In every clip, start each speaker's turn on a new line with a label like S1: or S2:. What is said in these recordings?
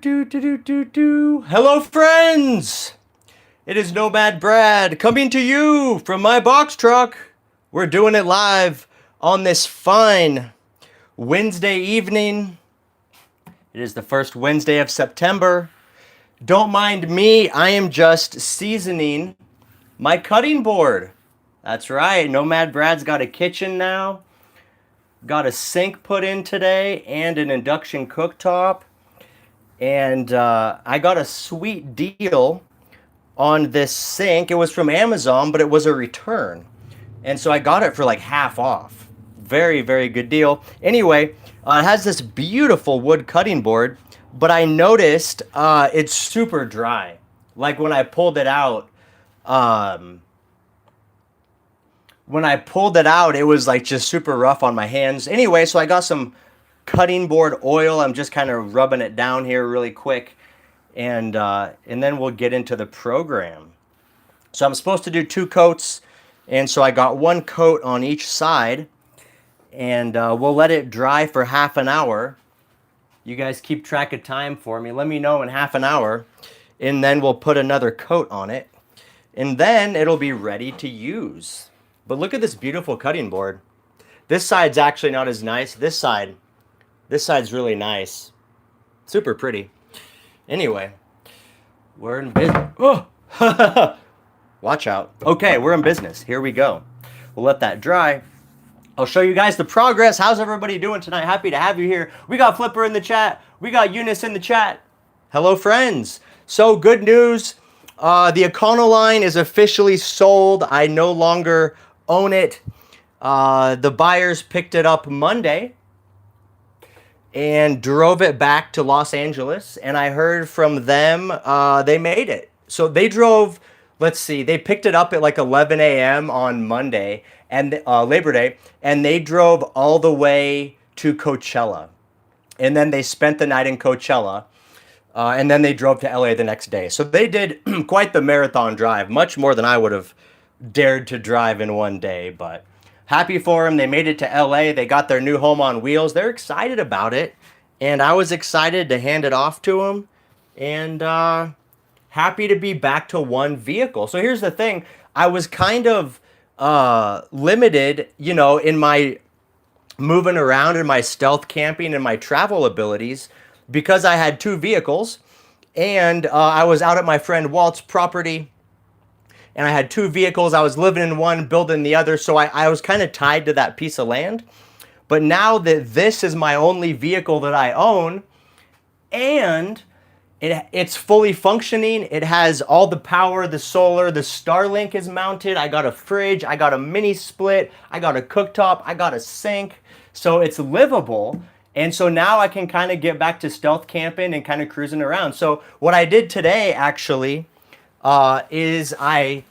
S1: Hello, friends! It is Nomad Brad coming to you from my box truck. We're doing it live on this fine Wednesday evening. It is the first Wednesday of September. Don't mind me, I am just seasoning my cutting board. That's right, Nomad Brad's got a kitchen now. Got a sink put in today and an induction cooktop. And I got a sweet deal on this sink. It was from Amazon, but it was a return. And so I got it for like half off. Very, very good deal. Anyway, it has this beautiful wood cutting board, but I noticed it's super dry. Like when I pulled it out, it was like just super rough on my hands. Anyway, so I got some cutting board oil. I'm just kind of rubbing it down here really quick, and then we'll get into the program. So I'm supposed to do 2 coats, and so I got 1 coat on each side, and we'll let it dry for half an hour. You guys keep track of time for me. Let me know in half an hour, and then we'll put another coat on it, and then it'll be ready to use. But look at this beautiful cutting board. This side's actually not as nice. This side's really nice. Super pretty. Anyway, we're in business. Oh! Watch out. Okay, we're in business. Here we go. We'll let that dry. I'll show you guys the progress. How's everybody doing tonight? Happy to have you here. We got Flipper in the chat. We got Eunice in the chat. Hello, friends. So good news. The Econoline is officially sold. I no longer own it. The buyers picked it up Monday and drove it back to Los Angeles, and I heard from them they made it. So they drove, let's see, they picked it up at like 11 a.m. on Monday, and Labor Day, and they drove all the way to Coachella. And then they spent the night in Coachella, and then they drove to LA the next day. So they did quite the marathon drive, much more than I would have dared to drive in one day, but happy for them. They made it to LA. They got their new home on wheels. They're excited about it. And I was excited to hand it off to them. And happy to be back to one vehicle. So here's the thing. I was kind of limited, in my moving around and my stealth camping and my travel abilities because I had 2 vehicles. And I was out at my friend Walt's property. And I had 2 vehicles. I was living in one, building the other. So I was kind of tied to that piece of land. But now that this is my only vehicle that I own, and it's fully functioning, it has all the power, the solar, the Starlink is mounted. I got a fridge, I got a mini split, I got a cooktop, I got a sink. So it's livable. And so now I can kind of get back to stealth camping and kind of cruising around. So what I did today actually is I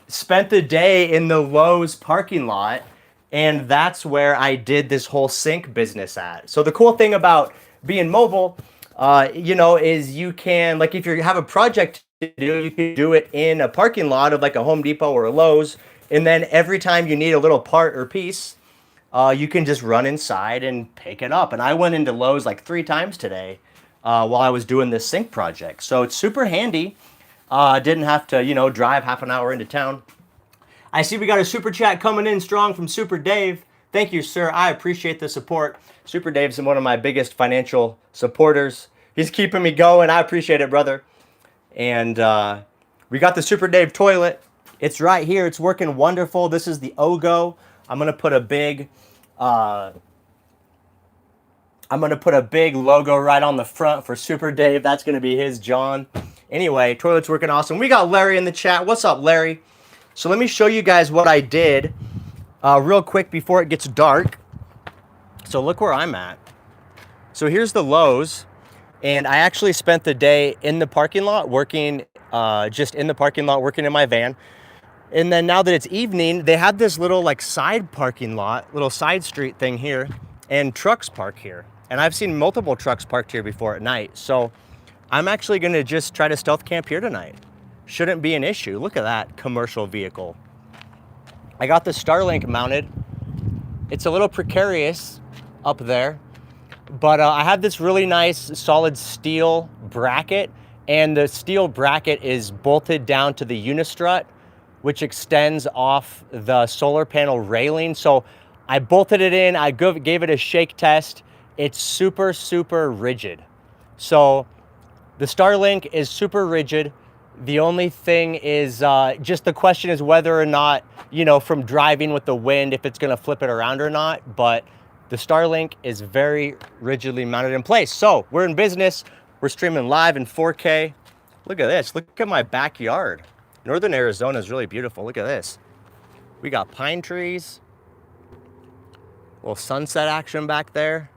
S1: spent the day in the Lowe's parking lot, and that's where I did this whole sink business at. So the cool thing about being mobile, is you can, like if you have a project to do, you can do it in a parking lot of like a Home Depot or a Lowe's, and then every time you need a little part or piece, you can just run inside and pick it up. And I went into Lowe's like 3 times today while I was doing this sink project. So it's super handy. Didn't have to, drive half an hour into town. I see we got a super chat coming in strong from Super Dave. Thank you, sir. I appreciate the support. Super Dave's one of my biggest financial supporters. He's keeping me going. I appreciate it, brother. And we got the Super Dave toilet. It's right here. It's working wonderful. This is the OGO. I'm gonna put a big logo right on the front for Super Dave. That's gonna be his John. Anyway, toilet's working awesome. We got Larry in the chat. What's up, Larry? So let me show you guys what I did real quick before it gets dark. So look where I'm at. So here's the Lowe's, and I actually spent the day in the parking lot working, just in the parking lot working in my van. And then now that it's evening, they have this little like side parking lot, little side street thing here, and trucks park here. And I've seen multiple trucks parked here before at night. So I'm actually gonna just try to stealth camp here tonight. Shouldn't be an issue. Look at that commercial vehicle. I got the Starlink mounted. It's a little precarious up there, But I have this really nice solid steel bracket, and the steel bracket is bolted down to the unistrut, which extends off the solar panel railing. So I bolted it in, I gave it a shake test. It's super, super rigid. So the Starlink is super rigid. The only thing is, just the question is whether or not, you know, from driving with the wind, if it's gonna flip it around or not. But the Starlink is very rigidly mounted in place. So we're in business. We're streaming live in 4K. Look at this. Look at my backyard. Northern Arizona is really beautiful. Look at this. We got pine trees. A little sunset action back there.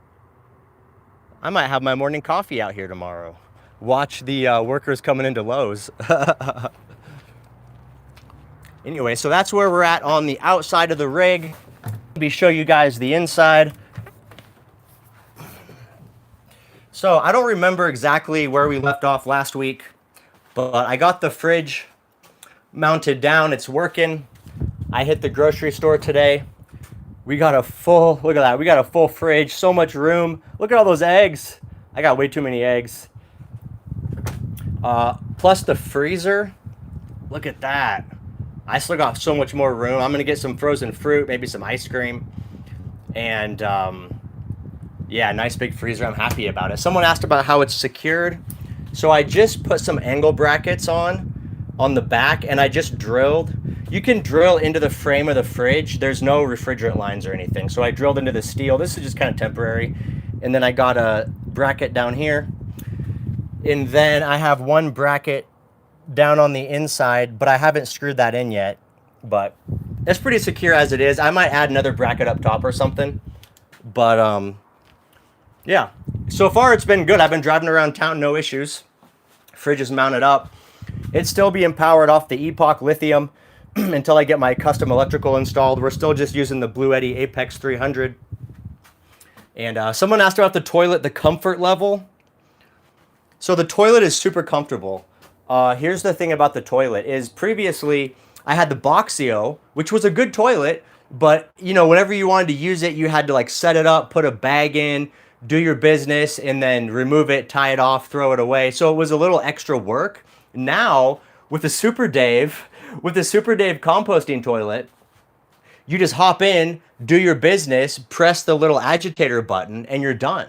S1: I might have my morning coffee out here tomorrow. Watch the workers coming into Lowe's. Anyway, so that's where we're at on the outside of the rig. Let me show you guys the inside. So I don't remember exactly where we left off last week, but I got the fridge mounted down. It's working. I hit the grocery store today. We got a full, look at that. We got a full fridge, so much room. Look at all those eggs. I got way too many eggs. Plus the freezer. Look at that. I still got so much more room. I'm gonna get some frozen fruit, maybe some ice cream. And yeah, nice big freezer. I'm happy about it. Someone asked about how it's secured. So I just put some angle brackets on the back, and I just drilled. You can drill into the frame of the fridge. There's no refrigerant lines or anything. So I drilled into the steel. This is just kind of temporary. And then I got a bracket down here. And then I have one bracket down on the inside, but I haven't screwed that in yet. But it's pretty secure as it is. I might add another bracket up top or something. But yeah, so far it's been good. I've been driving around town, no issues. Fridge is mounted up. It's still being powered off the Epoch lithium until I get my custom electrical installed. We're still just using the Blue Eddy Apex 300. And someone asked about the toilet, the comfort level. So the toilet is super comfortable. Here's the thing about the toilet is previously I had the Boxio, which was a good toilet, but you know, whenever you wanted to use it, you had to like set it up, put a bag in, do your business, and then remove it, tie it off, throw it away. So it was a little extra work. Now with the Super Dave composting toilet, you just hop in, do your business, press the little agitator button, and you're done.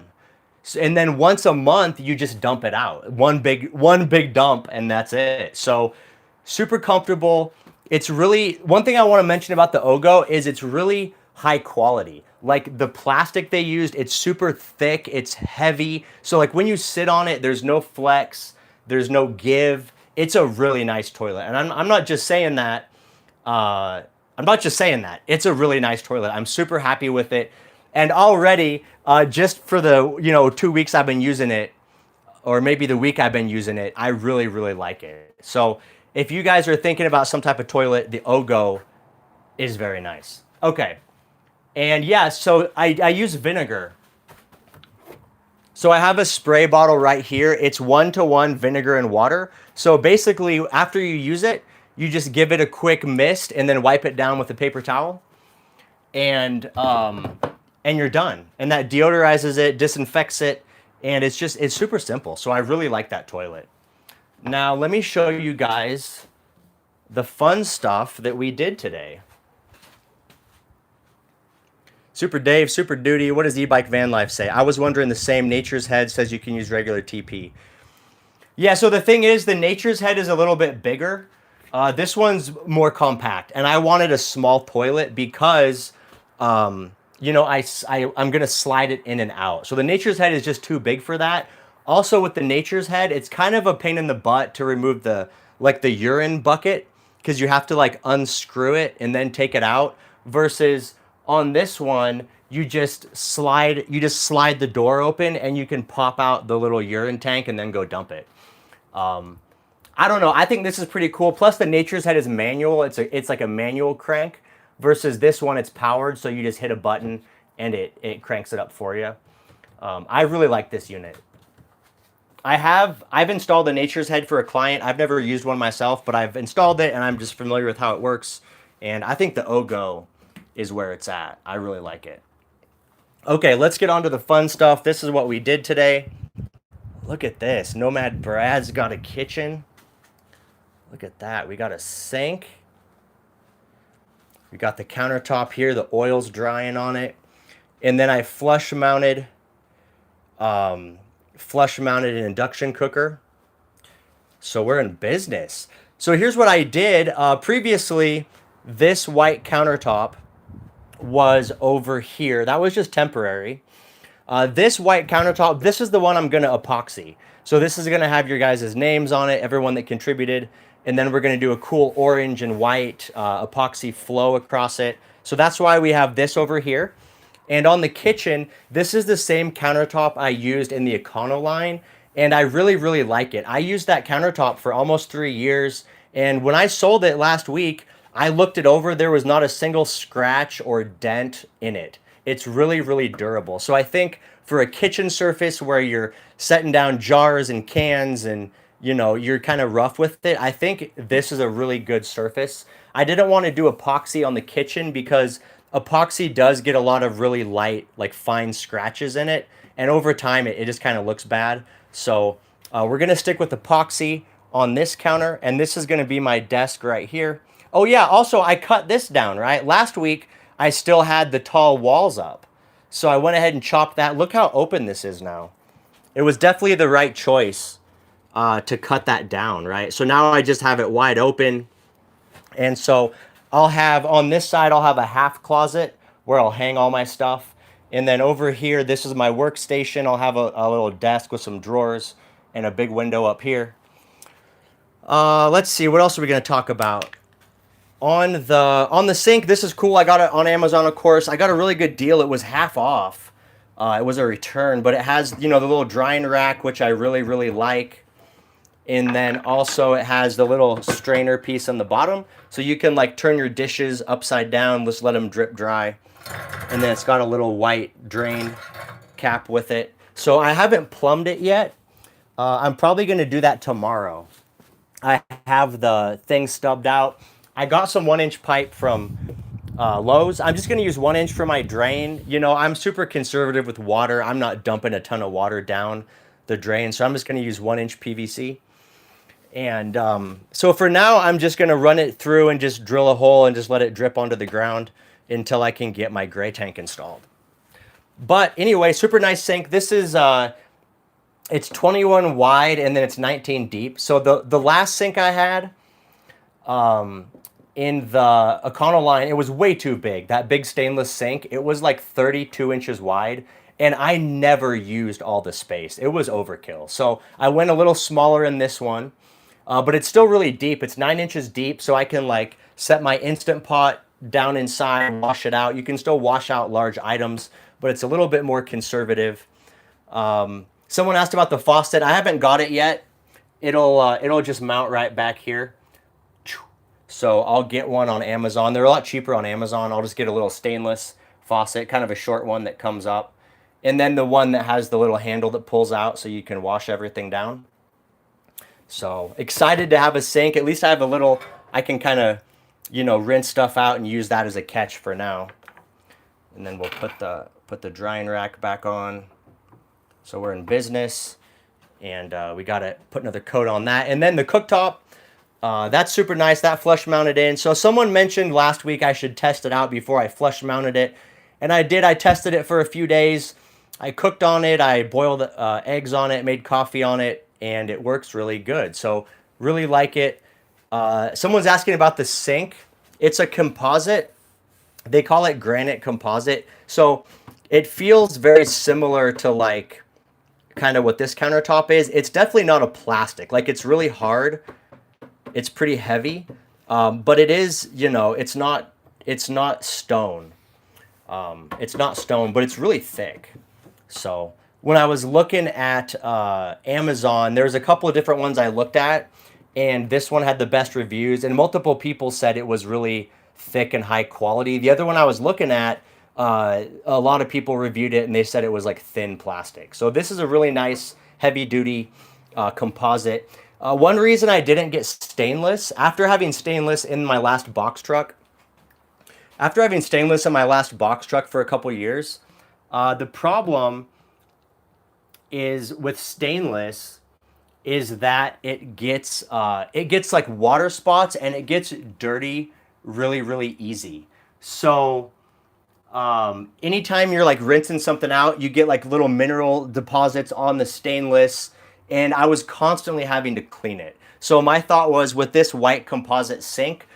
S1: And then once a month, you just dump it out. One big dump, and that's it. So super comfortable. It's really, one thing I want to mention about the Ogo is it's really high quality. Like the plastic they used, it's super thick, it's heavy. So like when you sit on it, there's no flex, there's no give. It's a really nice toilet. And I'm not just saying that. It's a really nice toilet. I'm super happy with it. And already, just for the 2 weeks I've been using it, or maybe the week I've been using it, I really, really like it. So if you guys are thinking about some type of toilet, the Ogo is very nice. Okay. And yeah, so I use vinegar. So I have a spray bottle right here. It's 1-to-1 vinegar and water. So basically, after you use it, you just give it a quick mist and then wipe it down with a paper towel. And you're done. And that deodorizes it, disinfects it, and it's super simple. So I really like that toilet. Now, let me show you guys the fun stuff that we did today. Super Dave, Super Duty, what does e-bike van life say? I was wondering the same. Nature's Head says you can use regular TP. Yeah, so the thing is, the Nature's Head is a little bit bigger. This one's more compact, and I wanted a small toilet because I'm gonna slide it in and out. So the Nature's Head is just too big for that. Also with the Nature's Head, it's kind of a pain in the butt to remove the urine bucket, because you have to like unscrew it and then take it out, versus on this one, you just slide the door open and you can pop out the little urine tank and then go dump it. I don't know. I think this is pretty cool. Plus the Nature's Head is manual. It's like a manual crank, versus this one, it's powered. So you just hit a button and it cranks it up for you. I really like this unit. I've installed the Nature's Head for a client. I've never used one myself, but I've installed it and I'm just familiar with how it works. And I think the Ogo is where it's at. I really like it. Okay, let's get on to the fun stuff. This is what we did today. Look at this. Nomad Brad's got a kitchen. Look at that. We got a sink. We got the countertop here. The oil's drying on it. And then I um, flush mounted an induction cooker. So we're in business. So here's what I did. Previously, this white countertop was over here. That was just temporary. This white countertop, this is the one I'm going to epoxy. So this is going to have your guys' names on it, everyone that contributed. And then we're going to do a cool orange and white epoxy flow across it. So that's why we have this over here. And on the kitchen, this is the same countertop I used in the Econoline. And I really, really like it. I used that countertop for almost 3 years. And when I sold it last week, I looked it over. There was not a single scratch or dent in it. It's really, really durable. So I think for a kitchen surface where you're setting down jars and cans and you're kind of rough with it, I think this is a really good surface. I didn't want to do epoxy on the kitchen because epoxy does get a lot of really light, like fine scratches in it. And over time, it just kind of looks bad. So we're going to stick with epoxy on this counter. And this is going to be my desk right here. Oh yeah, also I cut this down, right? Last week, I still had the tall walls up. So I went ahead and chopped that. Look how open this is now. It was definitely the right choice to cut that down, right? So now I just have it wide open. And so I'll have, on this side, I'll have a half closet where I'll hang all my stuff. And then over here, this is my workstation. I'll have a little desk with some drawers and a big window up here. Let's see, what else are we going to talk about? On the sink, this is cool. I got it on Amazon, of course. I got a really good deal. It was half off. It was a return, but it has, the little drying rack, which I really, really like. And then also it has the little strainer piece on the bottom. So you can like turn your dishes upside down, just let them drip dry. And then it's got a little white drain cap with it. So I haven't plumbed it yet. I'm probably going to do that tomorrow. I have the thing stubbed out. I got some 1-inch pipe from Lowe's. I'm just going to use 1 inch for my drain. I'm super conservative with water. I'm not dumping a ton of water down the drain. So I'm just going to use 1-inch PVC. And so for now, I'm just going to run it through and just drill a hole and just let it drip onto the ground until I can get my gray tank installed. But anyway, super nice sink. This is, it's 21 wide and then it's 19 deep. So the last sink I had in the Econoline, it was way too big. That big stainless sink, it was like 32 inches wide. And I never used all the space. It was overkill. So I went a little smaller in this one. But it's still really deep. It's 9 inches deep, so I can like set my Instant Pot down inside, wash it out. You can still wash out large items, but it's a little bit more conservative. Someone asked about the faucet. I haven't got it yet. It'll just mount right back here. So I'll get one on Amazon. They're a lot cheaper on Amazon. I'll just get a little stainless faucet, kind of a short one that comes up. And then the one that has the little handle that pulls out so you can wash everything down. So excited to have a sink. At least I have a little, I can kind of, rinse stuff out and use that as a catch for now. And then we'll put the drying rack back on. So we're in business, and we got to put another coat on that. And then the cooktop, that's super nice. That flush mounted in. So someone mentioned last week I should test it out before I flush mounted it. And I did. I tested it for a few days. I cooked on it. I boiled eggs on it, made coffee on it. And it works really good. So really like it. Someone's asking about the sink. It's a composite. They call it granite composite. So it feels very similar to like kind of what this countertop is. It's definitely not a plastic. Like it's really hard. It's pretty heavy. But it is, it's not stone. It's not stone, but it's really thick. So when I was looking at Amazon, there's a couple of different ones I looked at, and this one had the best reviews, and multiple people said it was really thick and high quality. The other one I was looking at, a lot of people reviewed it, and they said it was like thin plastic. So this is a really nice, heavy-duty composite. One reason I didn't get stainless, after having stainless in my last box truck for a couple years, The problem is with stainless is that it gets like water spots and it gets dirty really easy. So anytime you're like rinsing something out, you get like little mineral deposits on the stainless, and I was constantly having to clean it. So my thought was with this white composite sink,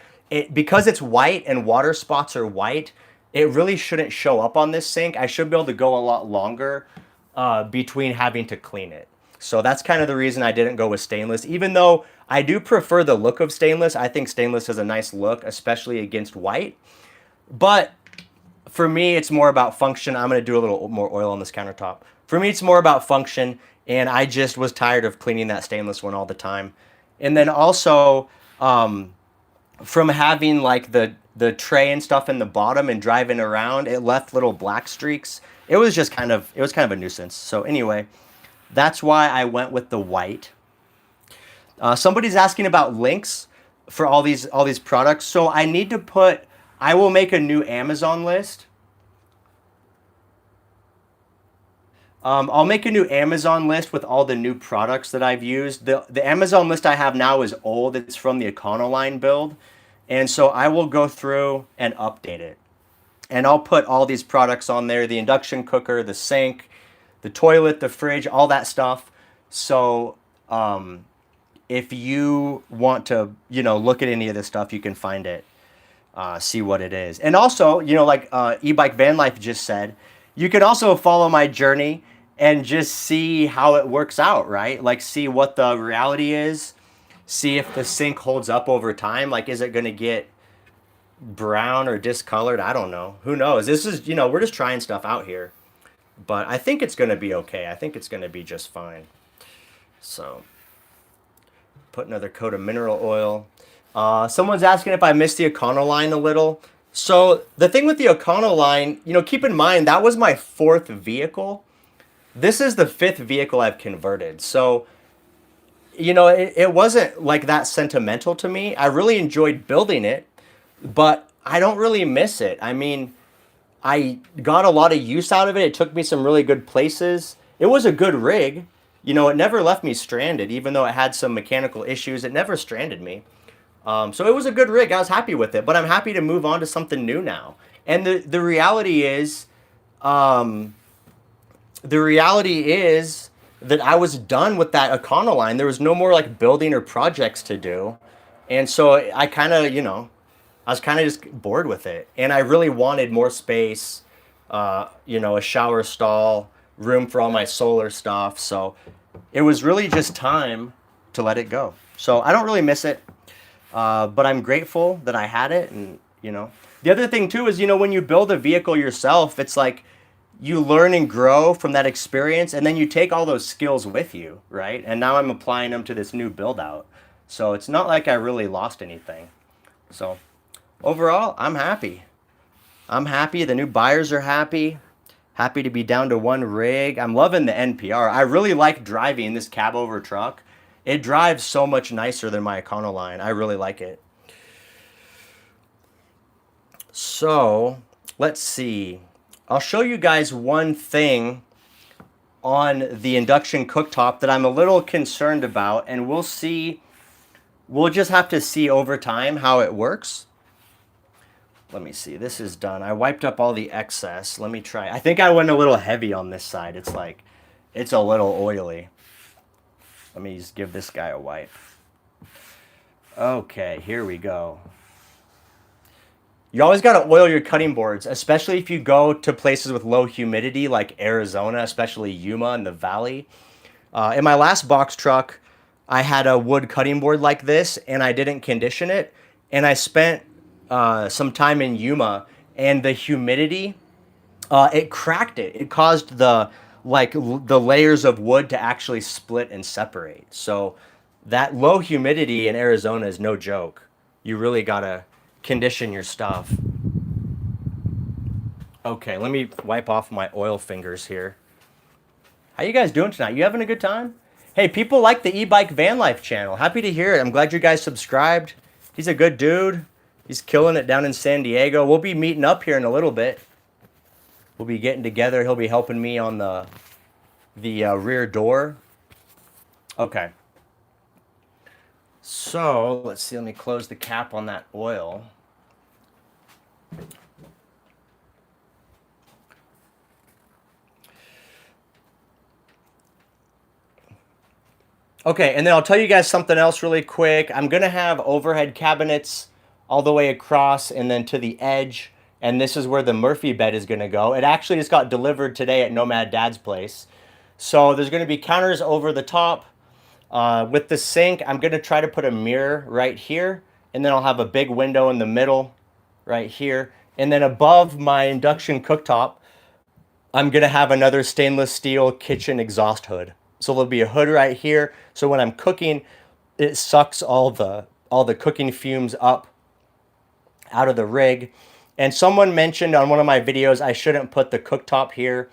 S1: because it's white and water spots are white, it really shouldn't show up on this sink. I should be able to go a lot longer between having to clean it. So that's kind of the reason I didn't go with stainless, even though I do prefer the look of stainless. I think stainless has a nice look, especially against white. But for me, it's more about function. I'm going to do a little more oil on this countertop. For me, it's more about function, and I just was tired of cleaning that stainless one all the time. And then also, from having like the tray and stuff in the bottom and driving around, it left little black streaks. It was kind of a nuisance. So anyway, that's why I went with the white. Somebody's asking about links for all these products. So I will make a new Amazon list. I'll make a new Amazon list with all the new products that I've used. The Amazon list I have now is old. It's from the Econoline build. And so I will go through and update it. And I'll put all these products on there, the induction cooker, the sink, the toilet, the fridge, all that stuff. So if you want to, look at any of this stuff, you can find it, see what it is. And also, like e-bike van life just said, you can also follow my journey and just see how it works out, right? Like see what the reality is, see if the sink holds up over time. Like, is it going to get brown or discolored? I don't know. Who knows? This is, we're just trying stuff out here. But I think it's going to be okay. I think it's going to be just fine. So, put another coat of mineral oil. Someone's asking if I missed the Econoline a little. So, the thing with the Econoline, keep in mind, that was my 4th vehicle. This is the 5th vehicle I've converted. So, it wasn't like that sentimental to me. I really enjoyed building it, but I don't really miss it. I mean, I got a lot of use out of it. It took me some really good places. It was a good rig. It never left me stranded, even though it had some mechanical issues. It never stranded me. So it was a good rig. I was happy with it, but I'm happy to move on to something new now. And the reality is, that I was done with that Econoline. There was no more like building or projects to do. And so I kind of, I was kind of just bored with it. And I really wanted more space, a shower stall, room for all my solar stuff. So it was really just time to let it go. So I don't really miss it, but I'm grateful that I had it. And, the other thing too is, when you build a vehicle yourself, it's like you learn and grow from that experience, and then you take all those skills with you, right? And now I'm applying them to this new build out. So it's not like I really lost anything. So overall, I'm happy. I'm happy. The new buyers are happy. Happy to be down to one rig. I'm loving the NPR. I really like driving this cab over truck. It drives so much nicer than my Econoline. I really like it. So let's see. I'll show you guys one thing on the induction cooktop that I'm a little concerned about, and we'll see. We'll just have to see over time how it works. Let me see. This is done. I wiped up all the excess. Let me try. I think I went a little heavy on this side. It's a little oily. Let me just give this guy a wipe. Okay, here we go. You always got to oil your cutting boards, especially if you go to places with low humidity like Arizona, especially Yuma in the valley. In my last box truck, I had a wood cutting board like this, and I didn't condition it. And I spent some time in Yuma, and the humidity, it cracked it. It caused the layers of wood to actually split and separate. So that low humidity in Arizona is no joke. You really gotta condition your stuff. Okay, let me wipe off my oil fingers here. How you guys doing tonight? You having a good time? Hey, people like the e-bike van life channel. Happy to hear it. I'm glad you guys subscribed. He's a good dude. He's killing it down in San Diego. We'll be meeting up here in a little bit. We'll be getting together. He'll be helping me on the rear door. Okay. So let's see. Let me close the cap on that oil. Okay, and then I'll tell you guys something else really quick. I'm gonna have overhead cabinets all the way across and then to the edge, and this is where the Murphy bed is gonna go. It actually just got delivered today at Nomad Dad's place. So there's gonna be counters over the top. With the sink, I'm gonna try to put a mirror right here, and then I'll have a big window in the middle right here. And then above my induction cooktop, I'm gonna have another stainless steel kitchen exhaust hood. So there'll be a hood right here. So when I'm cooking, it sucks all the cooking fumes up out of the rig. And someone mentioned on one of my videos I shouldn't put the cooktop here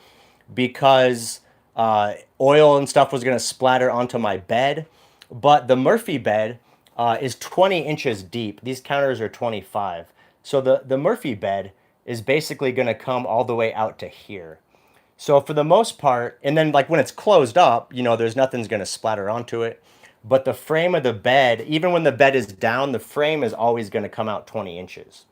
S1: because oil and stuff was gonna splatter onto my bed. But the Murphy bed is 20 inches deep. These counters are 25. So the Murphy bed is basically gonna come all the way out to here. So for the most part, and then like when it's closed up, you know, there's nothing's gonna splatter onto it. But the frame of the bed, even when the bed is down, the frame is always gonna come out 20 inches.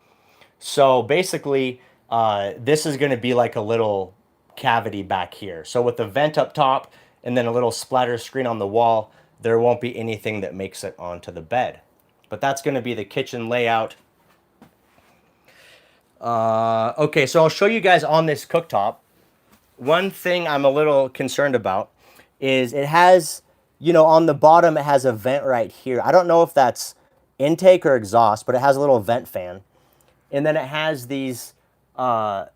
S1: So basically, this is gonna be like a little cavity back here. So with the vent up top and then a little splatter screen on the wall, there won't be anything that makes it onto the bed. But that's gonna be the kitchen layout. Okay, so I'll show you guys on this cooktop. One thing I'm a little concerned about is it has, you know, on the bottom it has a vent right here. I don't know if that's intake or exhaust, but it has a little vent fan. And then it has these, let's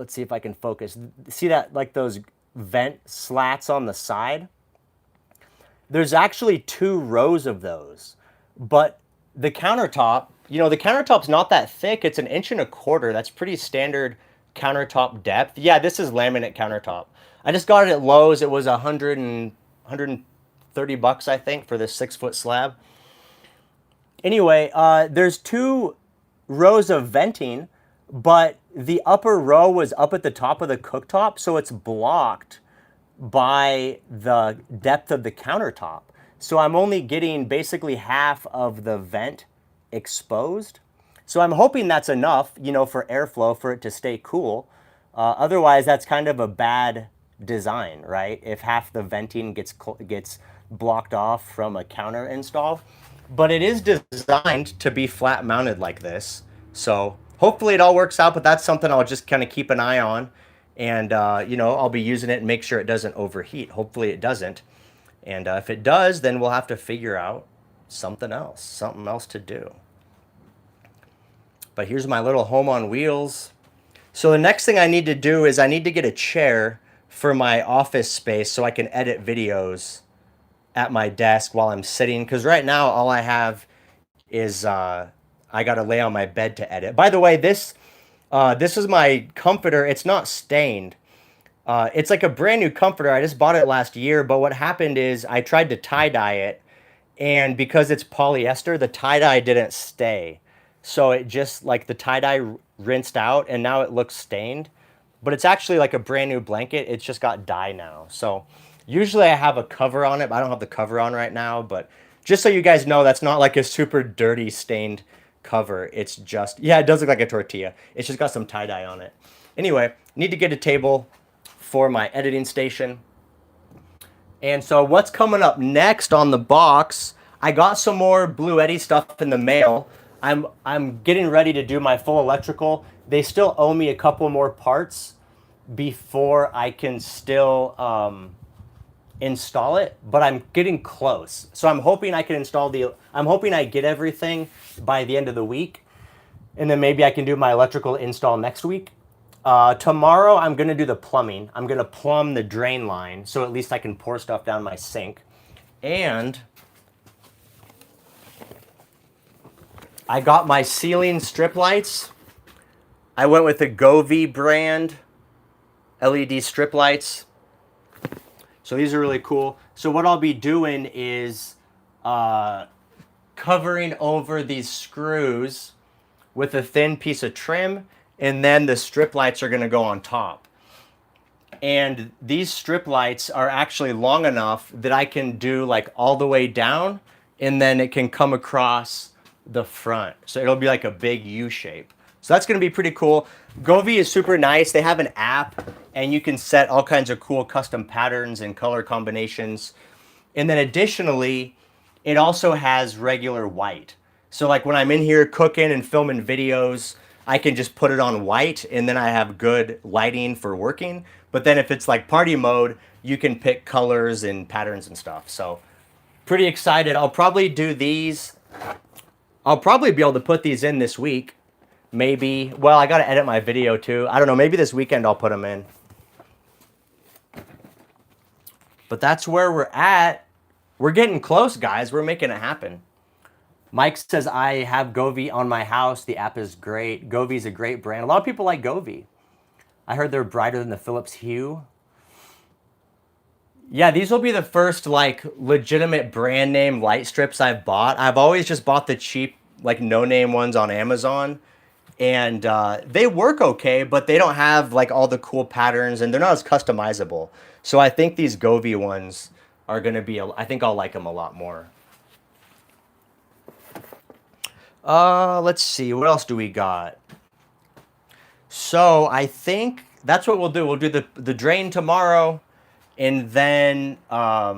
S1: see if I can focus. See that, like those vent slats on the side? There's actually 2 rows of those, but the countertop, you know, the countertop's not that thick. It's 1.25 inches. That's pretty standard countertop depth. Yeah, this is laminate countertop. I just got it at Lowe's. It was 130 bucks, I think, for this 6-foot slab. Anyway, there's 2 rows of venting, but the upper row was up at the top of the cooktop, so it's blocked by the depth of the countertop. So I'm only getting basically half of the vent exposed. So I'm hoping that's enough, you know, for airflow for it to stay cool. Otherwise, that's kind of a bad design, right? If half the venting gets blocked off from a counter install. But it is designed to be flat mounted like this. So hopefully it all works out, but that's something I'll just kind of keep an eye on. And, you know, I'll be using it and make sure it doesn't overheat. Hopefully it doesn't. And if it does, then we'll have to figure out something else to do. But here's my little home on wheels. So the next thing I need to do is I need to get a chair for my office space so I can edit videos at my desk while I'm sitting. Because right now all I have is I got to lay on my bed to edit. By the way, this is my comforter. It's not stained. It's like a brand new comforter. I just bought it last year. But what happened is I tried to tie-dye it. And because it's polyester, the tie-dye didn't stay. So it just, like, the tie-dye rinsed out and now it looks stained. But it's actually like a brand new blanket. It's just got dye now. So usually I have a cover on it, but I don't have the cover on right now. But just so you guys know, that's not like a super dirty stained cover. It's just, yeah, it does look like a tortilla. It's just got some tie-dye on it. Anyway, need to get a table for my editing station. And so what's coming up next on the box, I got some more Blue Eddy stuff in the mail. I'm getting ready to do my full electrical. They still owe me a couple more parts before I can still install it, but I'm getting close. So I'm hoping I can I'm hoping I get everything by the end of the week, and then maybe I can do my electrical install next week. Tomorrow I'm gonna do the plumbing. I'm gonna plumb the drain line so at least I can pour stuff down my sink. And I got my ceiling strip lights. I went with the Govee brand LED strip lights. So these are really cool. So what I'll be doing is covering over these screws with a thin piece of trim, and then the strip lights are gonna go on top. And these strip lights are actually long enough that I can do like all the way down, and then it can come across the front. So it'll be like a big U shape. So that's going to be pretty cool. Govee is super nice. They have an app, and you can set all kinds of cool custom patterns and color combinations. And then additionally, it also has regular white. So like when I'm in here cooking and filming videos, I can just put it on white, and then I have good lighting for working. But then if it's like party mode, you can pick colors and patterns and stuff. So pretty excited. I'll probably do these. I'll probably be able to put these in this week. Maybe. Well, I got to edit my video too. I don't know. Maybe this weekend I'll put them in. But that's where we're at. We're getting close, guys. We're making it happen. Mike says, I have Govee on my house. The app is great. Govee's a great brand. A lot of people like Govee. I heard they're brighter than the Philips Hue. Yeah, these will be the first like legitimate brand name light strips I've bought. I've always just bought the cheap, like no name ones on Amazon. And they work okay, but they don't have like all the cool patterns, and they're not as customizable. So I think these Govee ones are going to be, I think I'll like them a lot more. Let's see, what else do we got? So I think that's what we'll do. We'll do the drain tomorrow, and then I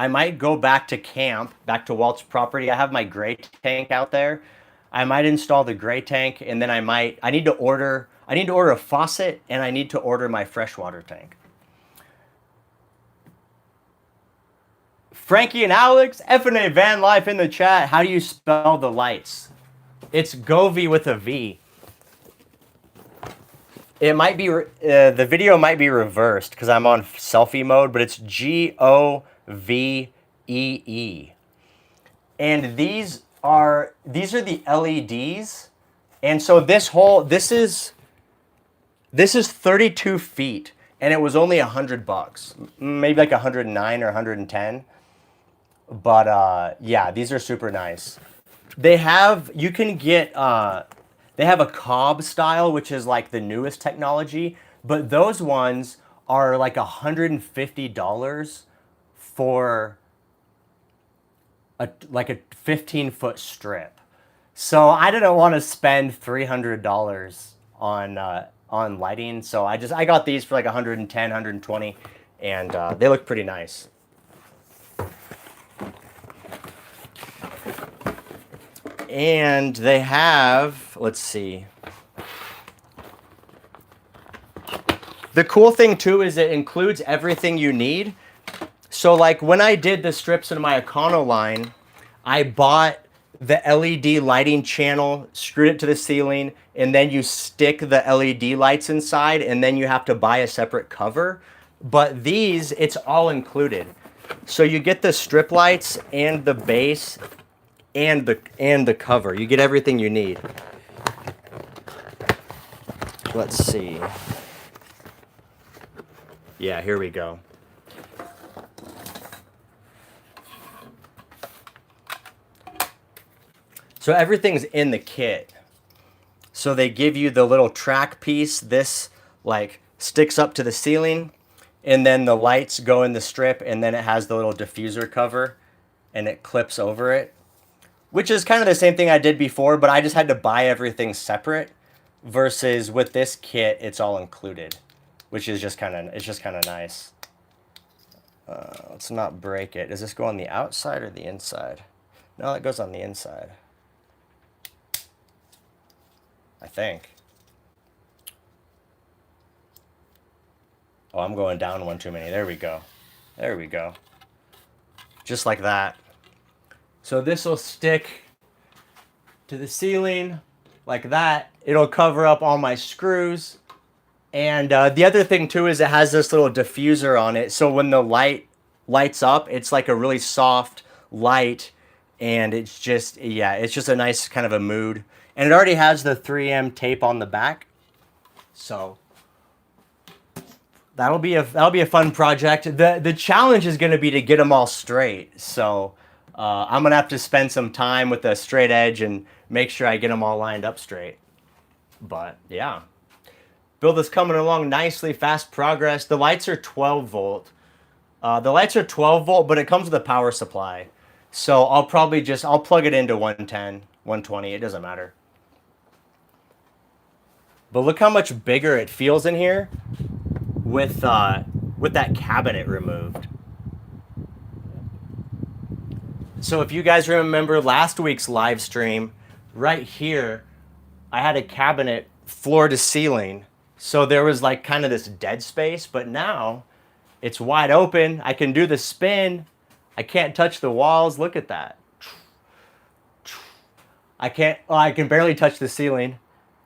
S1: might go back to camp, back to Walt's property. I have my gray tank out there. I might install the gray tank, and then I need to order a faucet, and I need to order my freshwater tank. Frankie and Alex, F&A Van Life in the chat. How do you spell the lights? It's Govee with a V. It might be, the video might be reversed because I'm on selfie mode, but it's Govee. And these are the LEDs. And so this is 32 feet, and it was only $100, maybe like 109 or 110. But yeah, these are super nice. They have a cob style, which is like the newest technology, but those ones are like $150 for a 15-foot strip. So I didn't want to spend $300 on lighting, so I got these for like 110, 120, and they look pretty nice. And they have, let's see. The cool thing too is it includes everything you need. So like when I did the strips in my Econoline, I bought the LED lighting channel, screwed it to the ceiling, and then you stick the LED lights inside, and then you have to buy a separate cover. But these, it's all included. So you get the strip lights and the base and the cover. You get everything you need. Let's see. Yeah, here we go. So everything's in the kit. So they give you the little track piece. This like sticks up to the ceiling, and then the lights go in the strip, and then it has the little diffuser cover, and it clips over it, which is kind of the same thing I did before, but I just had to buy everything separate, versus with this kit, it's all included, which is just kind of nice. Let's not break it. Does this go on the outside or the inside? No, it goes on the inside, I think. Oh, I'm going down one too many. There we go. There we go. Just like that. So this will stick to the ceiling like that. It'll cover up all my screws. And the other thing too is it has this little diffuser on it. So when the light lights up, it's like a really soft light. And it's just, yeah, it's just a nice kind of a mood. And it already has the 3M tape on the back. So that'll be a fun project. The challenge is going to be to get them all straight. So I'm going to have to spend some time with a straight edge and make sure I get them all lined up straight. But yeah. Build is coming along nicely, fast progress. The lights are 12 volt. The lights are 12 volt, but it comes with a power supply. So I'll probably I'll plug it into 110, 120, it doesn't matter. But look how much bigger it feels in here with that cabinet removed. So if you guys remember last week's live stream, right here, I had a cabinet floor to ceiling. So there was like kind of this dead space, but now it's wide open. I can do the spin. I can't touch the walls. Look at that. I can barely touch the ceiling,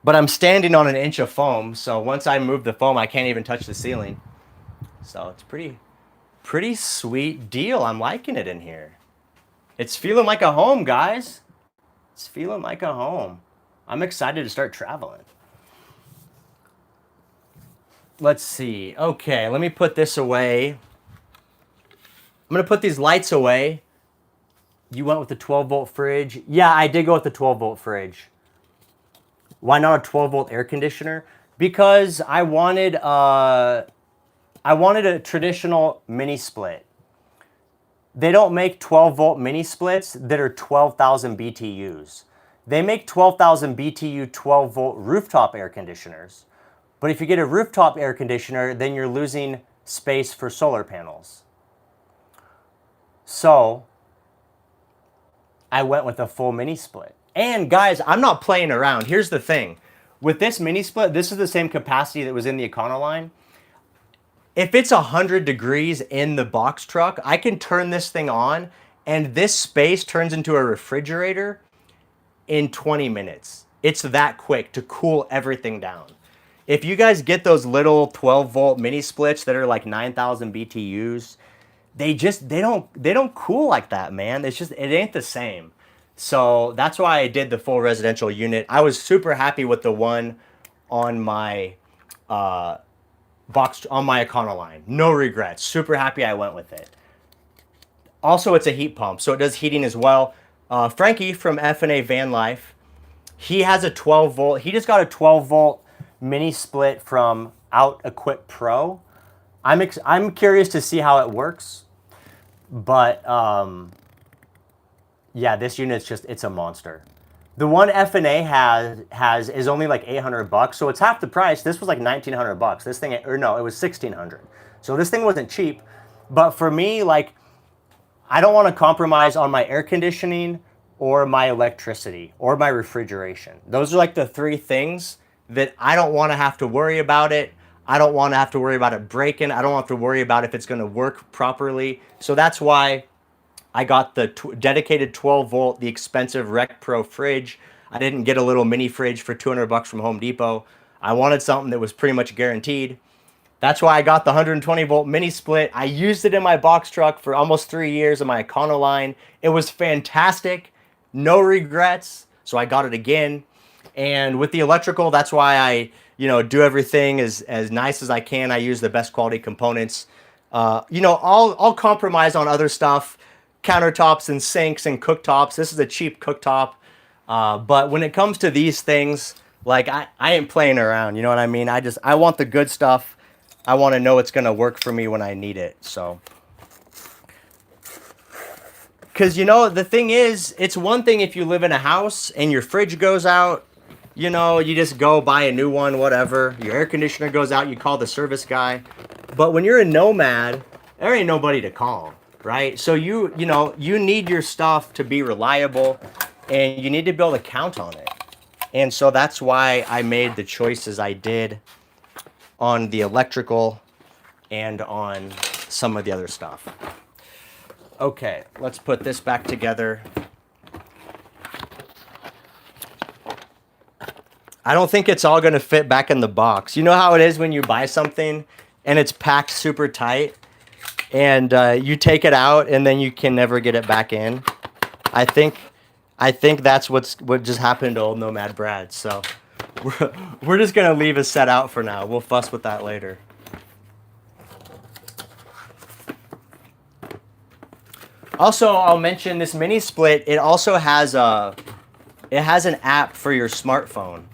S1: but I'm standing on an inch of foam. So once I move the foam, I can't even touch the ceiling. So it's pretty sweet deal. I'm liking it in here. It's feeling like a home, guys. It's feeling like a home. I'm excited to start traveling. Let's see. Okay, let me put this away. I'm going to put these lights away. You went with the 12 volt fridge. Yeah, I did go with the 12 volt fridge. Why not a 12 volt air conditioner? Because I wanted a traditional mini split. They don't make 12 volt mini splits that are 12,000 BTUs. They make 12,000 BTU 12 volt rooftop air conditioners. But if you get a rooftop air conditioner, then you're losing space for solar panels. So I went with a full mini split. And guys, I'm not playing around. Here's the thing. With this mini split, this is the same capacity that was in the Econoline. If it's 100 degrees in the box truck, I can turn this thing on and this space turns into a refrigerator in 20 minutes. It's that quick to cool everything down. If you guys get those little 12 volt mini splits that are like 9,000 BTUs, they don't cool like that, man. It ain't the same. So that's why I did the full residential unit. I was super happy with the one on my on my Econoline. No regrets. Super happy I went with it. Also, it's a heat pump, so it does heating as well. Frankie from F&A Van Life, he has a 12 volt. He just got a 12 volt mini split from Out Equip Pro. I'm curious to see how it works, but yeah, this unit's it's a monster. The one F&A has is only like $800, so it's half the price. This was like $1,900. This thing, or no, it was $1,600. So this thing wasn't cheap, but for me, like, I don't want to compromise on my air conditioning or my electricity or my refrigeration. Those are like the three things that I don't want to have to worry about it. I don't want to have to worry about it breaking. I don't have to worry about if it's going to work properly. So that's why I got the dedicated 12 volt, the expensive Rec Pro fridge. I didn't get a little mini fridge for $200 from Home Depot. I wanted something that was pretty much guaranteed. That's why I got the 120 volt mini split. I used it in my box truck for almost 3 years in my Econoline. It was fantastic. No regrets. So I got it again. And with the electrical, that's why I, do everything as nice as I can. I use the best quality components. I'll compromise on other stuff, countertops and sinks and cooktops. This is a cheap cooktop. But when it comes to these things, like I ain't playing around. You know what I mean? I want the good stuff. I want to know it's going to work for me when I need it. So, because, the thing is, it's one thing if you live in a house and your fridge goes out, you just go buy a new one, whatever. Your air conditioner goes out, you call the service guy. But when you're a nomad, there ain't nobody to call, right? So you need your stuff to be reliable and you need to be able to count on it. And so that's why I made the choices I did on the electrical and on some of the other stuff. Okay, let's put this back together. I don't think it's all going to fit back in the box. You know how it is when you buy something and it's packed super tight and you take it out and then you can never get it back in? I think that's what just happened to old Nomad Brad. So we're just going to leave it set out for now. We'll fuss with that later. Also, I'll mention this mini split. It also has an app for your smartphone.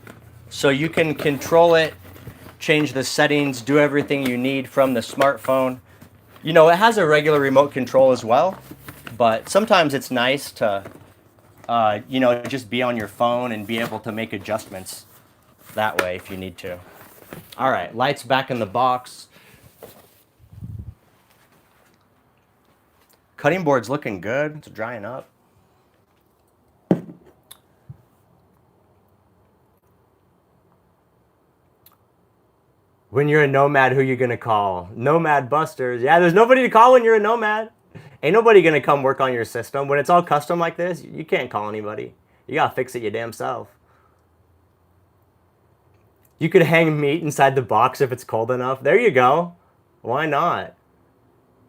S1: So you can control it change the settings, do everything you need from the smartphone. You know, it has a regular remote control as well, but sometimes it's nice to, you know, just be on your phone and be able to make adjustments that way if you need to. All right, lights back in the box. Cutting board's looking good. It's drying up. When you're a nomad, who you gonna call? Nomad busters. Yeah, there's nobody to call when you're a nomad. Ain't nobody gonna come work on your system. When it's all custom like this, you can't call anybody. You gotta fix it your damn self. You could hang meat inside the box if it's cold enough. There you go. Why not?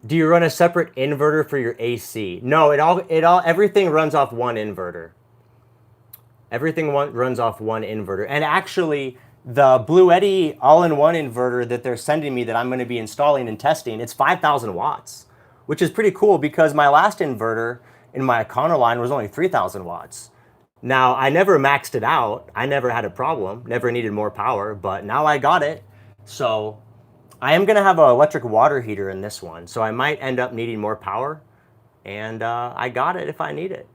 S1: Do you run a separate inverter for your AC? No, everything runs off one inverter. Everything runs off one inverter. And actually, the Blue Eddy all-in-one inverter that they're sending me that I'm going to be installing and testing, it's 5,000 watts, which is pretty cool because my last inverter in my Econoline was only 3,000 watts. Now, I never maxed it out. I never had a problem, never needed more power, but now I got it. So I am going to have an electric water heater in this one, so I might end up needing more power, and I got it if I need it.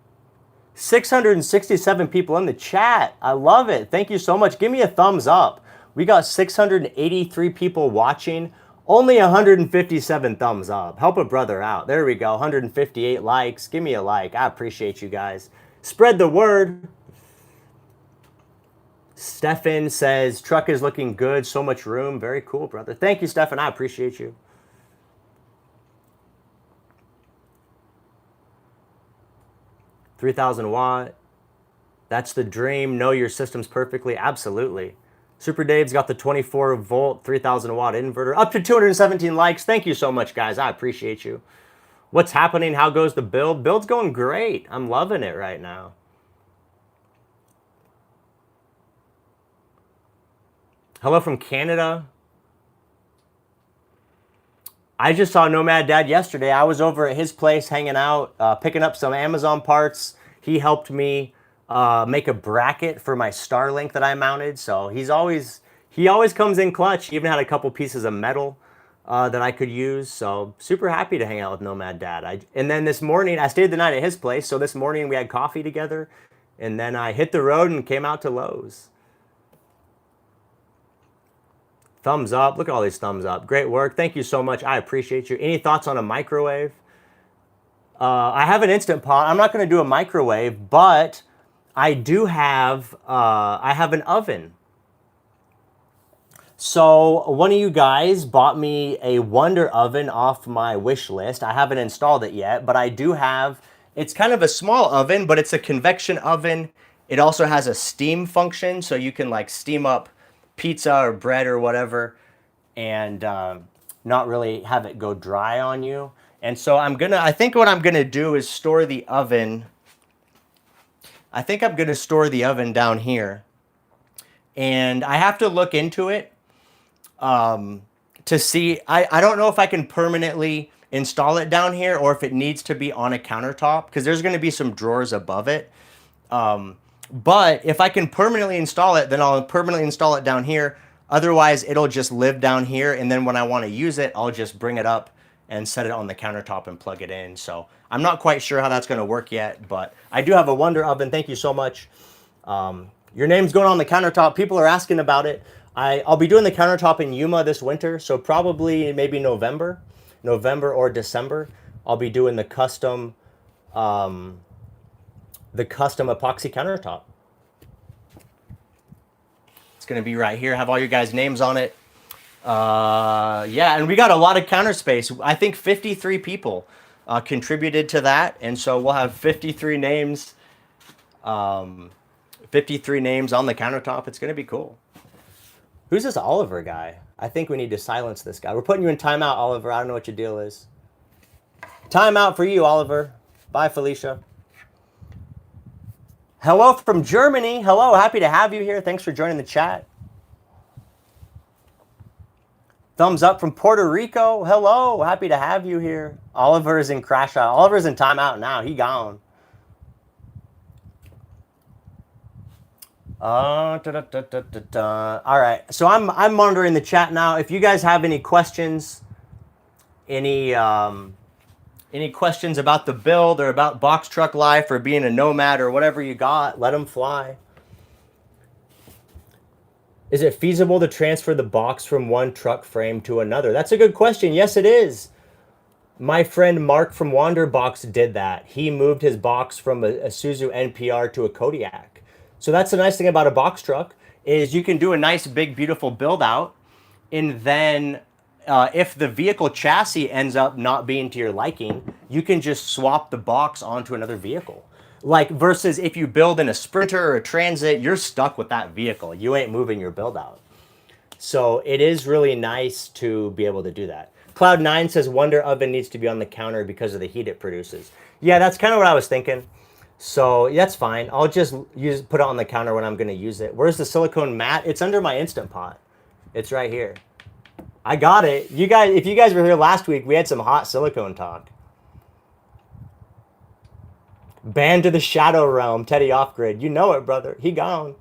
S1: 667 people in the chat. I love it. Thank you so much. Give me a thumbs up. We got 683 people watching, only 157 thumbs up. Help a brother out. There we go. 158 likes. Give me a like. I appreciate you guys. Spread the word. Stefan says, truck is looking good. So much room. Very cool, brother. Thank you, Stefan. I appreciate you. $3,000 watt. That's the dream. Know your systems perfectly. Absolutely. Super Dave's got the 24 volt, 3,000 watt inverter. Up to 217 likes. Thank you so much, guys. I appreciate you. What's happening? How goes the build? Build's going great. I'm loving it right now. Hello from Canada. I just saw Nomad Dad yesterday. I was over at his place hanging out, picking up some Amazon parts. He helped me make a bracket for my Starlink that I mounted. So he always comes in clutch. He even had a couple pieces of metal that I could use. So super happy to hang out with Nomad Dad. And then this morning, I stayed the night at his place. So this morning we had coffee together. And then I hit the road and came out to Lowe's. Thumbs up. Look at all these thumbs up. Great work. Thank you so much. I appreciate you. Any thoughts on a microwave? I have an Instant Pot. I'm not going to do a microwave, but I do have, I have an oven. So one of you guys bought me a Wonder Oven off my wish list. I haven't installed it yet, but I do have, it's kind of a small oven, but it's a convection oven. It also has a steam function, so you can like steam up pizza or bread or whatever and not really have it go dry on you. And so I think what I'm gonna do is store the oven. I think I'm gonna store the oven down here. And I have to look into it to see, I don't know if I can permanently install it down here or if it needs to be on a countertop because there's gonna be some drawers above it. But if I can permanently install it, then I'll permanently install it down here. Otherwise, it'll just live down here. And then when I want to use it, I'll just bring it up and set it on the countertop and plug it in. So I'm not quite sure how that's going to work yet, but I do have a Wonder Oven. Thank you so much. Your name's going on the countertop. People are asking about it. I'll be doing the countertop in Yuma this winter. So probably maybe November or December, I'll be doing the custom epoxy countertop. It's going to be right here. Have all your guys' names on it. Yeah, and we got a lot of counter space. I think 53 people contributed to that, and so we'll have 53 names. 53 names on the countertop. It's going to be cool. Who's this Oliver guy? I think we need to silence this guy. We're putting you in timeout, Oliver. I don't know what your deal is. Timeout for you, Oliver. Bye, Felicia. Hello from Germany. Hello, happy to have you here. Thanks for joining the chat. Thumbs up from Puerto Rico. Hello, happy to have you here. Oliver is in crash out. Oliver's in timeout now. He gone. All right, so I'm monitoring the chat now. If you guys have any questions, any questions about the build or about box truck life or being a nomad or whatever you got, let them fly. Is it feasible to transfer the box from one truck frame to another? That's a good question. Yes, it is. My friend Mark from Wanderbox did that. He moved his box from a Isuzu NPR to a Kodiak. So that's the nice thing about a box truck is you can do a nice, big, beautiful build out, and then if the vehicle chassis ends up not being to your liking, you can just swap the box onto another vehicle. Like versus if you build in a Sprinter or a Transit, you're stuck with that vehicle. You ain't moving your build out. So it is really nice to be able to do that. Cloud9 says Wonder Oven needs to be on the counter because of the heat it produces. Yeah, that's kind of what I was thinking. So that's fine. I'll just put it on the counter when I'm going to use it. Where's the silicone mat? It's under my Instant Pot. It's right here. I got it. You guys, if you guys were here last week, we had some hot silicone talk. Banned to the Shadow Realm, Teddy Off-Grid. You know it, brother. He gone.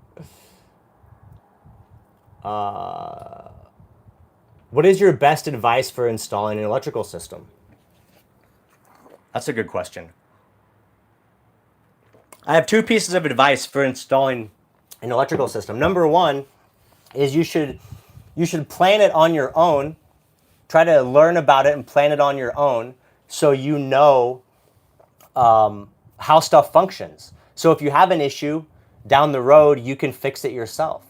S1: What is your best advice for installing an electrical system? That's a good question. I have two pieces of advice for installing an electrical system. Number one is you should plan it on your own. Try to learn about it and plan it on your own so you know how stuff functions. So if you have an issue down the road, you can fix it yourself.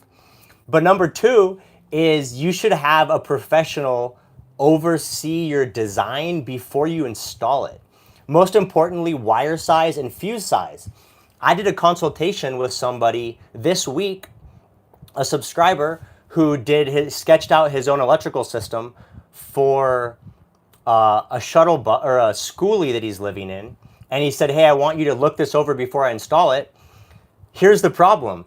S1: But number two is you should have a professional oversee your design before you install it. Most importantly, wire size and fuse size. I did a consultation with somebody this week, a subscriber who sketched out his own electrical system for a shuttle bus or a schoolie that he's living in. And he said, hey, I want you to look this over before I install it. Here's the problem.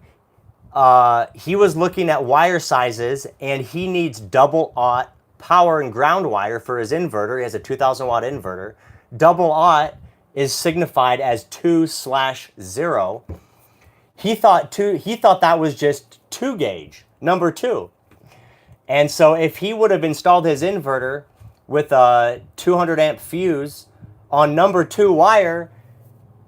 S1: He was looking at wire sizes and he needs double-aught power and ground wire for his inverter. He has a 2,000 watt inverter. Double-aught is signified as 2/0. He thought that was just 2 gauge, number 2. And so if he would have installed his inverter with a 200 amp fuse on number 2 wire,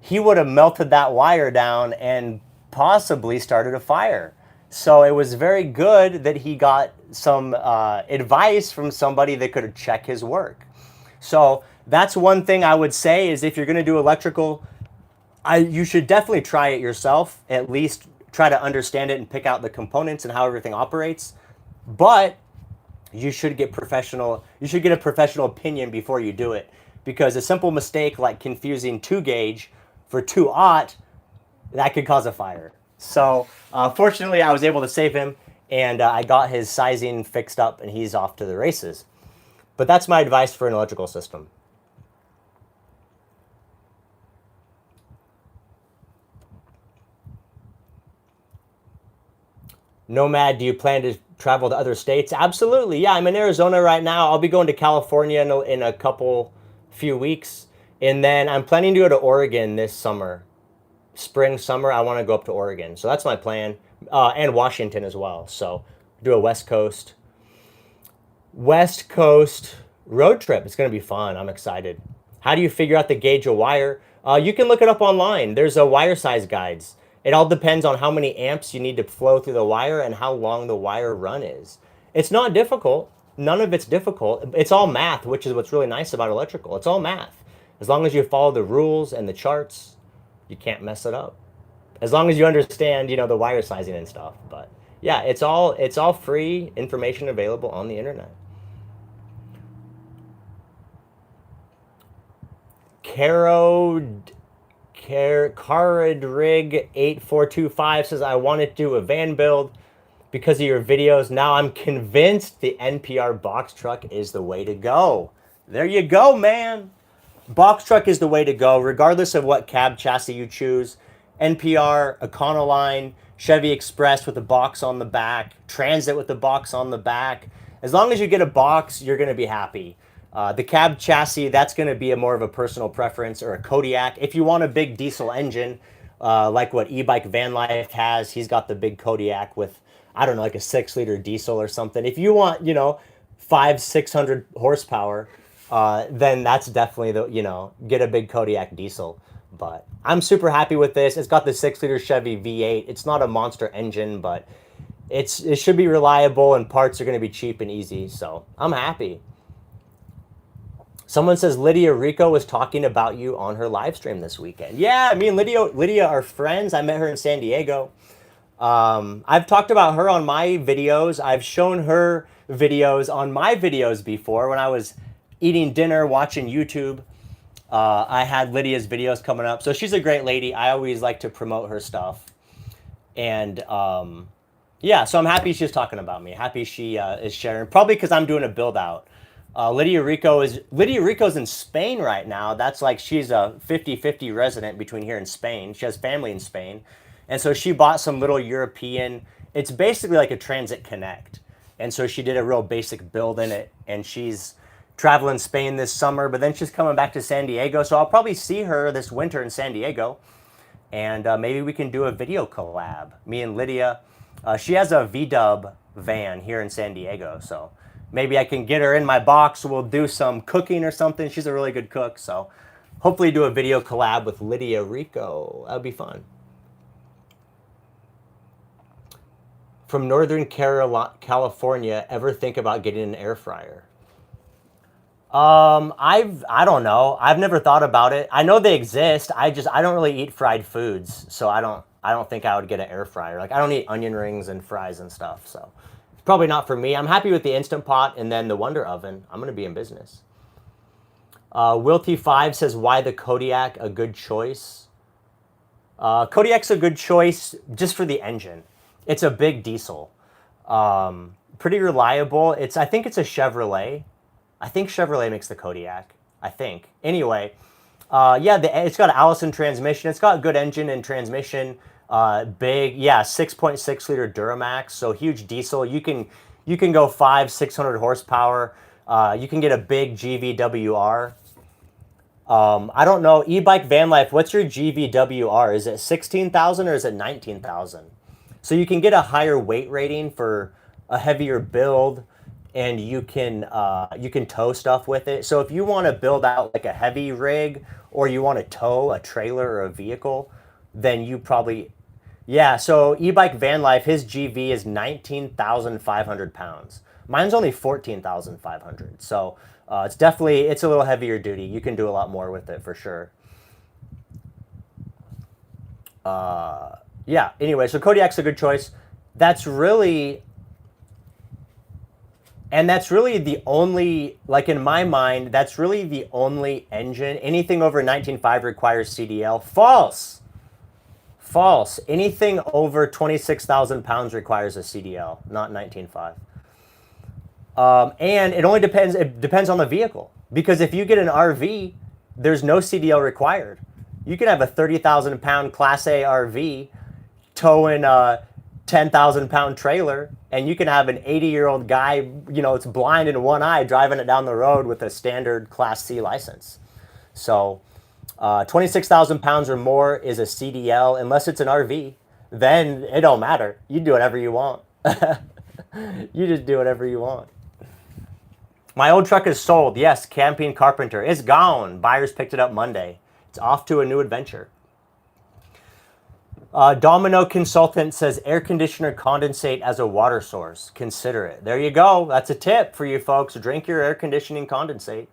S1: he would have melted that wire down and possibly started a fire. So it was very good that he got some advice from somebody that could check his work. So that's one thing I would say is if you're going to do electrical, you should definitely try it yourself, at least try to understand it and pick out the components and how everything operates. But you should get a professional opinion before you do it, because a simple mistake like confusing 2 gauge for 2/0, that could cause a fire. So fortunately, I was able to save him, and I got his sizing fixed up, and he's off to the races. But that's my advice for an electrical system. Nomad, do you plan to travel to other states? Absolutely. Yeah, I'm in Arizona right now. I'll be going to California in a few weeks. And then I'm planning to go to Oregon this summer. Spring, summer, I want to go up to Oregon. So that's my plan. And Washington as well. So do a West Coast road trip. It's going to be fun. I'm excited. How do you figure out the gauge of wire? You can look it up online. There's a wire size guides. It all depends on how many amps you need to flow through the wire and how long the wire run is. It's not difficult. None of it's difficult. It's all math, which is what's really nice about electrical. It's all math. As long as you follow the rules and the charts, you can't mess it up. As long as you understand, the wire sizing and stuff. But yeah, it's all free information available on the internet. Caradrig 8425 says, I wanted to do a van build because of your videos. Now I'm convinced the NPR box truck is the way to go. There you go, man. Box truck is the way to go, regardless of what cab chassis you choose. NPR, Econoline, Chevy Express with a box on the back, Transit with a box on the back. As long as you get a box, you're going to be happy. The cab chassis, that's going to be more of a personal preference, or a Kodiak. If you want a big diesel engine, like what e-bike van life has. He's got the big Kodiak with, I don't know, like a 6 liter diesel or something. If you want, 500-600 horsepower, then that's definitely get a big Kodiak diesel. But I'm super happy with this. It's got the 6 liter Chevy V8. It's not a monster engine, but it should be reliable, and parts are going to be cheap and easy. So I'm happy. Someone says Lydia Rico was talking about you on her live stream this weekend. Yeah, me and Lydia are friends. I met her in San Diego. I've talked about her on my videos. I've shown her videos on my videos before when I was eating dinner, watching YouTube. I had Lydia's videos coming up. So she's a great lady. I always like to promote her stuff. And yeah, so I'm happy she's talking about me. Happy she is sharing. Probably because I'm doing a build out. Lydia Rico's in Spain right now. That's like she's a 50-50 resident between here and Spain. She has family in Spain. And so she bought some little European, it's basically like a Transit Connect. And so she did a real basic build in it. And she's traveling Spain this summer, but then she's coming back to San Diego. So I'll probably see her this winter in San Diego. And maybe we can do a video collab, me and Lydia. She has a VW van here in San Diego. So maybe I can get her in my box. We'll do some cooking or something. She's a really good cook. So hopefully do a video collab with Lydia Rico. That'd be fun. From Northern California, ever think about getting an air fryer? I don't know. I've never thought about it. I know they exist. I don't really eat fried foods, so I don't think I would get an air fryer. Like I don't eat onion rings and fries and stuff, so probably not for me. I'm happy with the Instant Pot and then the Wonder Oven. I'm gonna be in business. Will T5 says, why the Kodiak a good choice? Kodiak's a good choice just for the engine. It's a big diesel. Pretty reliable. I think it's a Chevrolet. I think Chevrolet makes the Kodiak. I think. Anyway, yeah, it's got an Allison transmission. It's got a good engine and transmission. Big, yeah, 6.6 liter Duramax. So huge diesel. You can go 500-600 horsepower. You can get a big GVWR. I don't know. E-bike van life. What's your GVWR? Is it 16,000 or is it 19,000? So you can get a higher weight rating for a heavier build, and you can tow stuff with it. So if you want to build out like a heavy rig, or you want to tow a trailer or a vehicle, then you probably, yeah. So e-bike van life, his GV is 19,500 pounds. Mine's only 14,500. So it's a little heavier duty. You can do a lot more with it for sure. Yeah, anyway, so Kodiak's a good choice. That's really the only, like in my mind, that's really the only engine. Anything over 19.5 requires CDL. False. False. Anything over 26,000 pounds requires a CDL, not 19.5. And it depends on the vehicle. Because if you get an RV, there's no CDL required. You can have a 30,000 pound Class A RV towing a 10,000 pound trailer, and you can have an 80-year-old guy, it's blind in one eye, driving it down the road with a standard Class C license. So 26,000 pounds or more is a CDL, unless it's an RV. Then it don't matter. You do whatever you want. You just do whatever you want. My old truck is sold. Yes, Camping Carpenter. It's gone. Buyers picked it up Monday. It's off to a new adventure. Domino Consultant says air conditioner condensate as a water source. Consider it. There you go. That's a tip for you folks. Drink your air conditioning condensate.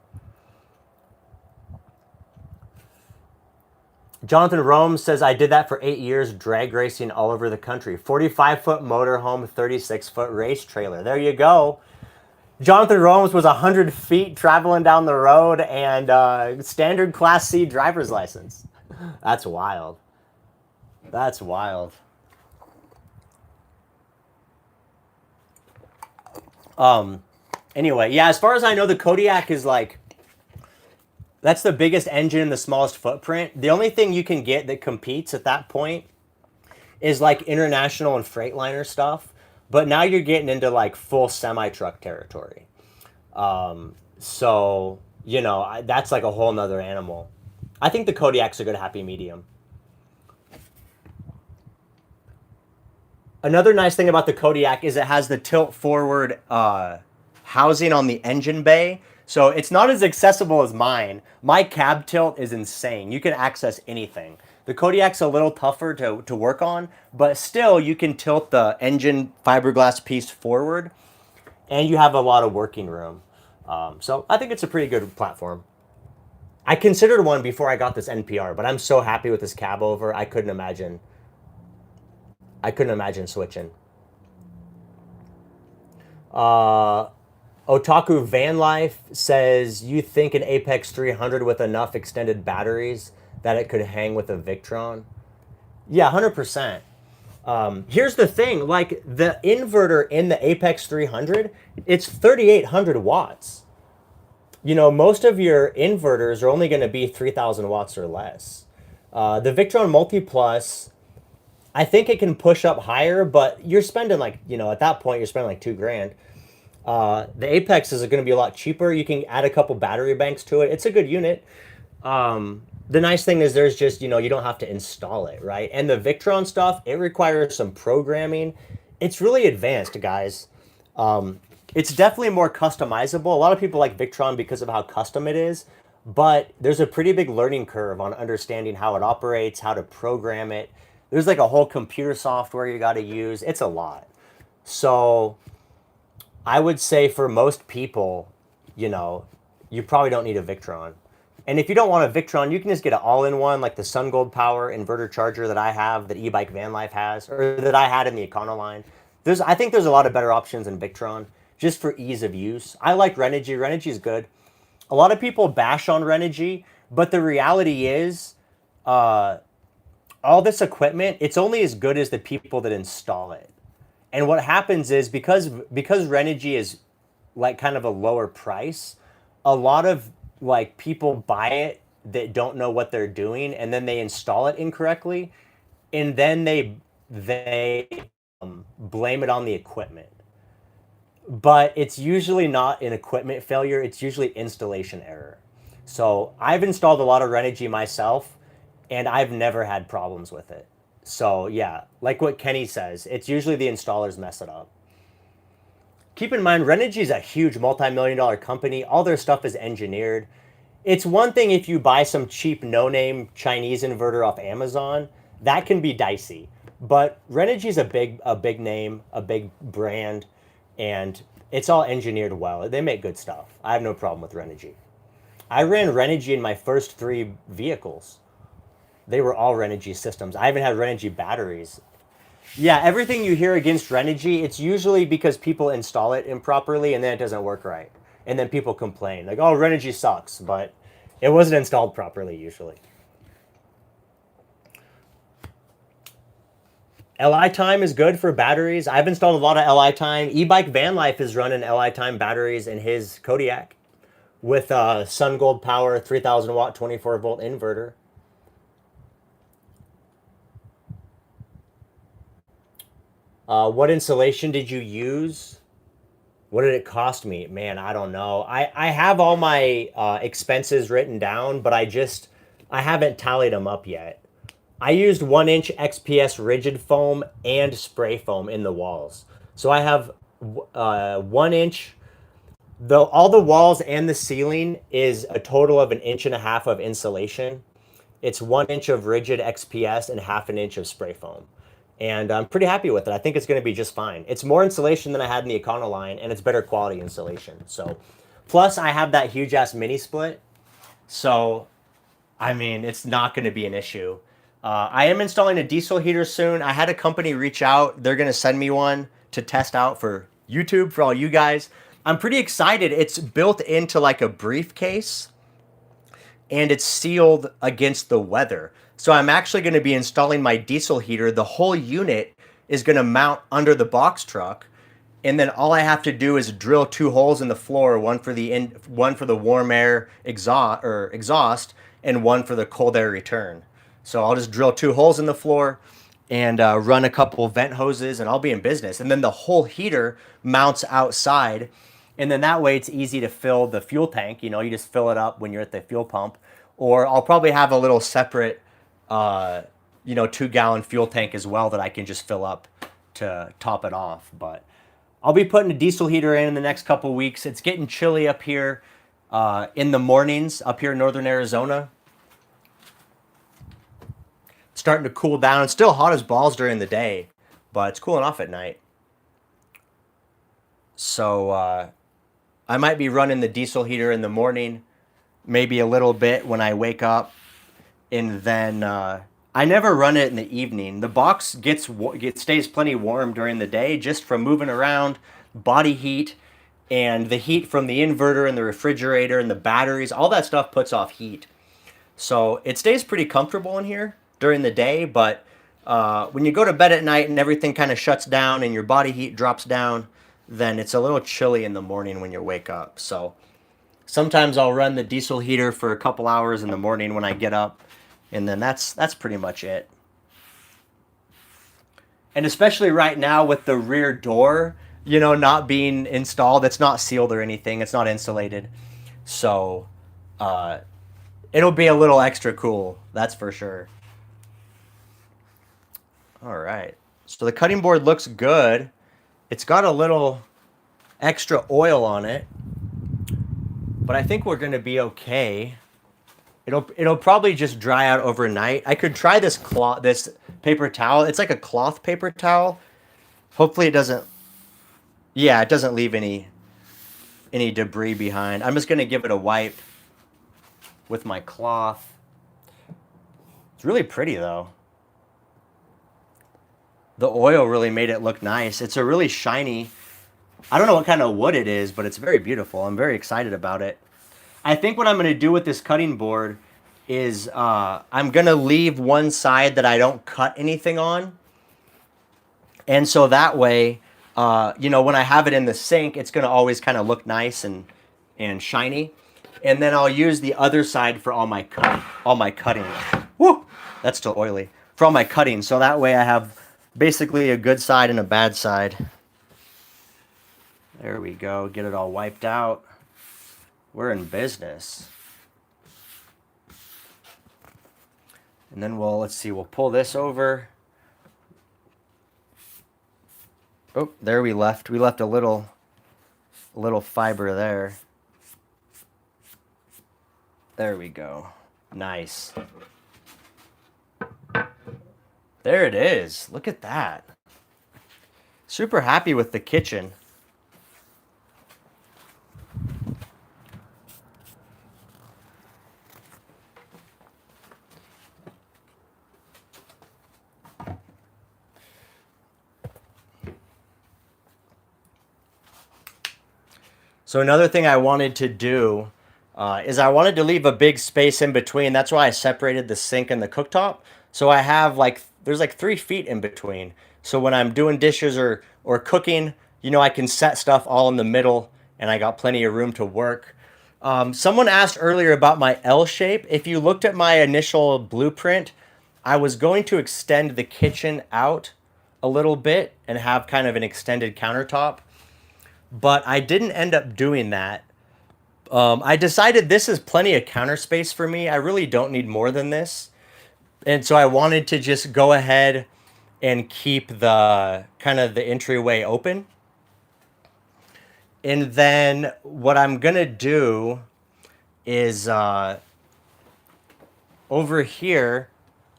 S1: Jonathan Rome says, I did that for 8 years, drag racing all over the country. 45-foot motorhome, 36-foot race trailer. There you go. Jonathan Rome's was 100 feet traveling down the road and standard Class C driver's license. That's wild. That's wild. Anyway, yeah, as far as I know, the Kodiak is like, that's the biggest engine and the smallest footprint. The only thing you can get that competes at that point is like international and Freightliner stuff. But now you're getting into like full semi-truck territory. So, that's like a whole nother animal. I think the Kodiak's a good happy medium. Another nice thing about the Kodiak is it has the tilt forward housing on the engine bay. So it's not as accessible as mine. My cab tilt is insane. You can access anything. The Kodiak's a little tougher to work on, but still you can tilt the engine fiberglass piece forward and you have a lot of working room. So I think it's a pretty good platform. I considered one before I got this NPR, but I'm so happy with this cab over. I couldn't imagine switching. Uh, Otaku Van Life says you think an Apex 300 with enough extended batteries that it could hang with a Victron. Yeah, 100%. Here's the thing, like the inverter in the Apex 300, it's 3,800 watts. Most of your inverters are only going to be 3,000 watts or less. The Victron Multi Plus, I think it can push up higher, but you're spending like, at that point, you're spending like 2 grand. The Apex is going to be a lot cheaper. You can add a couple battery banks to it. It's a good unit. The nice thing is there's just, you don't have to install it, right? And the Victron stuff, it requires some programming. It's really advanced, guys. It's definitely more customizable. A lot of people like Victron because of how custom it is, but there's a pretty big learning curve on understanding how it operates, how to program it. There's like a whole computer software you got to use. It's a lot. So I would say for most people, you probably don't need a Victron. And if you don't want a Victron, you can just get an all-in-one like the SunGold Power inverter charger that I have, that e-bike van life has, or that I had in the Econoline. I think there's a lot of better options than Victron just for ease of use. I like Renogy. Renogy is good. A lot of people bash on Renogy, but the reality is, all this equipment, it's only as good as the people that install it. And what happens is because Renogy is like kind of a lower price, a lot of like people buy it that don't know what they're doing, and then they install it incorrectly, and then they blame it on the equipment. But it's usually not an equipment failure, it's usually installation error. So I've installed a lot of Renogy myself, and I've never had problems with it. So yeah, like what Kenny says, it's usually the installers mess it up. Keep in mind, Renogy is a huge multi-million-dollar company. All their stuff is engineered. It's one thing if you buy some cheap no-name Chinese inverter off Amazon, that can be dicey. But Renogy is a big name, a big brand, and it's all engineered well. They make good stuff. I have no problem with Renogy. I ran Renogy in my first 3 vehicles. They were all Renogy systems. I even had Renogy batteries. Yeah, everything you hear against Renogy, it's usually because people install it improperly and then it doesn't work right. And then people complain, like, oh, Renogy sucks, but it wasn't installed properly usually. Li Time is good for batteries. I've installed a lot of Li Time. E-Bike Van Life is running Li Time batteries in his Kodiak with a SunGold Power 3,000 watt 24 volt inverter. What insulation did you use? What did it cost me? Man, I don't know. I have all my expenses written down, but I haven't tallied them up yet. I used 1-inch XPS rigid foam and spray foam in the walls. So I have 1 inch. All the walls and the ceiling is a total of 1.5 inches of insulation. It's 1 inch of rigid XPS and 1/2 inch of spray foam. And I'm pretty happy with it. I think it's going to be just fine. It's more insulation than I had in the Econoline, and it's better quality insulation. So, plus I have that huge ass mini split. So, I mean, it's not going to be an issue. I am installing a diesel heater soon. I had a company reach out. They're going to send me one to test out for YouTube for all you guys. I'm pretty excited. It's built into like a briefcase and it's sealed against the weather. So I'm actually going to be installing my diesel heater. The whole unit is going to mount under the box truck. And then all I have to do is drill 2 holes in the floor, one for the warm air exhaust and one for the cold air return. So I'll just drill 2 holes in the floor and run a couple vent hoses and I'll be in business. And then the whole heater mounts outside. And then that way it's easy to fill the fuel tank. You just fill it up when you're at the fuel pump. Or I'll probably have a little separate 2-gallon fuel tank as well that I can just fill up to top it off. But I'll be putting a diesel heater in the next couple weeks. It's getting chilly up here in the mornings up here in northern Arizona. It's starting to cool down. It's still hot as balls during the day, but it's cooling off at night. So I might be running the diesel heater in the morning, maybe a little bit when I wake up, and then I never run it in the evening. The box stays plenty warm during the day just from moving around, body heat, and the heat from the inverter and the refrigerator and the batteries. All that stuff puts off heat. So it stays pretty comfortable in here during the day, but when you go to bed at night and everything kind of shuts down and your body heat drops down, then it's a little chilly in the morning when you wake up. So sometimes I'll run the diesel heater for a couple hours in the morning when I get up, and then that's pretty much it. And especially right now with the rear door, not being installed, it's not sealed or anything, it's not insulated. So it'll be a little extra cool, that's for sure. All right. So the cutting board looks good. It's got a little extra oil on it, but I think we're going to be okay. It'll probably just dry out overnight. I could try this paper towel. It's like a cloth paper towel. Hopefully it doesn't leave any debris behind. I'm just going to give it a wipe with my cloth. It's really pretty though. The oil really made it look nice. It's a really shiny, I don't know what kind of wood it is, but it's very beautiful. I'm very excited about it. I think what I'm going to do with this cutting board is I'm going to leave one side that I don't cut anything on. And so that way, when I have it in the sink, it's going to always kind of look nice and shiny. And then I'll use the other side for all my cutting. Woo! That's still oily. For all my cutting. So that way I have basically a good side and a bad side. There we go. Get it all wiped out. We're in business. And then let's pull this over. Oh, there we left a little fiber there. There we go. Nice. There it is. Look at that. Super happy with the kitchen. So another thing I wanted to do is I wanted to leave a big space in between. That's why I separated the sink and the cooktop. So I have there's 3 feet in between. So when I'm doing dishes or cooking, I can set stuff all in the middle and I got plenty of room to work. Someone asked earlier about my L shape. If you looked at my initial blueprint, I was going to extend the kitchen out a little bit and have kind of an extended countertop. But I didn't end up doing that. I decided this is plenty of counter space for me. I really don't need more than this. And so I wanted to just go ahead and keep the entryway open. And then what I'm going to do is over here,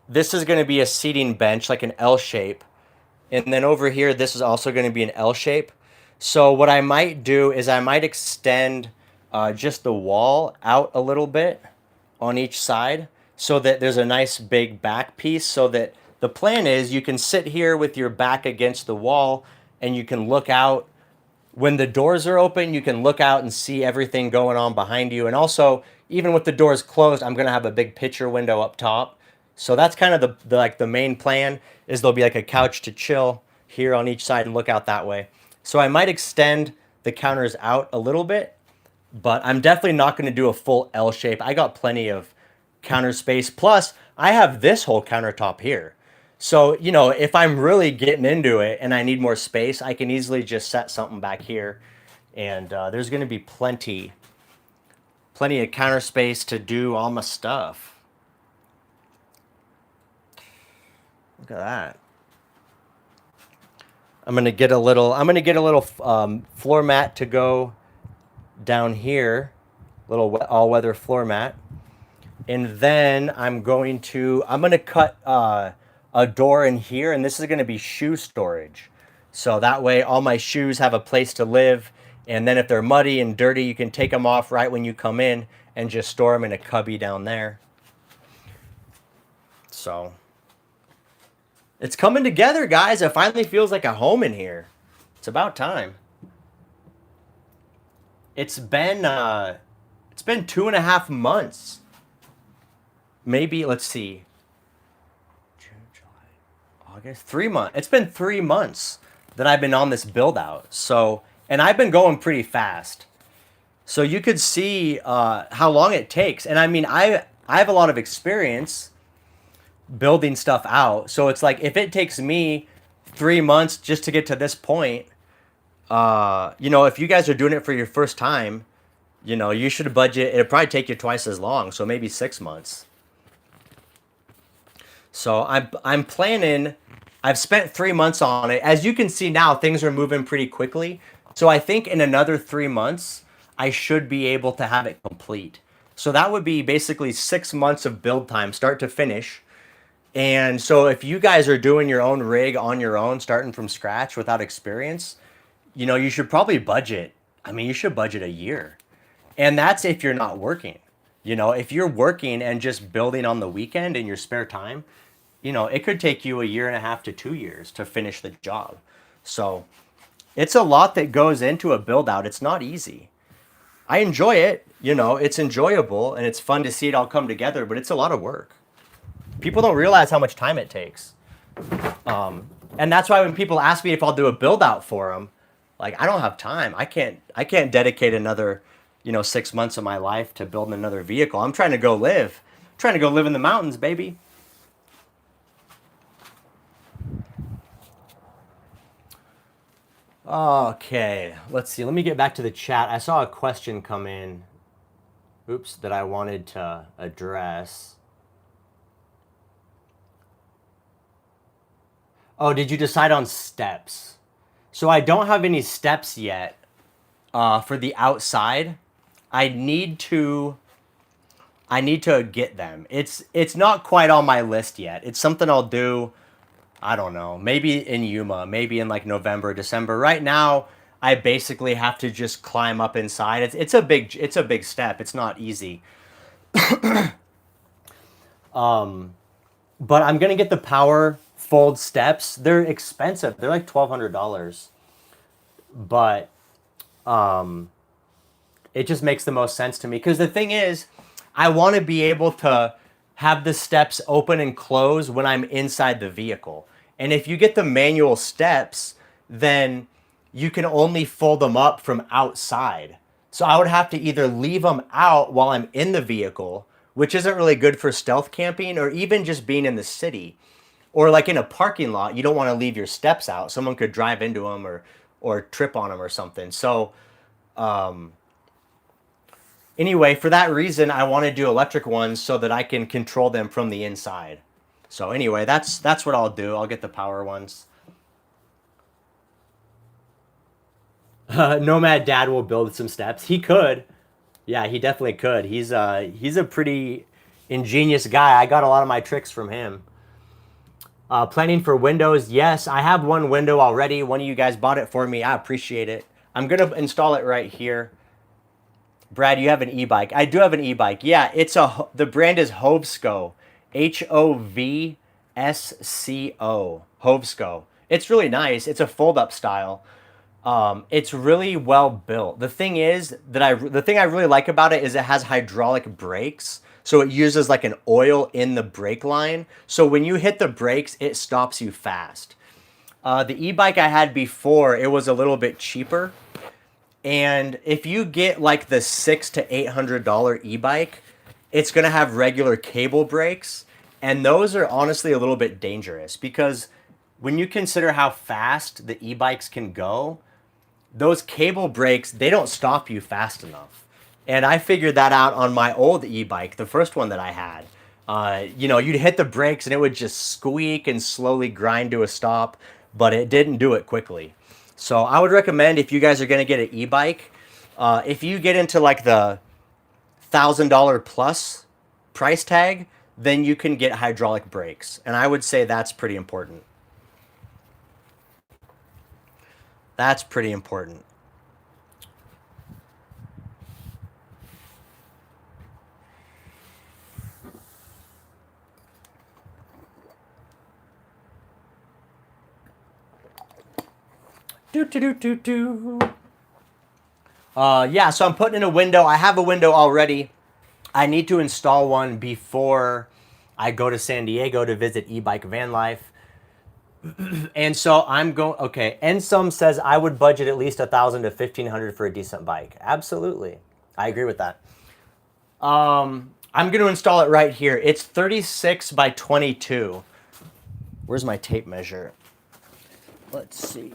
S1: this is going to be a seating bench, like an L shape. And then over here, this is also going to be an L shape. So what I might do is I might extend just the wall out a little bit on each side so that there's a nice big back piece, so that the plan is you can sit here with your back against the wall and you can look out. When the doors are open, you can look out and see everything going on behind you. And also, even with the doors closed, I'm going to have a big picture window up top. So that's kind of the main plan, is there'll be like a couch to chill here on each side and look out that way. So I might extend the counters out a little bit, but I'm definitely not going to do a full L shape. I got plenty of counter space. Plus, I have this whole countertop here. So, if I'm really getting into it and I need more space, I can easily just set something back here. And there's going to be plenty of counter space to do all my stuff. Look at that. I'm gonna get a little floor mat to go down here, little all-weather floor mat, and then I'm gonna cut a door in here, and this is gonna be shoe storage. So that way, all my shoes have a place to live, and then if they're muddy and dirty, you can take them off right when you come in and just store them in a cubby down there. So it's coming together, guys. It finally feels like a home in here. It's about time. It's been uh, it's been 2.5 months. Maybe let's see, June, July, August, 3 months. It's been 3 months that I've been on this build out. So, and I've been going pretty fast. So you could see how long it takes. And I mean, I have a lot of experience building stuff out. So it's like if it takes me 3 months just to get to this point, if you guys are doing it for your first time, you should budget. It'll probably take you twice as long, so maybe 6 months. So I'm planning. I've spent 3 months on it. As you can see now, things are moving pretty quickly. So I think in another 3 months, I should be able to have it complete. So that would be basically 6 months of build time, start to finish. And so if you guys are doing your own rig on your own, starting from scratch without experience, you should probably budget. I mean, you should budget a year. And that's if you're not working. If you're working and just building on the weekend in your spare time, it could take you a year and a half to 2 years to finish the job. So it's a lot that goes into a build out. It's not easy. I enjoy it. It's enjoyable and it's fun to see it all come together, but it's a lot of work. People don't realize how much time it takes. And that's why when people ask me if I'll do a build out for them, like I don't have time. I can't dedicate another, 6 months of my life to building another vehicle. I'm trying to go live. I'm trying to go live in the mountains, baby. Okay, let's see. Let me get back to the chat. I saw a question come in. Oops, that I wanted to address. Oh, did you decide on steps? So I don't have any steps yet for the outside. I need to get them. It's not quite on my list yet. It's something I'll do. I don't know. Maybe in Yuma, maybe in like November, December. Right now, I basically have to just climb up inside. It's a big step. It's not easy. But I'm gonna get the power fold steps. They're expensive. They're like $1,200, but it just makes the most sense to me because the thing is, I want to be able to have the steps open and close when I'm inside the vehicle. And if you get the manual steps, then you can only fold them up from outside. So I would have to either leave them out while I'm in the vehicle, which isn't really good for stealth camping or even just being in the city. Or like in a parking lot, you don't want to leave your steps out. Someone could drive into them or trip on them or something. So anyway, for that reason, I want to do electric ones so that I can control them from the inside. So anyway, that's what I'll do. I'll get the power ones. Nomad Dad will build some steps. He could. Yeah, he definitely could. He's a pretty ingenious guy. I got a lot of my tricks from him. Planning for windows. Yes, I have one window already. One of you guys bought it for me. I appreciate it. I'm going to install it right here. Brad, you have an e-bike. I do have an e-bike. Yeah, the brand is Hovsco. Hovsco. Hovsco. It's really nice. It's a fold-up style. It's really well built. The thing I really like about it is it has hydraulic brakes. So it uses like an oil in the brake line. So when you hit the brakes, it stops you fast. The e-bike I had before, it was a little bit cheaper. And if you get like the $600 to $800 e-bike, it's going to have regular cable brakes. And those are honestly a little bit dangerous because when you consider how fast the e-bikes can go, those cable brakes, they don't stop you fast enough. And I figured that out on my old e-bike, the first one that I had. You'd hit the brakes and it would just squeak and slowly grind to a stop. but it didn't do it quickly. So I would recommend, if you guys are going to get an e-bike, if you get into like the $1,000 plus price tag, then you can get hydraulic brakes. And I would say that's pretty important. That's pretty important. Do do do do do. Yeah, so I'm putting in a window. I have a window already. I need to install one before I go to San Diego to visit e-bike van life. And so I'm going, okay. Ensum says I would budget at least 1,000 to 1,500 for a decent bike. Absolutely. I agree with that. I'm going to install it right here. It's 36 by 22. Where's my tape measure? Let's see.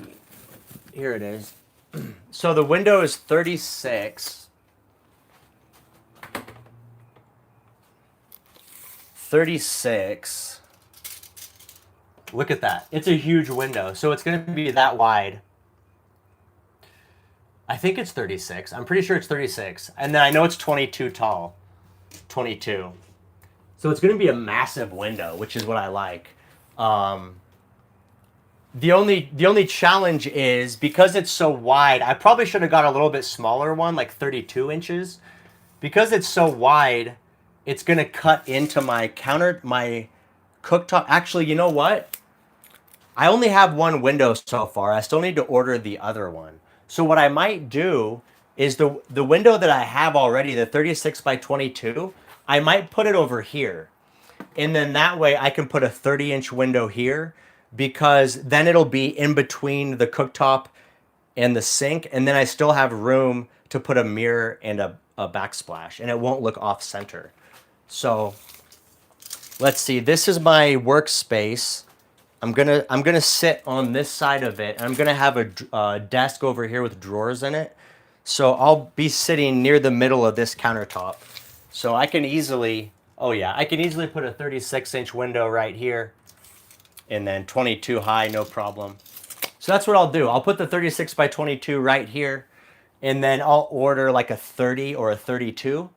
S1: Here it is. So the window is 36. 36. Look at that. It's a huge window. So it's going to be that wide. I think it's 36. I'm pretty sure it's 36. And then I know it's 22 tall. 22. So it's going to be a massive window, which is what I like. The only challenge is because it's so wide, I probably should have got a little bit smaller one, like 32 inches. Because it's so wide, it's going to cut into my cooktop. Actually, you know what? I only have one window so far. I still need to order the other one. So what I might do is the window that I have already, the 36 by 22, I might put it over here. And then that way I can put a 30-inch window here, because then it'll be in between the cooktop and the sink, and then I still have room to put a mirror and a backsplash, and it won't look off center. So let's see. This is my workspace. I'm gonna sit on this side of it, and I'm gonna have a desk over here with drawers in it. So I'll be sitting near the middle of this countertop. So I can easily, oh yeah, I can easily put a 36-inch window right here, and then 22 high, no problem. So that's what I'll do. I'll put the 36 by 22 right here, and then I'll order like a 30 or a 32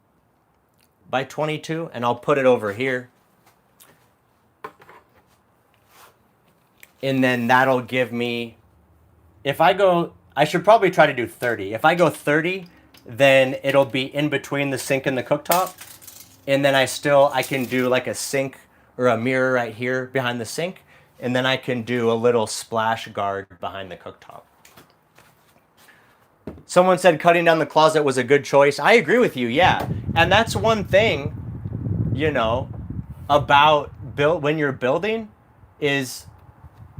S1: by 22, and I'll put it over here. And then that'll give me, if I go, I should probably try to do 30. If I go 30, then it'll be in between the sink and the cooktop. And then I can do like a sink or a mirror right here behind the sink. And then I can do a little splash guard behind the cooktop. Someone said cutting down the closet was a good choice. I agree with you, yeah. And that's one thing, about when you're building is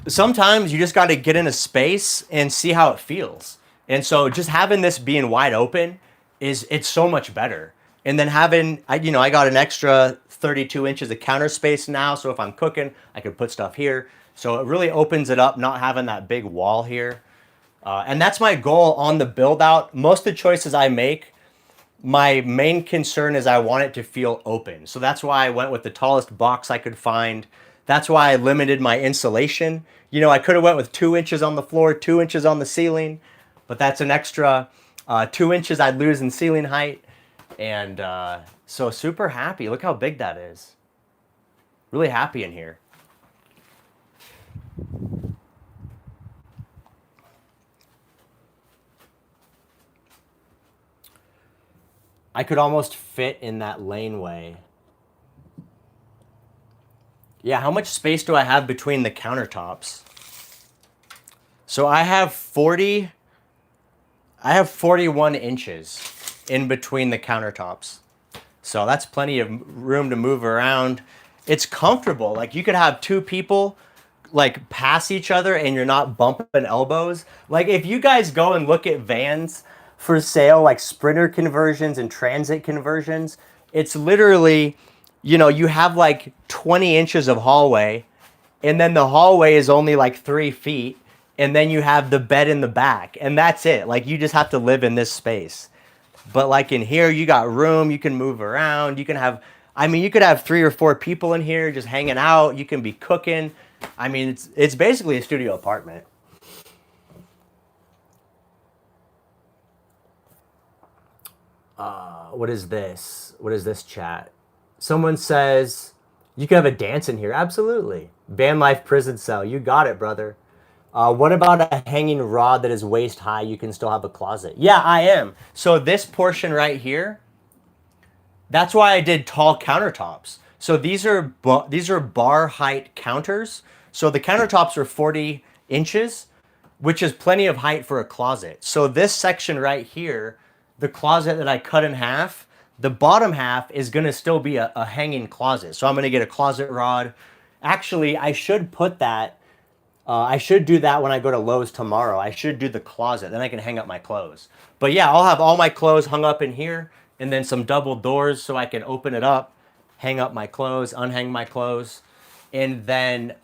S1: sometimes you just got to get in a space and see how it feels. And so just having this being wide open it's so much better. And then I got an extra 32 inches of counter space now. So if I'm cooking, I can put stuff here. So it really opens it up, not having that big wall here. And that's my goal on the build out. Most of the choices I make, my main concern is I want it to feel open. So that's why I went with the tallest box I could find. That's why I limited my insulation. I could have went with 2 inches on the floor, 2 inches on the ceiling, but that's an extra 2 inches I'd lose in ceiling height. And so super happy. Look how big that is. Really happy in here. I could almost fit in that laneway. Yeah, how much space do I have between the countertops? So I have 41 inches in between the countertops. So that's plenty of room to move around. It's comfortable. Like you could have two people like pass each other and you're not bumping elbows. Like if you guys go and look at vans for sale, like Sprinter conversions and Transit conversions, it's literally, you have like 20 inches of hallway, and then the hallway is only like 3 feet, and then you have the bed in the back, and that's it. Like you just have to live in this space. But like in here, you got room, you can move around, you could have 3 or 4 people in here just hanging out, you can be cooking. I mean, it's basically a studio apartment. What is this? What is this chat? Someone says, you can have a dance in here. Absolutely. Van life prison cell. You got it, brother. What about a hanging rod that is waist high? You can still have a closet. Yeah, I am. So this portion right here, that's why I did tall countertops. So these are bar height counters. So the countertops are 40 inches, which is plenty of height for a closet. So this section right here, the closet that I cut in half, the bottom half is going to still be a hanging closet. So I'm going to get a closet rod. Actually, I should put that. I should do that when I go to Lowe's tomorrow. I should do the closet. Then I can hang up my clothes. But yeah, I'll have all my clothes hung up in here and then some double doors so I can open it up, hang up my clothes, unhang my clothes. And then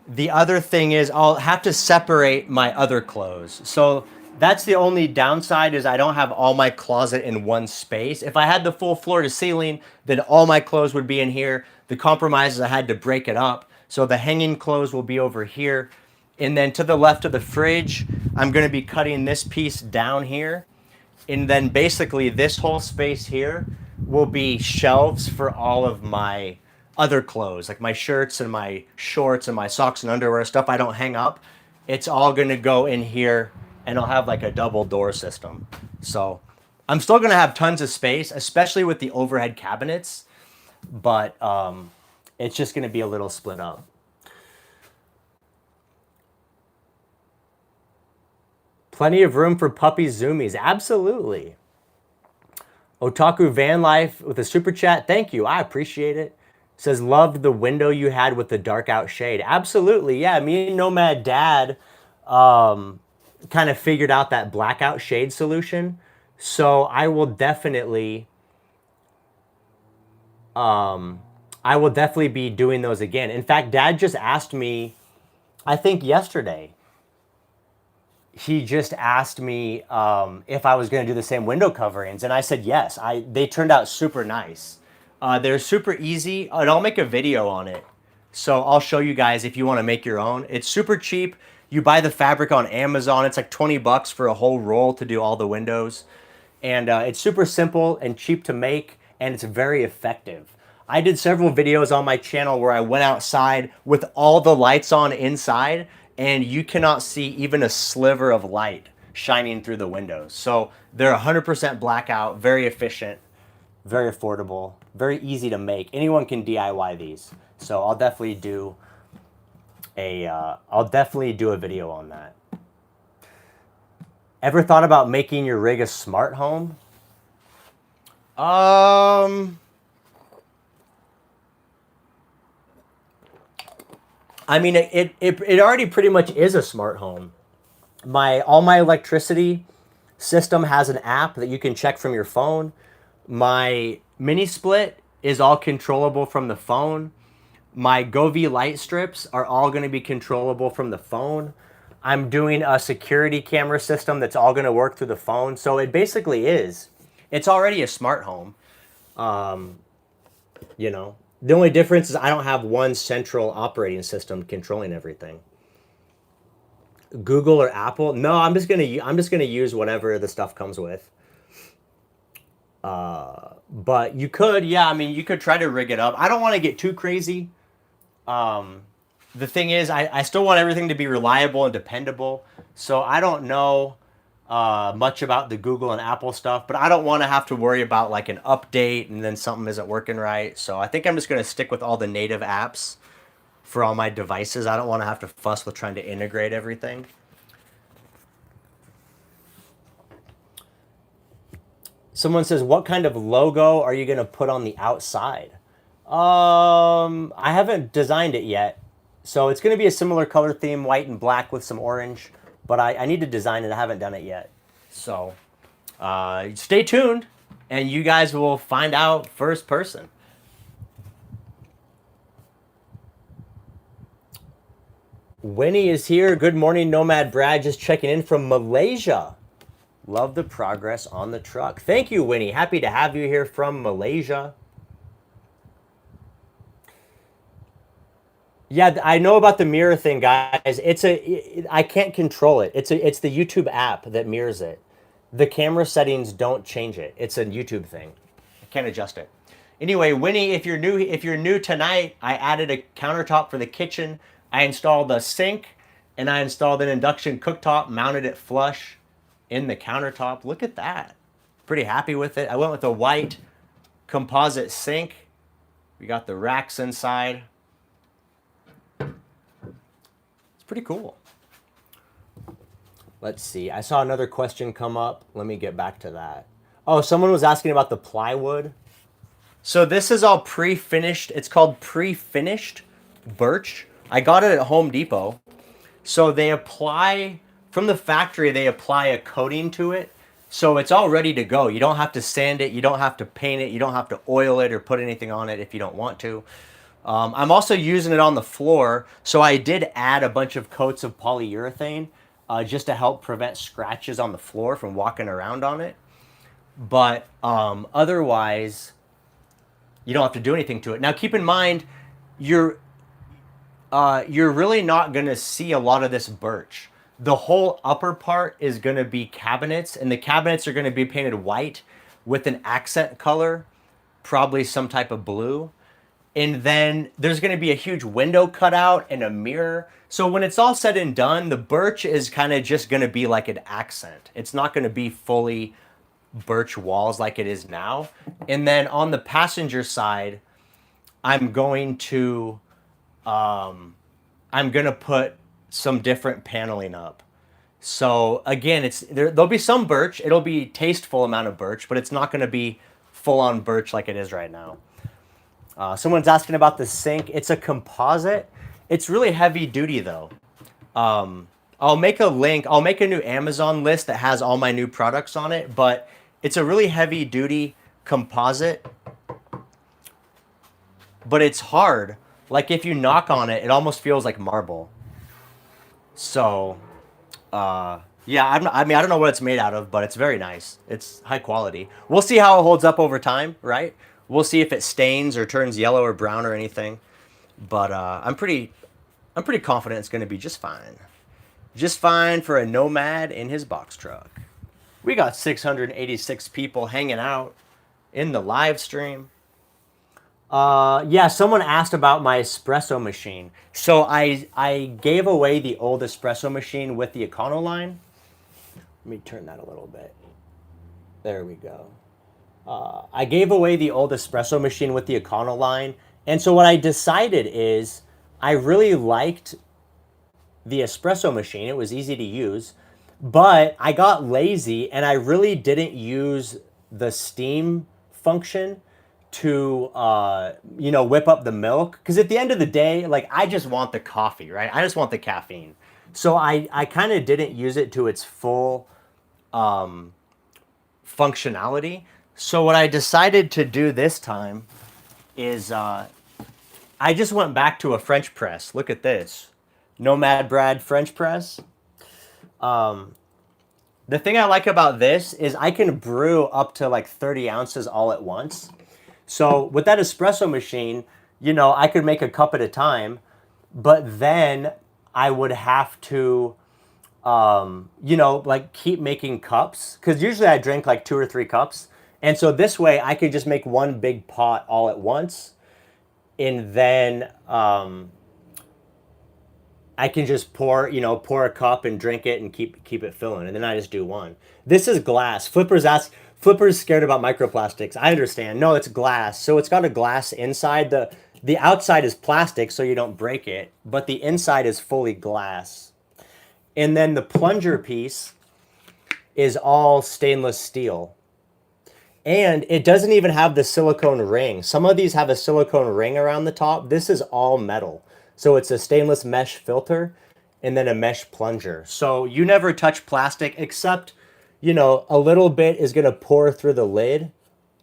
S1: the other thing is I'll have to separate my other clothes. So that's the only downside is I don't have all my closet in one space. If I had the full floor to ceiling, then all my clothes would be in here. The compromise is I had to break it up. So the hanging clothes will be over here. And then to the left of the fridge, I'm going to be cutting this piece down here. And then basically this whole space here will be shelves for all of my other clothes, like my shirts and my shorts and my socks and underwear, stuff I don't hang up. It's all going to go in here and I'll have like a double door system. So I'm still going to have tons of space, especially with the overhead cabinets, but it's just going to be a little split up. Plenty of room for puppy zoomies. Absolutely. Otaku Van Life with a super chat. Thank you. I appreciate it. Says, loved the window you had with the dark out shade. Absolutely. Yeah, me and Nomad Dad kind of figured out that blackout shade solution. So I will definitely be doing those again. In fact, Dad just asked me, I think yesterday, he just asked me if I was going to do the same window coverings, and I said yes. They turned out super nice. They're super easy, and I'll make a video on it. So I'll show you guys if you want to make your own. It's super cheap. You buy the fabric on Amazon. It's like 20 bucks for a whole roll to do all the windows. And it's super simple and cheap to make, and it's very effective. I did several videos on my channel where I went outside with all the lights on inside, and you cannot see even a sliver of light shining through the windows. So they're 100% blackout, very efficient, very affordable, very easy to make. Anyone can DIY these. So I'll definitely do a video on that. Ever thought about making your rig a smart home? I mean, it already pretty much is a smart home. All my electricity system has an app that you can check from your phone. My mini split is all controllable from the phone. My Govee light strips are all going to be controllable from the phone. I'm doing a security camera system that's all going to work through the phone. So it basically is. It's already a smart home. You know, the only difference is I don't have one central operating system controlling everything. Google or Apple? No, I'm just gonna use whatever the stuff comes with. But you could, yeah. I mean, you could try to rig it up. I don't want to get too crazy. The thing is, I still want everything to be reliable and dependable. So I don't know much about the Google and Apple stuff, but I don't want to have to worry about like an update and then something isn't working right. So I think I'm just going to stick with all the native apps for all my devices. I don't want to have to fuss with trying to integrate everything. Someone says, what kind of logo are you going to put on the outside? I haven't designed it yet. So it's going to be a similar color theme, white and black with some orange. But I need to design it. I haven't done it yet. So stay tuned, and you guys will find out first person. Winnie is here. Good morning, Nomad Brad. Just checking in from Malaysia. Love the progress on the truck. Thank you, Winnie. Happy to have you here from Malaysia. Yeah, I know about the mirror thing, guys. I can't control it. It's the YouTube app that mirrors it. The camera settings don't change it. It's a YouTube thing. I can't adjust it. Anyway, Winnie, if you're new tonight, I added a countertop for the kitchen. I installed a sink and I installed an induction cooktop, mounted it flush in the countertop. Look at that. Pretty happy with it. I went with a white composite sink. We got the racks inside. It's pretty cool. Let's see. I saw another question come up. Let me get back to that. Oh, someone was asking about the plywood. So this is all pre-finished. It's called pre-finished birch. I got it at Home Depot. So they apply, from the factory, they apply a coating to it. So it's all ready to go. You don't have to sand it. You don't have to paint it. You don't have to oil it or put anything on it if you don't want to. I'm also using it on the floor. So I did add a bunch of coats of polyurethane just to help prevent scratches on the floor from walking around on it. But otherwise, you don't have to do anything to it. Now, keep in mind, you're really not going to see a lot of this birch. The whole upper part is going to be cabinets, and the cabinets are going to be painted white with an accent color, probably some type of blue. And then there's going to be a huge window cutout and a mirror. So when it's all said and done, the birch is kind of just going to be like an accent. It's not going to be fully birch walls like it is now. And then on the passenger side, I'm going to put some different paneling up. So again, there'll be some birch. It'll be tasteful amount of birch, but it's not going to be full on birch like it is right now. Someone's asking about the sink. It's a composite. It's really heavy duty though. I'll make a link. I'll make a new Amazon list that has all my new products on it, but it's a really heavy duty composite, but it's hard. Like if you knock on it, it almost feels like marble. So, yeah, I mean, I don't know what it's made out of, but it's very nice. It's high quality. We'll see how it holds up over time, right? We'll see if it stains or turns yellow or brown or anything. But I'm pretty confident it's going to be just fine. Just fine for a Nomad in his box truck. We got 686 people hanging out in the live stream. Yeah, someone asked about my espresso machine. So I gave away the old espresso machine with the Econoline. Let me turn that a little bit. There we go. I gave away the old espresso machine with the Econoline. And so what I decided is I really liked the espresso machine. It was easy to use. But I got lazy and I really didn't use the steam function to whip up the milk, because at the end of the day, like, I just want the coffee, right? I just want the caffeine. So I kind of didn't use it to its full functionality. So what I decided to do this time is I just went back to a French press. Look at this. Nomad Brad French press. The thing I like about this is I can brew up to like 30 ounces all at once. So with that espresso machine, I could make a cup at a time, but then I would have to, like keep making cups, because usually I drink like 2 or 3 cups. And so this way I could just make one big pot all at once. And then I can just pour a cup and drink it and keep it filling. And then I just do one. This is glass. Flipper's scared about microplastics. I understand. No, it's glass. So it's got a glass inside. The outside is plastic so you don't break it, but the inside is fully glass. And then the plunger piece is all stainless steel. And it doesn't even have the silicone ring. Some of these have a silicone ring around the top. This is all metal. So it's a stainless mesh filter and then a mesh plunger. So you never touch plastic except, a little bit is going to pour through the lid,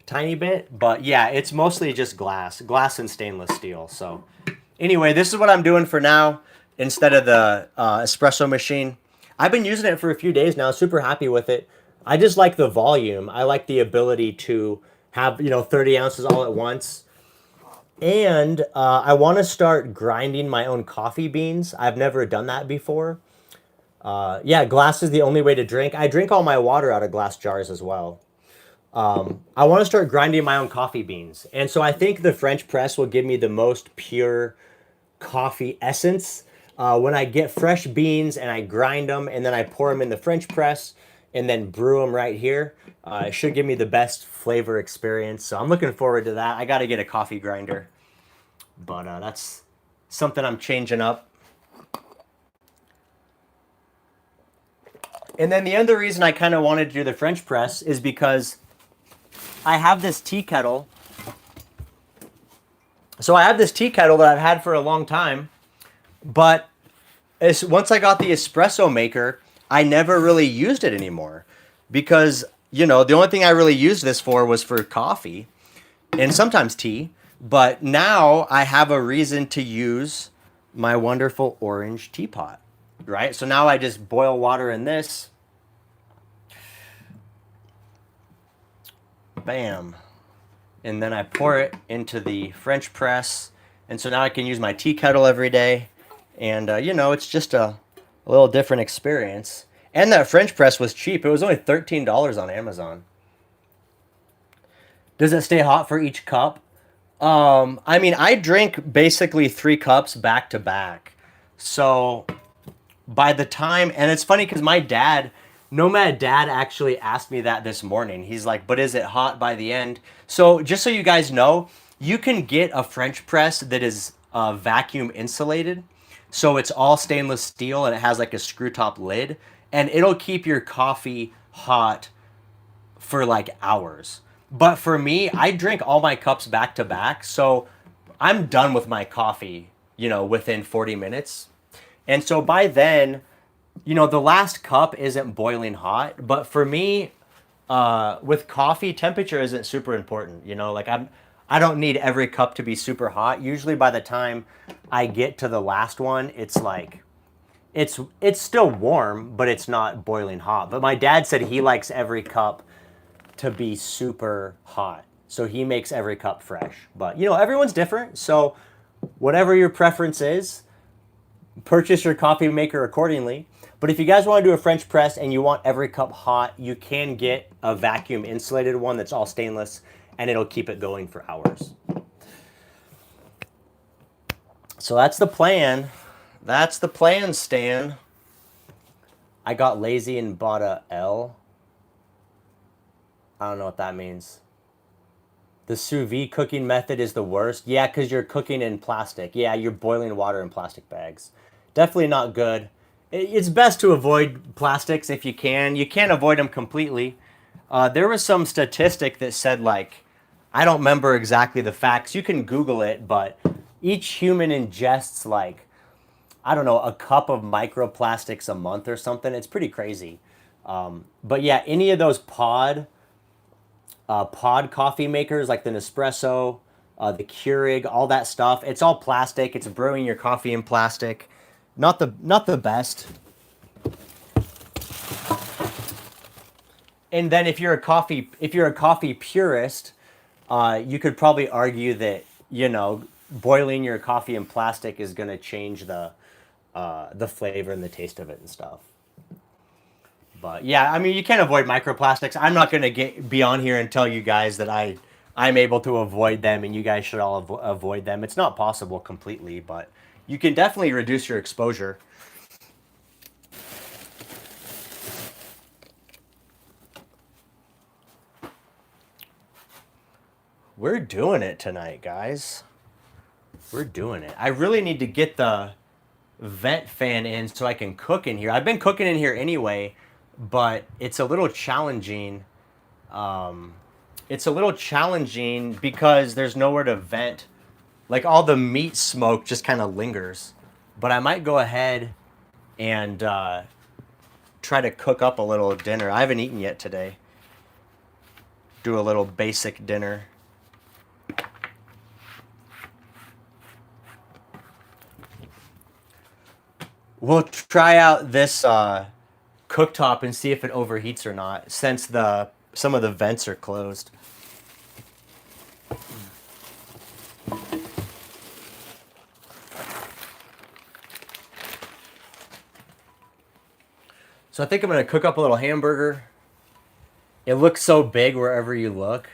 S1: tiny bit. But yeah, it's mostly just glass and stainless steel. So anyway, this is what I'm doing for now instead of the espresso machine. I've been using it for a few days now, super happy with it. I just like the volume. I like the ability to have, 30 ounces all at once. And I want to start grinding my own coffee beans. I've never done that before. Yeah, glass is the only way to drink. I drink all my water out of glass jars as well. I want to start grinding my own coffee beans. And so I think the French press will give me the most pure coffee essence. When I get fresh beans and I grind them and then I pour them in the French press and then brew them right here, it should give me the best flavor experience. So I'm looking forward to that. I got to get a coffee grinder, but that's something I'm changing up. And then the other reason I kind of wanted to do the French press is because I have this tea kettle. So I have this tea kettle that I've had for a long time, but once I got the espresso maker, I never really used it anymore because, the only thing I really used this for was for coffee and sometimes tea. But now I have a reason to use my wonderful orange teapot, right? So now I just boil water in this. Bam. And then I pour it into the French press. And so now I can use my tea kettle every day. And, it's just a little different experience. And that French press was cheap. It was only $13 on Amazon. Does it stay hot for each cup? I mean, I drink basically 3 cups back to back. So by the time, and it's funny because my dad, Nomad Dad actually asked me that this morning. He's like, but is it hot by the end? So just so you guys know, you can get a French press that is vacuum insulated. So it's all stainless steel and it has like a screw top lid and it'll keep your coffee hot for like hours. But for me, I drink all my cups back to back. So I'm done with my coffee, within 40 minutes. And so by then, the last cup isn't boiling hot. But for me, with coffee, temperature isn't super important. Like I don't need every cup to be super hot. Usually by the time I get to the last one, it's like it's still warm, but it's not boiling hot. But my dad said he likes every cup to be super hot. So he makes every cup fresh. But everyone's different. So whatever your preference is, purchase your coffee maker accordingly. But if you guys want to do a French press and you want every cup hot, you can get a vacuum insulated one that's all stainless and it'll keep it going for hours. So that's the plan. That's the plan, Stan. I got lazy and bought a L. I don't know what that means. The sous vide cooking method is the worst. Yeah, because you're cooking in plastic. Yeah, you're boiling water in plastic bags. Definitely not good. It's best to avoid plastics if you can. You can't avoid them completely. There was some statistic that said, like, I don't remember exactly the facts. You can Google it, but each human ingests, like, I don't know, a cup of microplastics a month or something. It's pretty crazy. But yeah, any of those pod coffee makers like the Nespresso, the Keurig, all that stuff. It's all plastic. It's brewing your coffee in plastic. Not the best. And then if you're a coffee purist, you could probably argue that boiling your coffee in plastic is going to change the flavor and the taste of it and stuff. But yeah, I mean, you can't avoid microplastics. I'm not going to be on here and tell you guys that I'm able to avoid them and you guys should all avoid them. It's not possible completely, but you can definitely reduce your exposure. We're doing it tonight, guys. We're doing it. I really need to get the vent fan in so I can cook in here. I've been cooking in here anyway, but it's a little challenging. It's a little challenging because there's nowhere to vent. Like all the meat smoke just kind of lingers. But I might go ahead and try to cook up a little dinner. I haven't eaten yet today. Do a little basic dinner. We'll try out this cooktop and see if it overheats or not, since some of the vents are closed. So I think I'm gonna cook up a little hamburger. It looks so big wherever you look.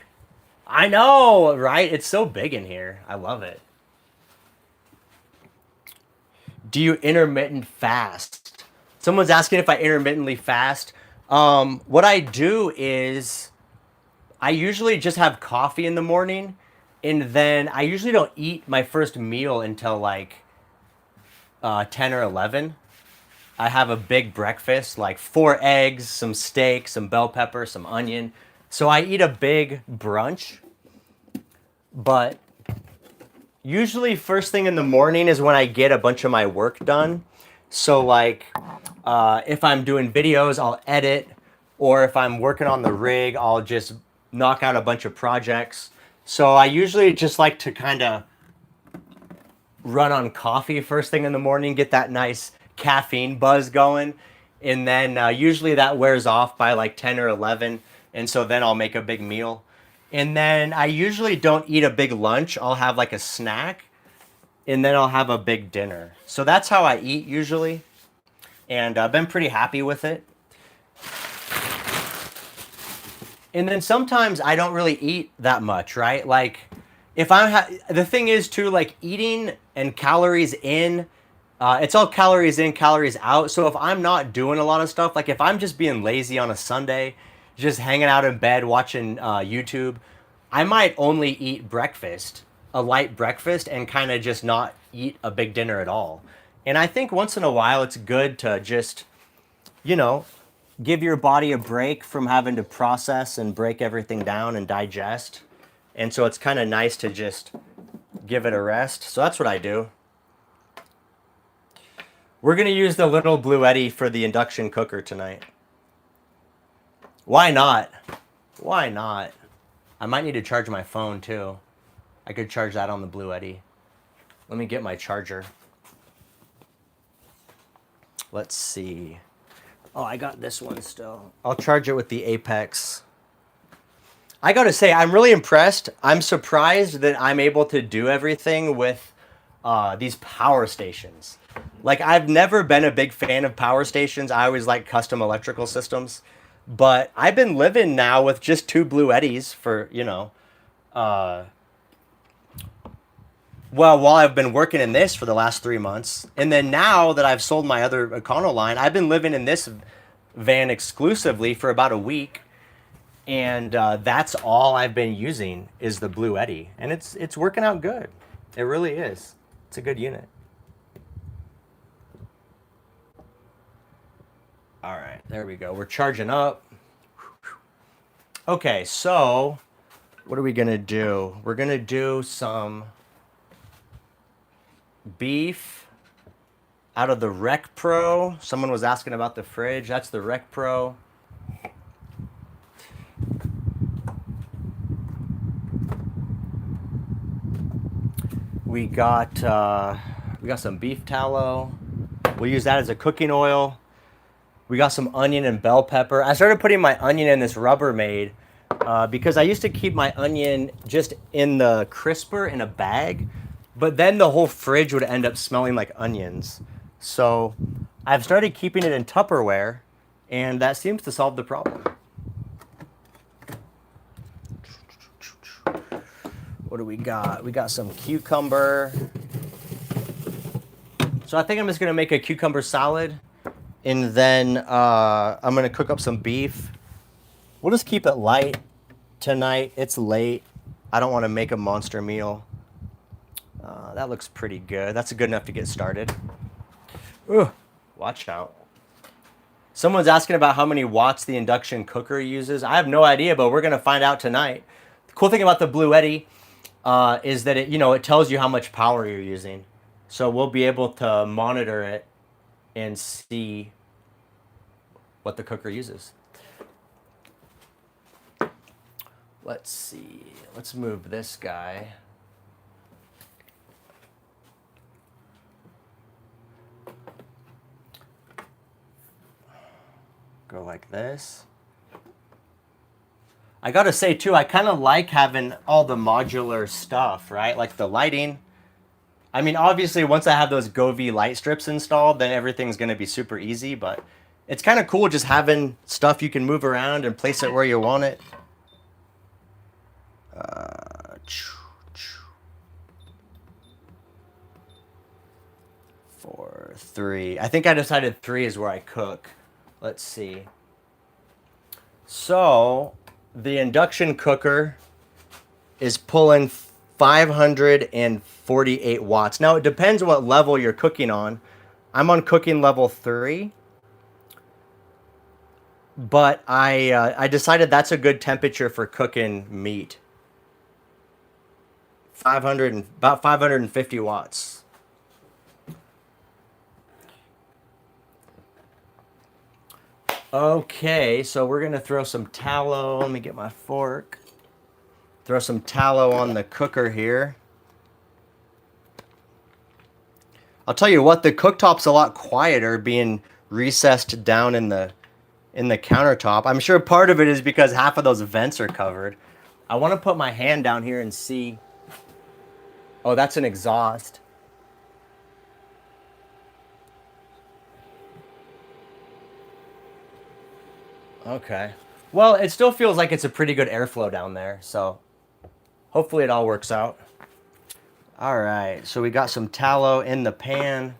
S1: I know, right? It's so big in here. I love it. Do you intermittent fast? Someone's asking if I intermittently fast. What I do is I usually just have coffee in the morning, and then I usually don't eat my first meal until like 10 or 11. I have a big breakfast, like 4 eggs, some steak, some bell pepper, some onion. So I eat a big brunch, but usually first thing in the morning is when I get a bunch of my work done. So like if I'm doing videos, I'll edit, or if I'm working on the rig, I'll just knock out a bunch of projects. So I usually just like to kind of run on coffee first thing in the morning, get that nice caffeine buzz going, and then usually that wears off by like 10 or 11, and so then I'll make a big meal. And then I usually don't eat a big lunch. I'll have like a snack, and then I'll have a big dinner. So that's how I eat usually, and I've been pretty happy with it. And then sometimes I don't really eat that much, right? Like if the thing is too, like eating and calories in, it's all calories in, calories out. So if I'm not doing a lot of stuff, like if I'm just being lazy on a Sunday, just hanging out in bed watching YouTube, I might only eat breakfast, a light breakfast, and kind of just not eat a big dinner at all. And I think once in a while it's good to just, you know, give your body a break from having to process and break everything down and digest. And so it's kind of nice to just give it a rest. So that's what I do. We're going to use the little Bluetti for the induction cooker tonight. Why not? Why not? I might need to charge my phone too. I could charge that on the Bluetti. Let me get my charger. Let's see. Oh, I got this one still. I'll charge it with the Apex. I gotta say, I'm really impressed. I'm surprised that I'm able to do everything with these power stations. Like, I've never been a big fan of power stations. I always like custom electrical systems. But I've been living now with just 2 Bluettis for, well, while I've been working in this for the last 3 months. And then now that I've sold my other Econoline, I've been living in this van exclusively for about a week. And that's all I've been using is the Bluetti. And it's working out good. It really is. It's a good unit. All right, there we go. We're charging up. Okay, so what are we gonna do? We're gonna do some beef out of the Rec Pro. Someone was asking about the fridge. That's the Rec Pro. We got some beef tallow. We'll use that as a cooking oil. We got some onion and bell pepper. I started putting my onion in this Rubbermaid because I used to keep my onion just in the crisper in a bag, but then the whole fridge would end up smelling like onions. So I've started keeping it in Tupperware, and that seems to solve the problem. What do we got? We got some cucumber. So I think I'm just gonna make a cucumber salad. And then I'm going to cook up some beef. We'll just keep it light tonight. It's late. I don't want to make a monster meal. That looks pretty good. That's good enough to get started. Ooh, watch out. Someone's asking about how many watts the induction cooker uses. I have no idea, but we're going to find out tonight. The cool thing about the Bluetti is that it tells you how much power you're using. So we'll be able to monitor it and see what the cooker uses. Let's see. Let's move this guy. Go like this. I gotta say too, I kind of like having all the modular stuff, right? Like the lighting. I mean, obviously, once I have those Govee light strips installed, then everything's going to be super easy. But It's kind of cool just having stuff you can move around and place it where you want it. 4, 3. I think I decided 3 is where I cook. Let's see. So the induction cooker is pulling 548 watts. Now it depends what level you're cooking on. I'm on cooking level 3, but I decided that's a good temperature for cooking meat. About 550 watts. Okay, so we're gonna throw some tallow. Let me get my fork. Throw some tallow on the cooker here. I'll tell you what, the cooktop's a lot quieter being recessed down in the countertop. I'm sure part of it is because half of those vents are covered. I want to put my hand down here and see. Oh, that's an exhaust. Okay. Well, it still feels like it's a pretty good airflow down there, so hopefully it all works out. All right, so we got some tallow in the pan.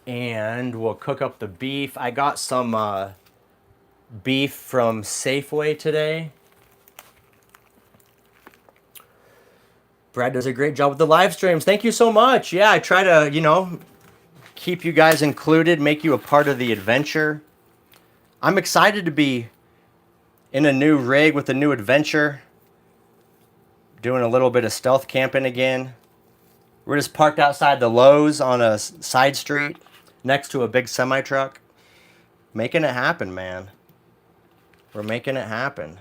S1: And we'll cook up the beef. I got some beef from Safeway today. Brad does a great job with the live streams. Thank you so much. Yeah, I try to, keep you guys included, make you a part of the adventure. I'm excited to be in a new rig with a new adventure. Doing a little bit of stealth camping again. We're just parked outside the Lowe's on a side street next to a big semi-truck. Making it happen, man. We're making it happen.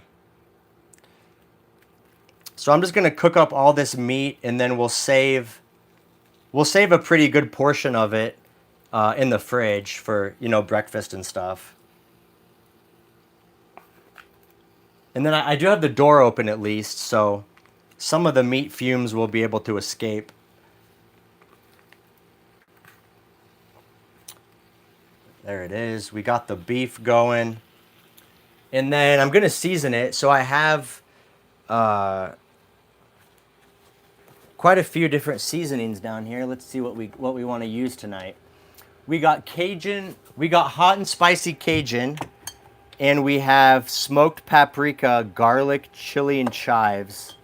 S1: So I'm just going to cook up all this meat, and then we'll save a pretty good portion of it in the fridge for, breakfast and stuff. And then I do have the door open at least, so some of the meat fumes will be able to escape. There it is. We got the beef going. And then I'm going to season it. So I have quite a few different seasonings down here. Let's see what we want to use tonight. We got Cajun. We got hot and spicy Cajun. And we have smoked paprika, garlic, chili, and chives.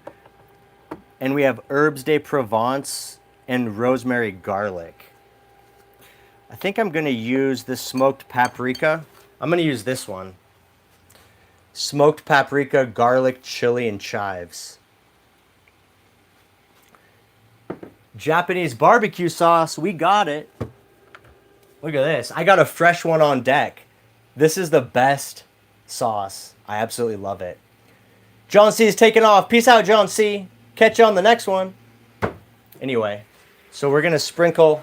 S1: And we have herbes de Provence and rosemary garlic. I think I'm going to use this smoked paprika. I'm going to use this one. Smoked paprika, garlic, chili, and chives. Japanese barbecue sauce. We got it. Look at this. I got a fresh one on deck. This is the best sauce. I absolutely love it. John C is taking off. Peace out, John C. Catch you on the next one. Anyway, so we're going to sprinkle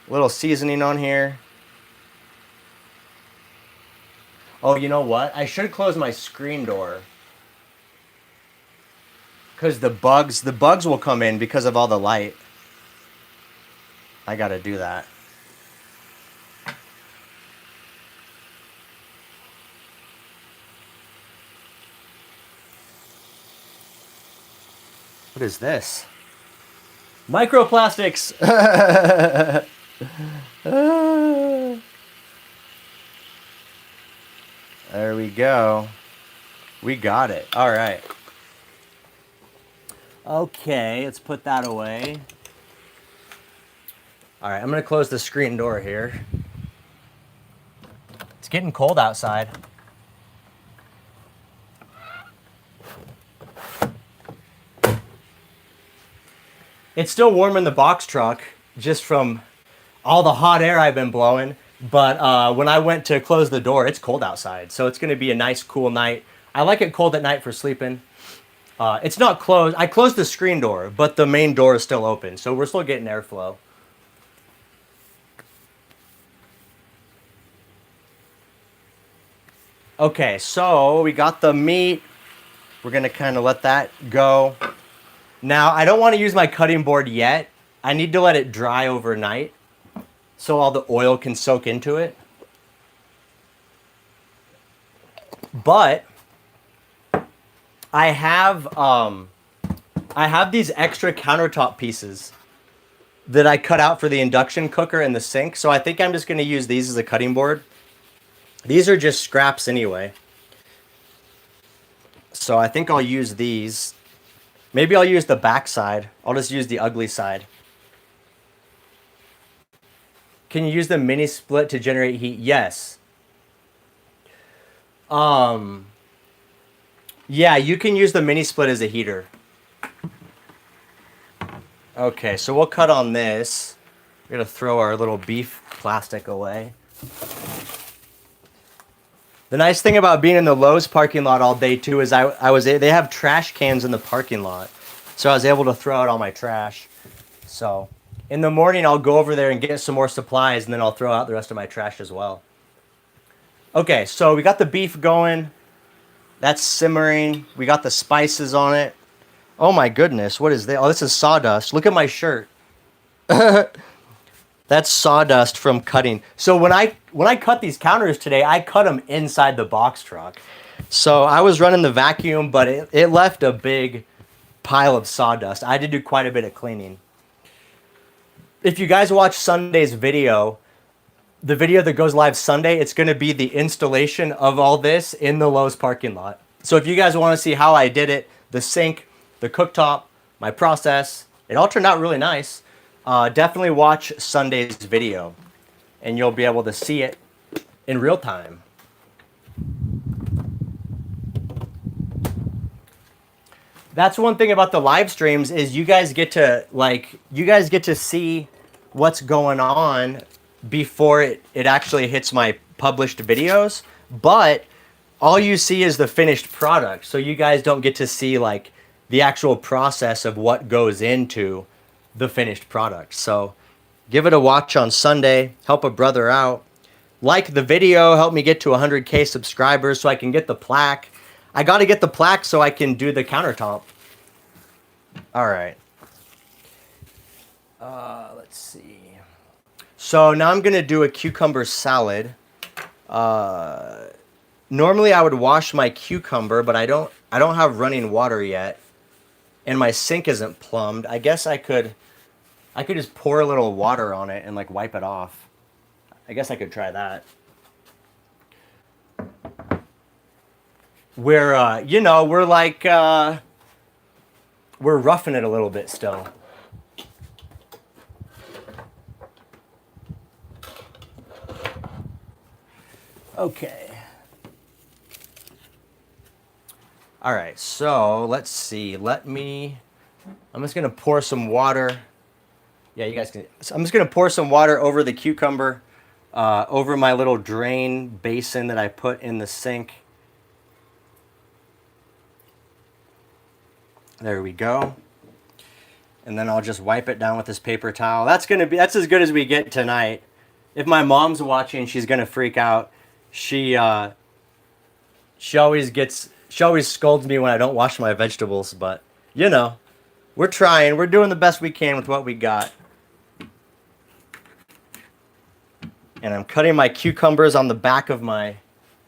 S1: a little seasoning on here. Oh, you know what? I should close my screen door. Because the bugs will come in because of all the light. I got to do that. What is this? Microplastics! There we go. We got it. All right. Okay, let's put that away. All right, I'm going to close the screen door here. It's getting cold outside. It's still warm in the box truck just from all the hot air I've been blowing. But when I went to close the door, it's cold outside. So it's going to be a nice, cool night. I like it cold at night for sleeping. It's not closed. I closed the screen door, but the main door is still open. So we're still getting airflow. Okay, so we got the meat. We're going to kind of let that go. Now, I don't want to use my cutting board yet. I need to let it dry overnight. so all the oil can soak into it. But I have these extra countertop pieces that I cut out for the induction cooker and the sink. So I think I'm just going to use these as a cutting board. These are just scraps anyway. So I think I'll use these. Maybe I'll use the back side. I'll just use the ugly side. Can you use the mini split to generate heat? Yes. Yeah, you can use the mini split as a heater. Okay, so we'll cut on this. We're gonna throw our little beef plastic away. The nice thing about being in the Lowe's parking lot all day too is they have trash cans in the parking lot, so I was able to throw out all my trash. So in the morning I'll go over there and get some more supplies, and then I'll throw out the rest of my trash as well. Okay, so we got the beef going. That's simmering. We got the spices on it. Oh my goodness, what is that? Oh, this is sawdust. Look at my shirt. That's sawdust from cutting. So when I cut these counters today, I cut them inside the box truck. So I was running the vacuum, but it left a big pile of sawdust. I had to do quite a bit of cleaning. If you guys watch Sunday's video, the video that goes live Sunday, it's going to be the installation of all this in the Lowe's parking lot. So if you guys want to see how I did it, the sink, the cooktop, my process, it all turned out really nice. Definitely watch Sunday's video and you'll be able to see it in real time. That's one thing about the live streams is you guys get to see what's going on before it actually hits my published videos, but all you see is the finished product. So you guys don't get to see like the actual process of what goes into the finished product. So give it a watch on Sunday, help a brother out. Like the video, help me get to 100K subscribers so I can get the plaque. I got to get the plaque so I can do the countertop. All right. Let's see. So now I'm going to do a cucumber salad. Normally I would wash my cucumber, but I don't have running water yet. And my sink isn't plumbed. I guess I could just pour a little water on it and like wipe it off. I guess I could try that. We're roughing it a little bit still. Okay. All right, so let's see. I'm just gonna pour some water. Yeah, you guys can. So I'm just gonna pour some water over the cucumber, over my little drain basin that I put in the sink. There we go. And then I'll just wipe it down with this paper towel. That's as good as we get tonight. If my mom's watching, she's gonna freak out. She always scolds me when I don't wash my vegetables, but you know, we're trying. We're doing the best we can with what we got. And I'm cutting my cucumbers on the back of my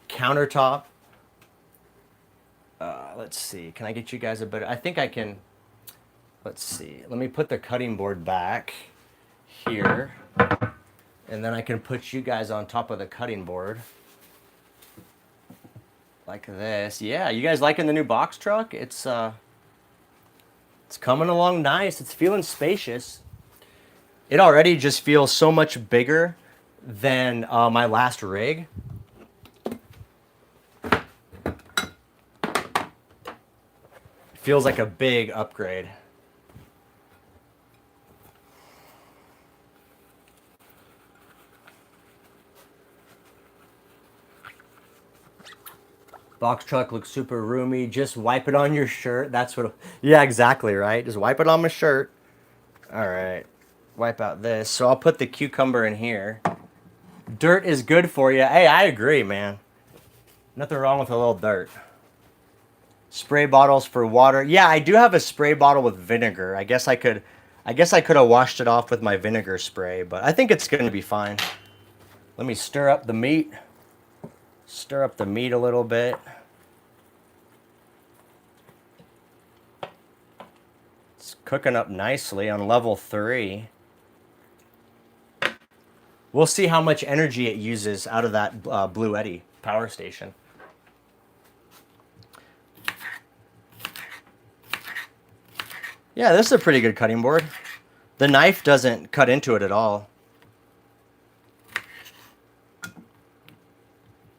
S1: countertop. Let's see. Can I get you guys a better? I think I can. Let's see. Let me put the cutting board back here. And then I can put you guys on top of the cutting board. Like this. Yeah, you guys liking the new box truck? It's coming along nice. It's feeling spacious. It already just feels so much bigger than my last rig. Feels like a big upgrade. Box truck looks super roomy. Just wipe it on your shirt. That's what. Yeah, exactly, right? Just wipe it on my shirt. All right. Wipe out this. So I'll put the cucumber in here. Dirt is good for you. Hey, I agree, man. Nothing wrong with a little dirt. Spray bottles for water. Yeah, I do have a spray bottle with vinegar. I guess I could I guess I could have washed it off with my vinegar spray, but I think it's going to be fine. Let me stir up the meat. Stir up the meat a little bit. It's cooking up nicely on level 3. We'll see how much energy it uses out of that Blue Eddy power station. Yeah, this is a pretty good cutting board. The knife doesn't cut into it at all.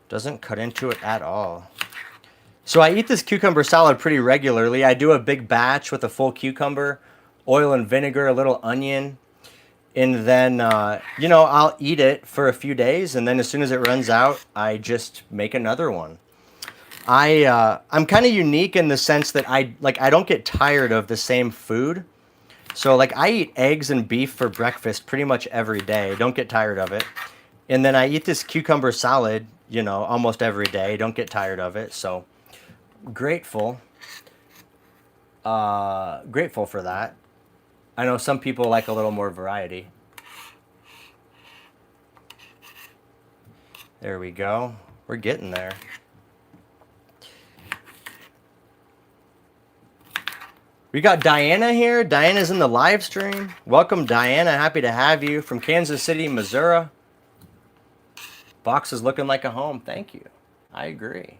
S1: Doesn't cut into it at all. So I eat this cucumber salad pretty regularly. I do a big batch with a full cucumber, oil and vinegar, a little onion, and then, you know, I'll eat it for a few days, and then as soon as it runs out, I just make another one. I'm kind of unique in the sense that I don't get tired of the same food. So like I eat eggs and beef for breakfast pretty much every day. Don't get tired of it. And then I eat this cucumber salad, you know, almost every day. Don't get tired of it. So grateful. Grateful for that. I know some people like a little more variety. There we go. We're getting there. We got Diana here. Diana's in the live stream. Welcome, Diana. Happy to have you from Kansas City, Missouri. Box is looking like a home. Thank you. I agree.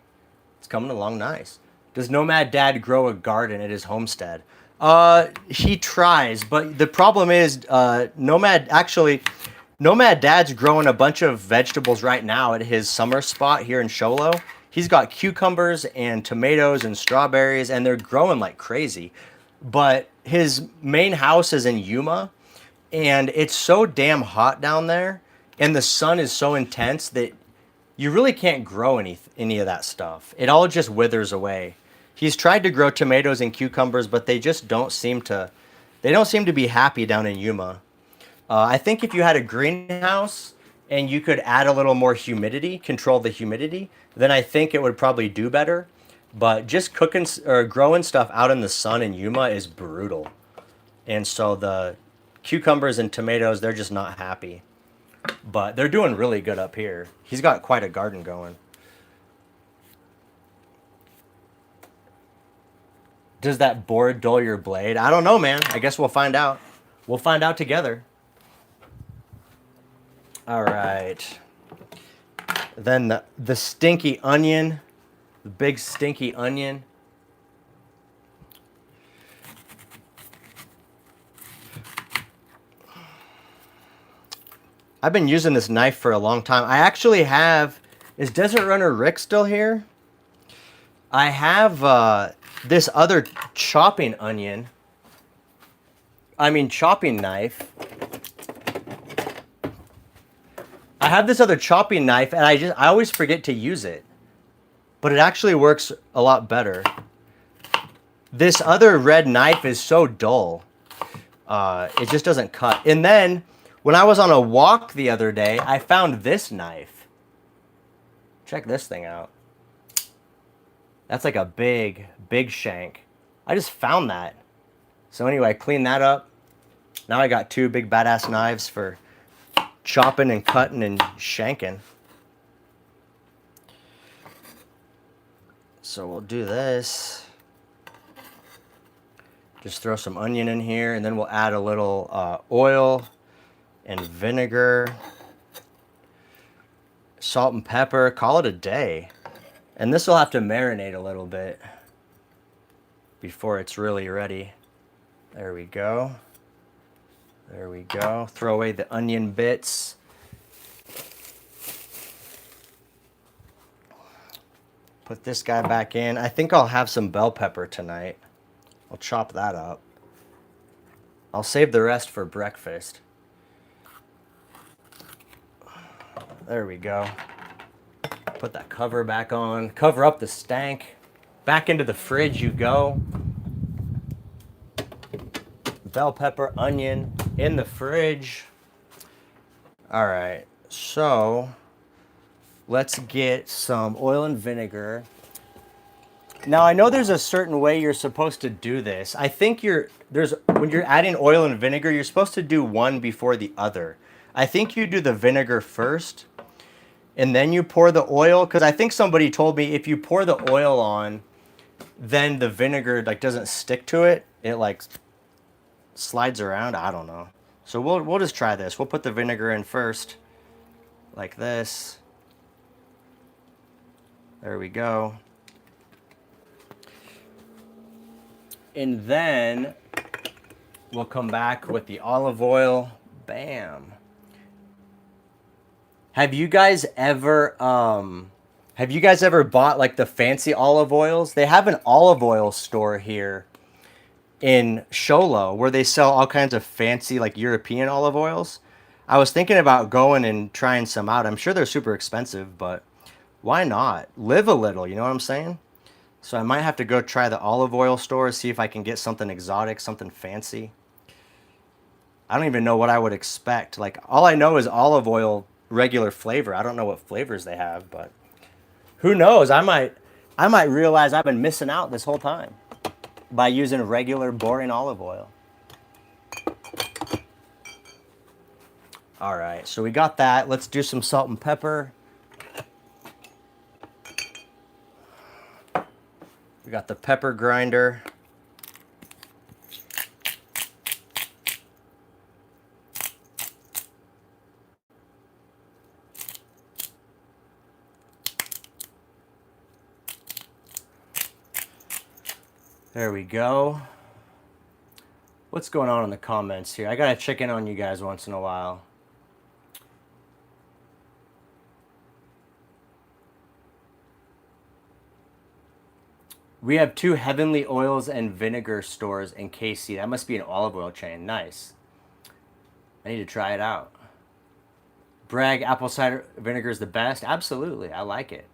S1: It's coming along nice. Does Nomad Dad grow a garden at his homestead? He tries, but the problem is Nomad Dad's growing a bunch of vegetables right now at his summer spot here in Show Low. He's got cucumbers and tomatoes and strawberries, and they're growing like crazy. But his main house is in Yuma, and it's so damn hot down there, and the sun is so intense that you really can't grow any of that stuff. It all just withers away. He's tried to grow tomatoes and cucumbers, but they just don't seem to be happy down in Yuma. I think if you had a greenhouse and you could add a little more humidity, control the humidity, then I think it would probably do better. But just cooking or growing stuff out in the sun in Yuma is brutal. And so the cucumbers and tomatoes, they're just not happy. But they're doing really good up here. He's got quite a garden going. Does that board dull your blade? I don't know, man. I guess we'll find out. We'll find out together. All right. Then the stinky onion. The big stinky onion. I've been using this knife for a long time. I actually have... Is Desert Runner Rick still here? I have this other chopping knife. I have this other chopping knife, and I always forget to use it. But it actually works a lot better. This other red knife is so dull. It just doesn't cut. And then, when I was on a walk the other day, I found this knife. Check this thing out. That's like a big, big shank. I just found that. So anyway, I cleaned that up. Now I got two big badass knives for chopping and cutting and shanking. So we'll do this. Just throw some onion in here, and then we'll add a little oil and vinegar, salt and pepper. Call it a day. And this will have to marinate a little bit before it's really ready. There we go. There we go. Throw away the onion bits. Put this guy back in. I think I'll have some bell pepper tonight. I'll chop that up. I'll save the rest for breakfast. There we go. Put that cover back on. Cover up the stank. Back into the fridge you go. Bell pepper, onion in the fridge. All right, so let's get some oil and vinegar. Now I know there's a certain way you're supposed to do this. I think there's when you're adding oil and vinegar, you're supposed to do one before the other. I think you do the vinegar first, and then you pour the oil. Because I think somebody told me if you pour the oil on, then the vinegar like doesn't stick to it. It like slides around. I don't know. So we'll just try this. We'll put the vinegar in first, like this. There we go. And then we'll come back with the olive oil. Bam. Have you guys ever bought like the fancy olive oils? They have an olive oil store here in Sholo where they sell all kinds of fancy like European olive oils. I was thinking about going and trying some out. I'm sure they're super expensive, but why not? Live a little, you know what I'm saying? So I might have to go try the olive oil store, see if I can get something exotic, something fancy. I don't even know what I would expect. Like, all I know is olive oil regular flavor. I don't know what flavors they have, but who knows? I might realize I've been missing out this whole time by using regular boring olive oil. All right, so we got that. Let's do some salt and pepper. We got the pepper grinder. There we go. What's going on in the comments here? I gotta check in on you guys once in a while. We have 2 Heavenly Oils and Vinegar stores in KC. That must be an olive oil chain. Nice. I need to try it out. Bragg apple cider vinegar is the best. Absolutely. I like it.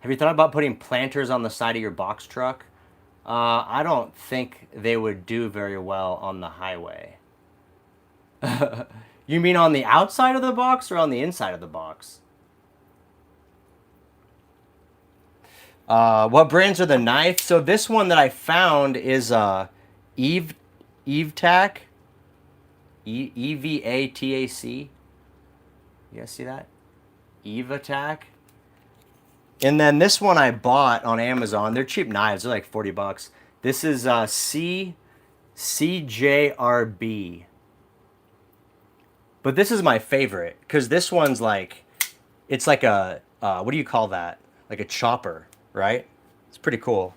S1: Have you thought about putting planters on the side of your box truck? I don't think they would do very well on the highway. You mean on the outside of the box or on the inside of the box? What brands are the knife? So this one that I found is EVTAC. EVATAC. You guys see that? EVTAC. And then this one I bought on Amazon. They're cheap knives. They're like 40 bucks. This is CJRB. But this is my favorite because this one's like, it's like a, what do you call that? Like a chopper, right? It's pretty cool.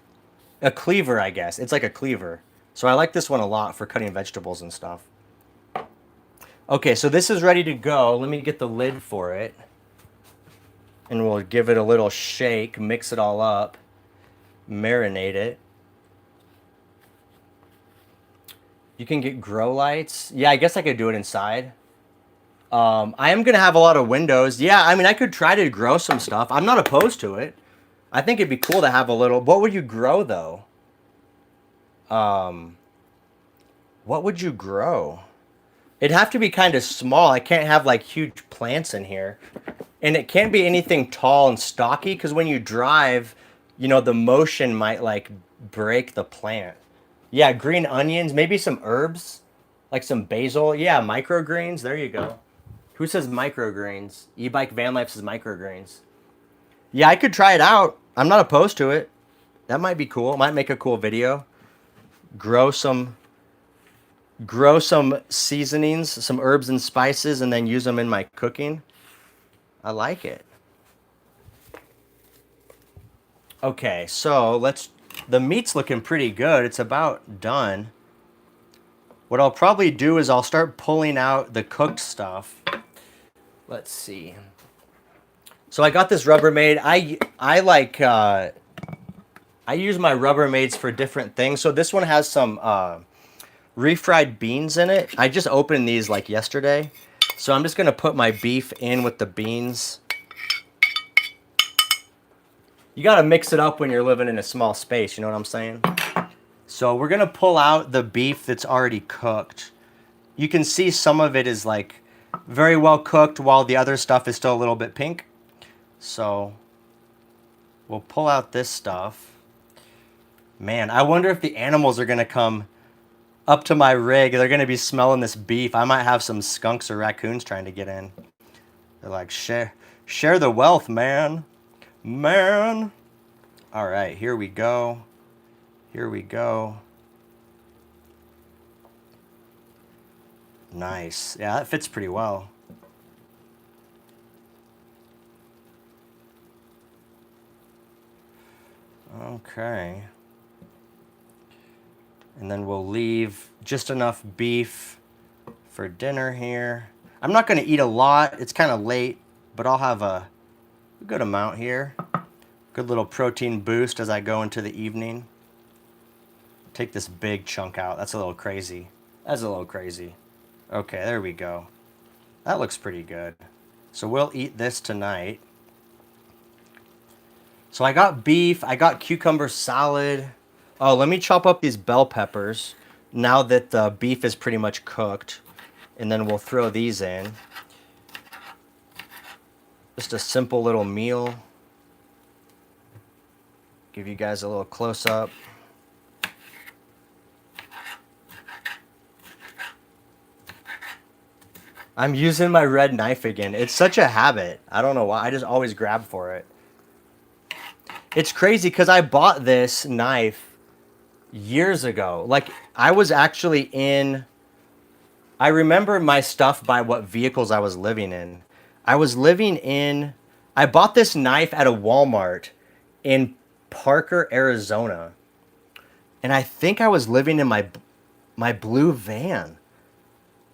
S1: A cleaver, I guess. It's like a cleaver. So I like this one a lot for cutting vegetables and stuff. Okay, so this is ready to go. Let me get the lid for it. And we'll give it a little shake, mix it all up, marinate it. You can get grow lights. Yeah, I guess I could do it inside. I am going to have a lot of windows. Yeah, I mean, I could try to grow some stuff. I'm not opposed to it. I think it'd be cool to have a little... What would you grow, though? What would you grow? It'd have to be kind of small. I can't have, like, huge plants in here. And it can't be anything tall and stocky, because when you drive, you know, the motion might, like, break the plant. Yeah, green onions, maybe some herbs, like some basil. Yeah, microgreens. There you go. Who says microgreens? E-Bike Van Life says microgreens. Yeah, I could try it out. I'm not opposed to it. That might be cool. Might make a cool video. Grow some seasonings, some herbs and spices, and then use them in my cooking. I like it. Okay, so the meat's looking pretty good. It's about done. What I'll probably do is I'll start pulling out the cooked stuff. Let's see. So I got this Rubbermaid. I use my Rubbermaids for different things. So this one has some refried beans in it. I just opened these like yesterday. So I'm just going to put my beef in with the beans. You got to mix it up when you're living in a small space, you know what I'm saying? So we're going to pull out the beef that's already cooked. You can see some of it is like very well cooked while the other stuff is still a little bit pink. So we'll pull out this stuff. Man, I wonder if the animals are going to come up to my rig. They're gonna be smelling this beef. I might have some skunks or raccoons trying to get in. They're like, share the wealth, man. Man. All right, here we go. Here we go. Nice. Yeah, that fits pretty well. Okay. And then we'll leave just enough beef for dinner here. I'm not going to eat a lot. It's kind of late, but I'll have a good amount here. Good little protein boost as I go into the evening. Take this big chunk out. That's a little crazy. That's a little crazy. Okay, there we go. That looks pretty good. So we'll eat this tonight. So I got beef. I got cucumber salad. Oh, let me chop up these bell peppers now that the beef is pretty much cooked. And then we'll throw these in. Just a simple little meal. Give you guys a little close-up. I'm using my red knife again. It's such a habit. I don't know why. I just always grab for it. It's crazy because I bought this knife years ago. Like, I was actually in... I remember my stuff by what vehicles I was living in. I was living in... I bought this knife at a Walmart in Parker, Arizona. And I think I was living in my blue van.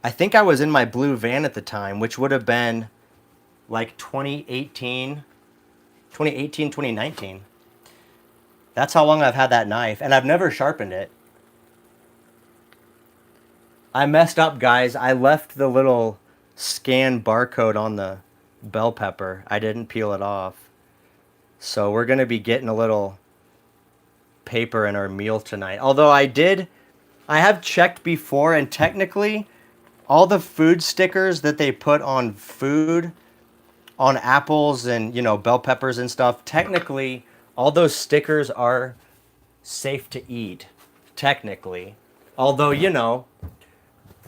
S1: I think I was in my blue van at the time, which would have been like 2018, 2019. That's how long I've had that knife, and I've never sharpened it. I messed up, guys. I left the little scan barcode on the bell pepper. I didn't peel it off. So we're going to be getting a little paper in our meal tonight. Although I have checked before, and technically all the food stickers that they put on food, on apples and, bell peppers and stuff, technically all those stickers are safe to eat, technically. Although,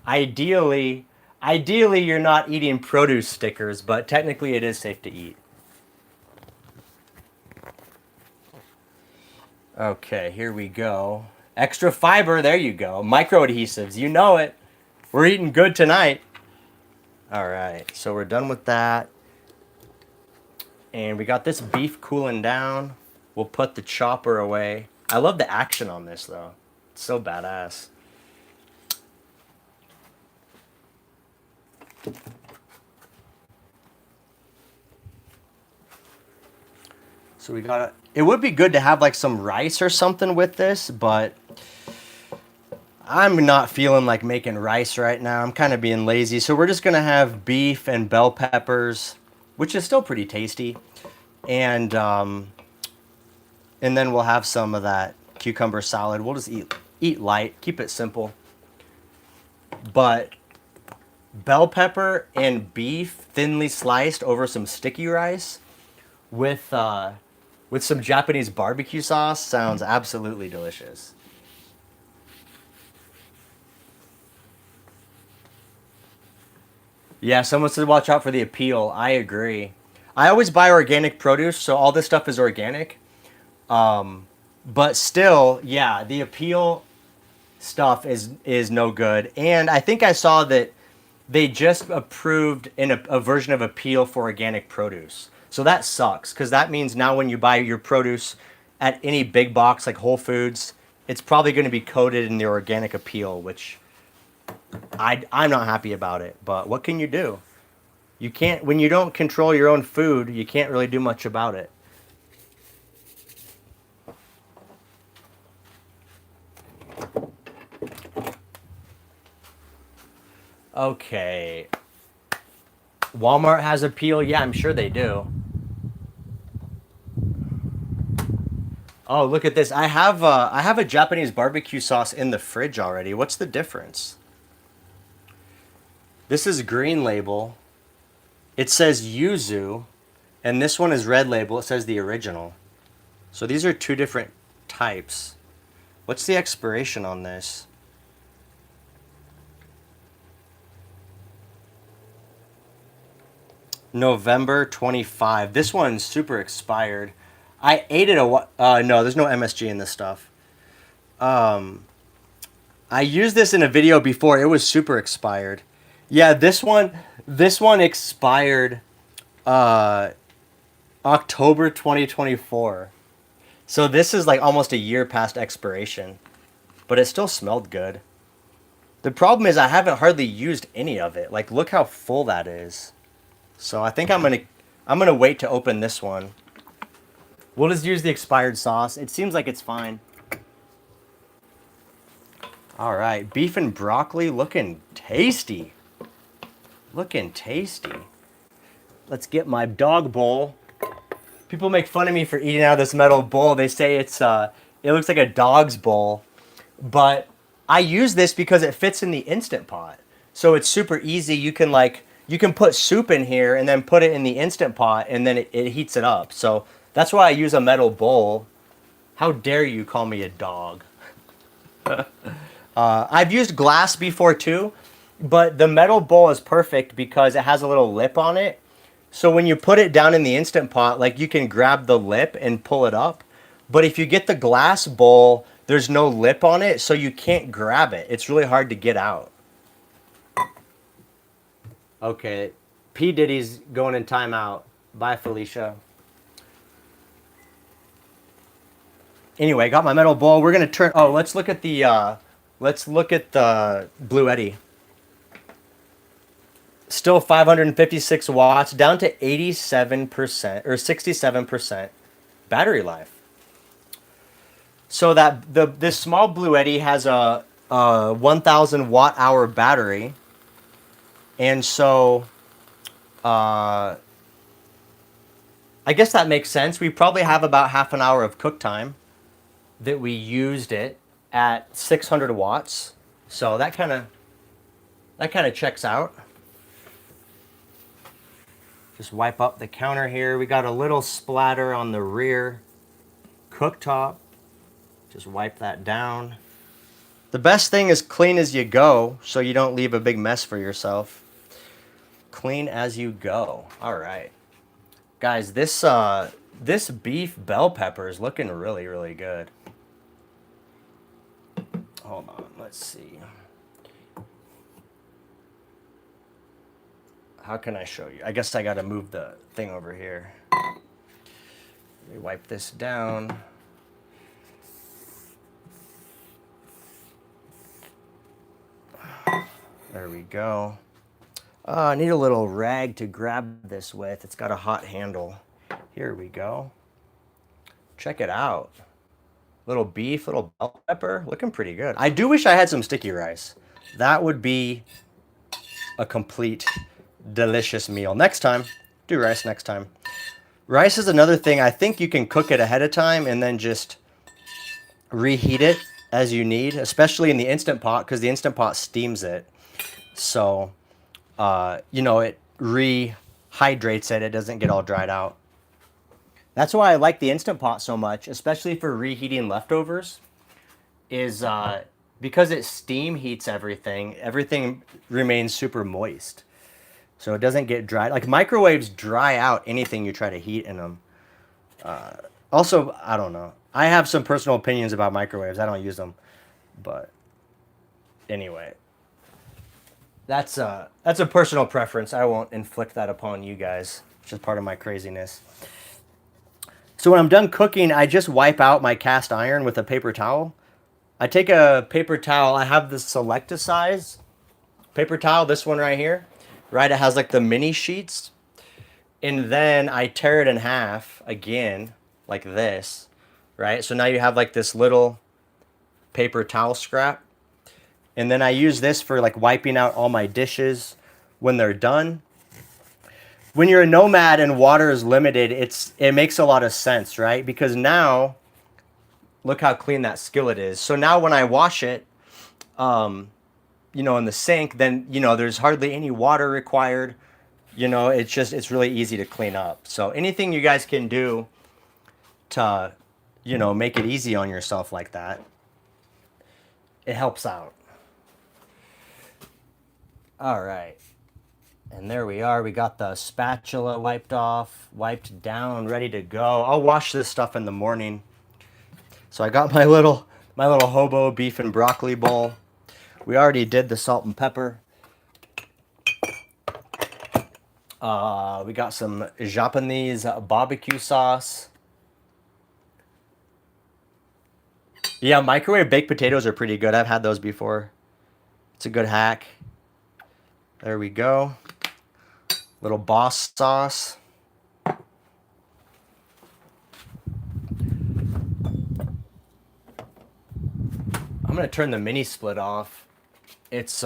S1: ideally you're not eating produce stickers, but technically it is safe to eat. Okay, here we go. Extra fiber, there you go. Micro adhesives, you know it. We're eating good tonight. All right, so we're done with that. And we got this beef cooling down. We'll put the chopper away. I love the action on this, though. It's so badass. So we got it would be good to have like some rice or something with this, but I'm not feeling like making rice right now. I'm kind of being lazy. So we're just going to have beef and bell peppers, which is still pretty tasty. And then we'll have some of that cucumber salad. We'll just eat light, keep it simple. But bell pepper and beef thinly sliced over some sticky rice with some Japanese barbecue sauce sounds absolutely delicious. Yeah, someone said watch out for the appeal. I agree. I always buy organic produce, so all this stuff is organic. But still, yeah, the appeal stuff is no good. And I think I saw that they just approved a version of appeal for organic produce. So that sucks, because that means now when you buy your produce at any big box like Whole Foods, it's probably going to be coated in the organic appeal, which I'm not happy about it. But what can you do? You can't, when you don't control your own food, you can't really do much about it. Okay. Walmart has appeal? Yeah, I'm sure they do. Oh, look at this. I have a Japanese barbecue sauce in the fridge already. What's the difference? This is green label. It says yuzu, and this one is red label. It says the original. So these are two different types. What's the expiration on this? November 25. This one's super expired. I ate it no, there's no MSG in this stuff. I used this in a video before. It was super expired. Yeah, this one expired October 2024. So this is like almost a year past expiration, but it still smelled good. The problem is I haven't hardly used any of it. Like, look how full that is. So I think I'm gonna wait to open this one. We'll just use the expired sauce. It seems like it's fine. All right, beef and broccoli looking tasty. Looking tasty. Let's get my dog bowl. People make fun of me for eating out of this metal bowl. They say it looks like a dog's bowl, but I use this because it fits in the Instant Pot. So it's super easy. You can put soup in here and then put it in the Instant Pot and then it heats it up. So that's why I use a metal bowl. How dare you call me a dog? I've used glass before too, but the metal bowl is perfect because it has a little lip on it. So when you put it down in the Instant Pot, like, you can grab the lip and pull it up. But if you get the glass bowl, there's no lip on it, so you can't grab it. It's really hard to get out. Okay, P. Diddy's going in timeout. Bye, Felicia. Anyway, got my metal bowl. We're gonna turn. Oh, let's look at the Blue Eddy. Still 556 watts, down to 87% or 67% battery life. So this small Blue Eddy has a 1,000 watt hour battery, and so I guess that makes sense. We probably have about half an hour of cook time that we used it at 600 watts. So that kind of checks out. Just wipe up the counter here. We got a little splatter on the rear cooktop. Just wipe that down. The best thing is clean as you go, so you don't leave a big mess for yourself. Clean as you go. All right. Guys, this beef bell pepper is looking really, really good. Hold on, let's see. How can I show you? I guess I gotta move the thing over here. Let me wipe this down. There we go. I need a little rag to grab this with. It's got a hot handle. Here we go. Check it out. Little beef, little bell pepper, looking pretty good. I do wish I had some sticky rice. That would be a complete delicious meal. Next time, do rice next time. Rice is another thing. I think you can cook it ahead of time and then just reheat it as you need, especially in the Instant Pot, because the Instant Pot steams it. So, it rehydrates it. It doesn't get all dried out. That's why I like the Instant Pot so much, especially for reheating leftovers, is because it steam heats everything. Everything remains super moist. So it doesn't get dried. Like, microwaves dry out anything you try to heat in them. Also, I don't know. I have some personal opinions about microwaves. I don't use them. But anyway, that's a personal preference. I won't inflict that upon you guys. It's just part of my craziness. So when I'm done cooking, I just wipe out my cast iron with a paper towel. I take a paper towel. I have the Selecta-size paper towel, this one right here. Right, it has like the mini sheets. And then I tear it in half again, like this. Right, so now you have like this little paper towel scrap. And then I use this for like wiping out all my dishes when they're done. When you're a nomad and water is limited, it makes a lot of sense, right? Because now, look how clean that skillet is. So now when I wash it, in the sink, then, there's hardly any water required. It's really easy to clean up. So anything you guys can do to, make it easy on yourself like that, it helps out. All right. And there we are. We got the spatula wiped off, wiped down, ready to go. I'll wash this stuff in the morning. So I got my little hobo beef and broccoli bowl. We already did the salt and pepper. We got some Japanese barbecue sauce. Yeah, microwave baked potatoes are pretty good. I've had those before. It's a good hack. There we go. Little boss sauce. I'm gonna turn the mini split off. It's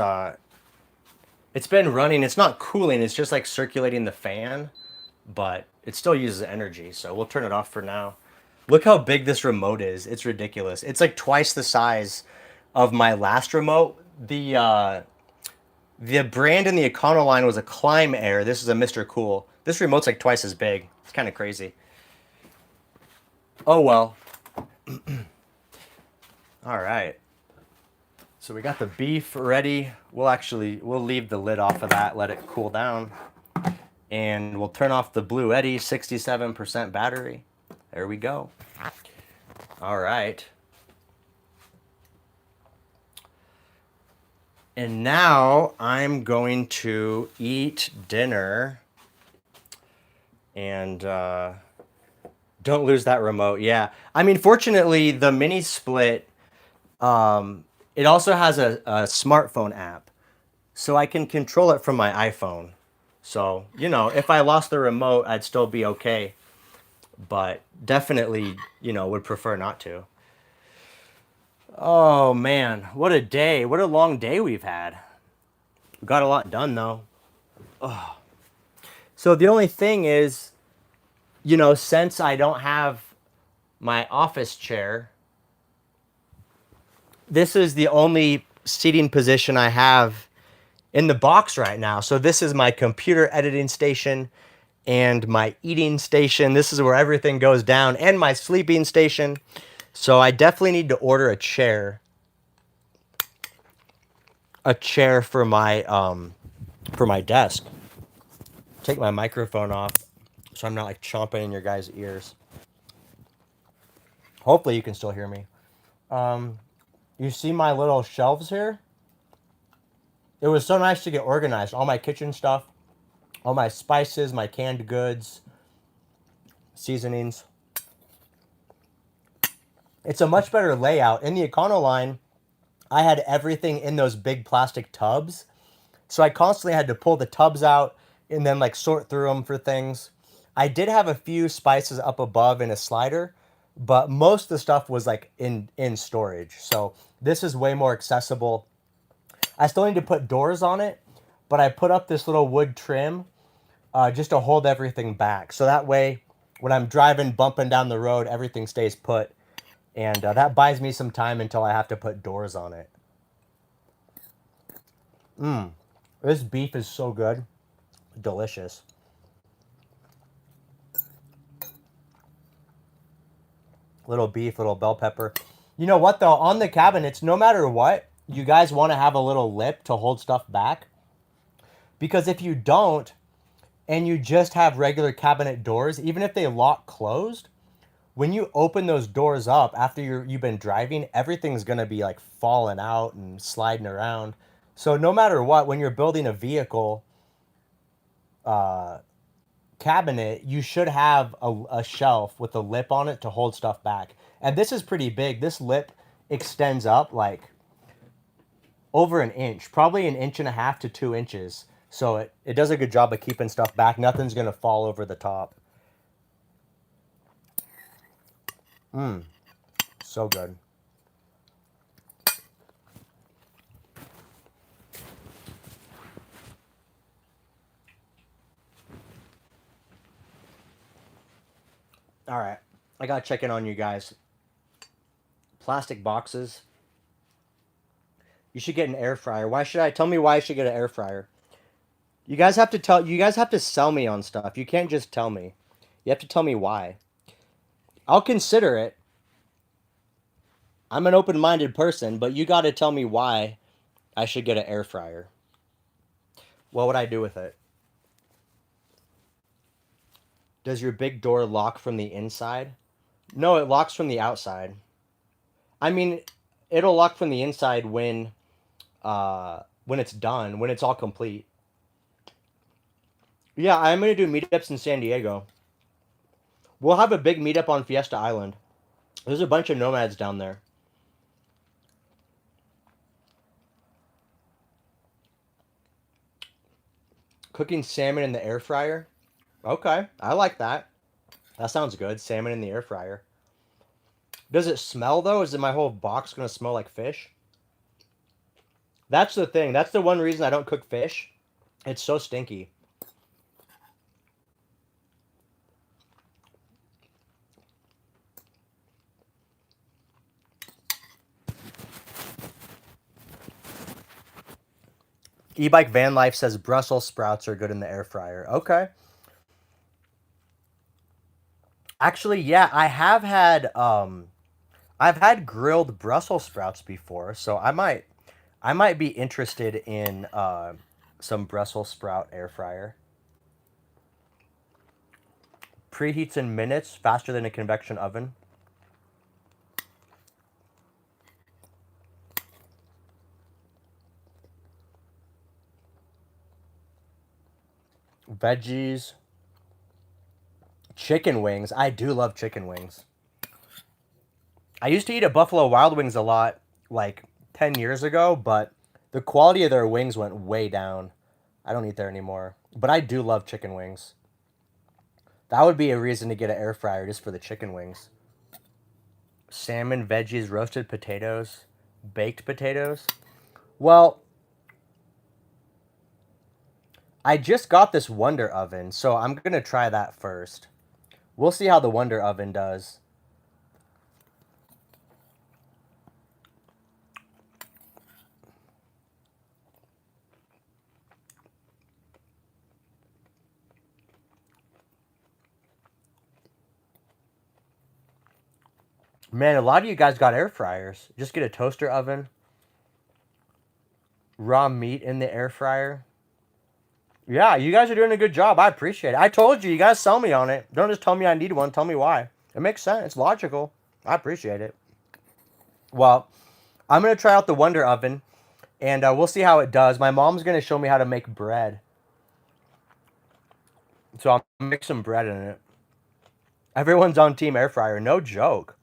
S1: been running. It's not cooling. It's just like circulating the fan, but it still uses energy. So we'll turn it off for now. Look how big this remote is. It's ridiculous. It's like twice the size of my last remote. The brand in the Econoline was a Climb Air. This is a Mr. Cool. This remote's like twice as big. It's kind of crazy. Oh well. All right. So we got the beef ready. We'll leave the lid off of that, let it cool down. And we'll turn off the Blue Eddy 67% battery. There we go. All right. And now I'm going to eat dinner. And don't lose that remote. Yeah. I mean, fortunately, the mini split, it also has a smartphone app. So I can control it from my iPhone. So, if I lost the remote, I'd still be okay. But definitely, would prefer not to. Oh man, what a day. What a long day we've had. We got a lot done though. So the only thing is, since I don't have my office chair, this is the only seating position I have in the box right now. So this is my computer editing station and my eating station. This is where everything goes down, and my sleeping station. So I definitely need to order a chair. A chair for my desk. Take my microphone off so I'm not like chomping in your guys' ears. Hopefully you can still hear me. You see my little shelves here? It was so nice to get organized. All my kitchen stuff, all my spices, my canned goods, seasonings. It's a much better layout. In the Econoline, I had everything in those big plastic tubs. So I constantly had to pull the tubs out and then like sort through them for things. I did have a few spices up above in a slider, but most of the stuff was like in storage. So this is way more accessible. I still need to put doors on it, but I put up this little wood trim just to hold everything back. So that way, when I'm driving, bumping down the road, everything stays put. And that buys me some time until I have to put doors on it. This beef is so good. Delicious. Little beef, little bell pepper. You know what though? On the cabinets, no matter what, you guys want to have a little lip to hold stuff back. Because if you don't, and you just have regular cabinet doors, even if they lock closed, when you open those doors up after you've been driving, everything's gonna be like falling out and sliding around. So no matter what, when you're building a vehicle cabinet, you should have a shelf with a lip on it to hold stuff back. And this is pretty big. This lip extends up like over an inch, probably an inch and a half to 2 inches. So it does a good job of keeping stuff back. Nothing's gonna fall over the top. So good. All right, I gotta check in on you guys. Plastic boxes. You should get an air fryer. Why should I? Tell me why I should get an air fryer. You guys have to tell. You guys have to sell me on stuff. You can't just tell me. You have to tell me why. I'll consider it. I'm an open-minded person, but you got to tell me why I should get an air fryer. What would I do with it? Does your big door lock from the inside? No, it locks from the outside. I mean, it'll lock from the inside when it's done, when it's all complete. Yeah, I'm gonna do meetups in San Diego. We'll have a big meetup on Fiesta Island. There's a bunch of nomads down there. Cooking salmon in the air fryer. Okay, I like that. That sounds good. Salmon in the air fryer. Does it smell though? Is my whole box gonna smell like fish? That's the thing. That's the one reason I don't cook fish. It's so stinky. E-bike van life says Brussels sprouts are good in the air fryer. Okay. Actually, yeah, I've had grilled Brussels sprouts before, so I might be interested in some Brussels sprout air fryer. Preheats in minutes, faster than a convection oven. Veggies, chicken wings. I do love chicken wings. I used to eat at Buffalo Wild Wings a lot, like 10 years ago, but the quality of their wings went way down. I don't eat there anymore. But I do love chicken wings. That would be a reason to get an air fryer just for the chicken wings. Salmon, veggies, roasted potatoes, baked potatoes. Well, I just got this Wonder Oven, so I'm going to try that first. We'll see how the Wonder Oven does. Man, a lot of you guys got air fryers. Just get a toaster oven, raw meat in the air fryer. Yeah, you guys are doing a good job. I appreciate it. I told you, you guys sell me on it. Don't just tell me I need one. Tell me why. It makes sense. It's logical. I appreciate it. Well, I'm going to try out the Wonder Oven, and we'll see how it does. My mom's going to show me how to make bread. So I'll mix some bread in it. Everyone's on Team Air Fryer. No joke.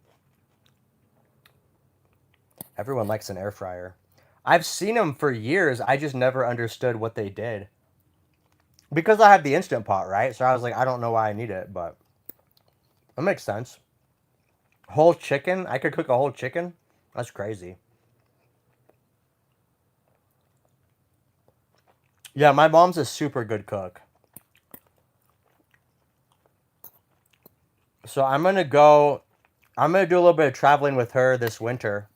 S1: Everyone likes an air fryer. I've seen them for years. I just never understood what they did. Because I have the Instant Pot, right? So I was like, I don't know why I need it, but it makes sense. Whole chicken? I could cook a whole chicken? That's crazy. Yeah, my mom's a super good cook. So I'm gonna do a little bit of traveling with her this winter.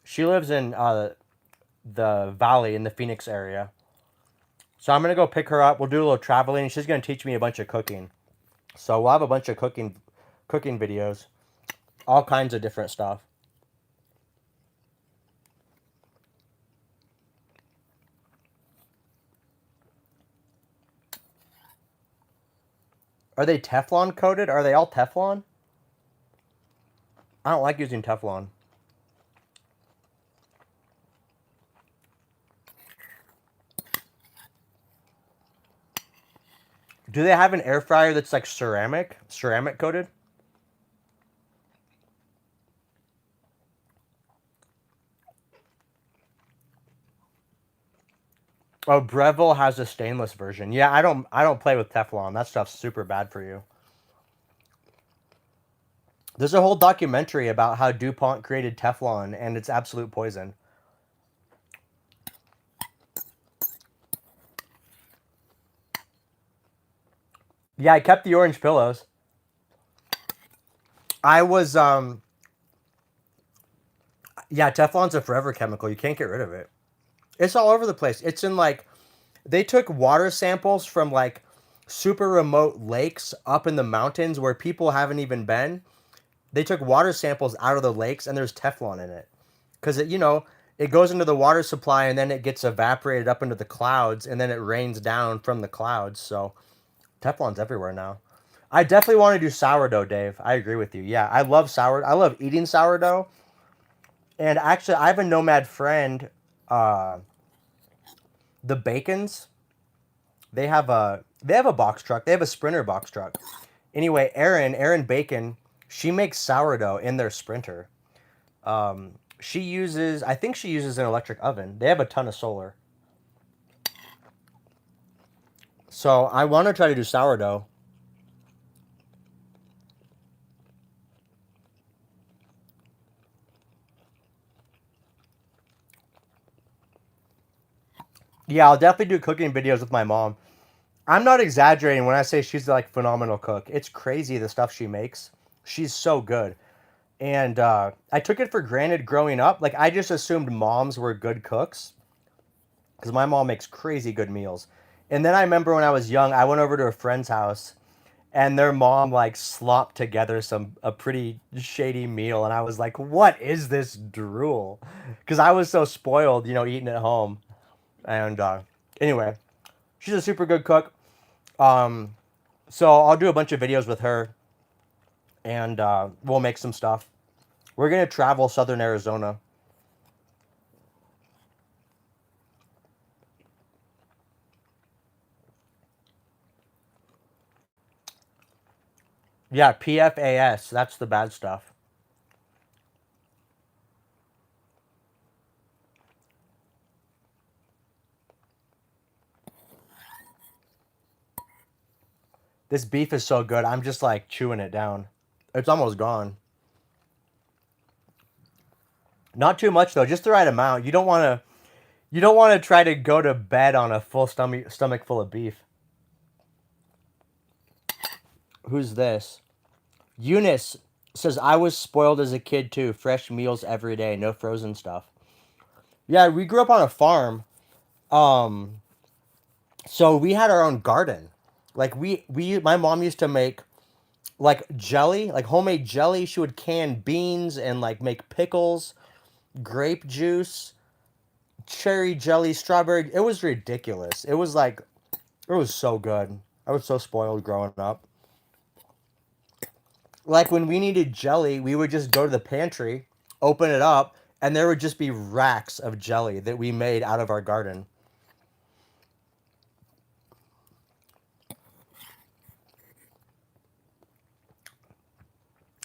S1: She lives in the valley in the Phoenix area. So I'm gonna go pick her up. We'll do a little traveling. She's gonna teach me a bunch of cooking. So we'll have a bunch of cooking videos, all kinds of different stuff. Are they Teflon coated? Are they all Teflon? I don't like using Teflon. Do they have an air fryer that's like ceramic coated? Oh, Breville has a stainless version. Yeah, I don't play with Teflon. That stuff's super bad for you. There's a whole documentary about how DuPont created Teflon and it's absolute poison. Yeah, I kept the orange pillows. I was yeah, Teflon's a forever chemical. You can't get rid of it. It's all over the place. It's in like they took water samples from like super remote lakes up in the mountains where people haven't even been. They took water samples out of the lakes and there's Teflon in it. Cuz it goes into the water supply and then it gets evaporated up into the clouds and then it rains down from the clouds. So Teflon's everywhere now. I definitely want to do sourdough, Dave. I agree with you. Yeah, I love sourdough. I love eating sourdough. And actually, I have a nomad friend, uh, the Bacons. They have a box truck. They have a Sprinter box truck. Anyway, Erin Bacon, she makes sourdough in their Sprinter. I think she uses an electric oven. They have a ton of solar. So I want to try to do sourdough. Yeah, I'll definitely do cooking videos with my mom. I'm not exaggerating when I say she's like phenomenal cook. It's crazy the stuff she makes. She's so good. And I took it for granted growing up. Like I just assumed moms were good cooks because my mom makes crazy good meals. And then I remember when I was young, I went over to a friend's house and their mom like slopped together some a pretty shady meal and I was like, "What is this drool?" Cuz I was so spoiled, eating at home. And anyway, she's a super good cook. Um so I'll do a bunch of videos with her and we'll make some stuff. We're going to travel southern Arizona. Yeah, PFAS, that's the bad stuff. This beef is so good. I'm just like chewing it down. It's almost gone. Not too much though, just the right amount. You don't want to try to go to bed on a full stomach full of beef. Who's this? Eunice says I was spoiled as a kid too. Fresh meals every day, no frozen stuff. Yeah, we grew up on a farm. Um so we had our own garden. Like my mom used to make like jelly, like homemade jelly. She would can beans and like make pickles, grape juice, cherry jelly, strawberry. It was ridiculous. It was so good. I was so spoiled growing up. Like when we needed jelly, we would just go to the pantry, open it up, and there would just be racks of jelly that we made out of our garden.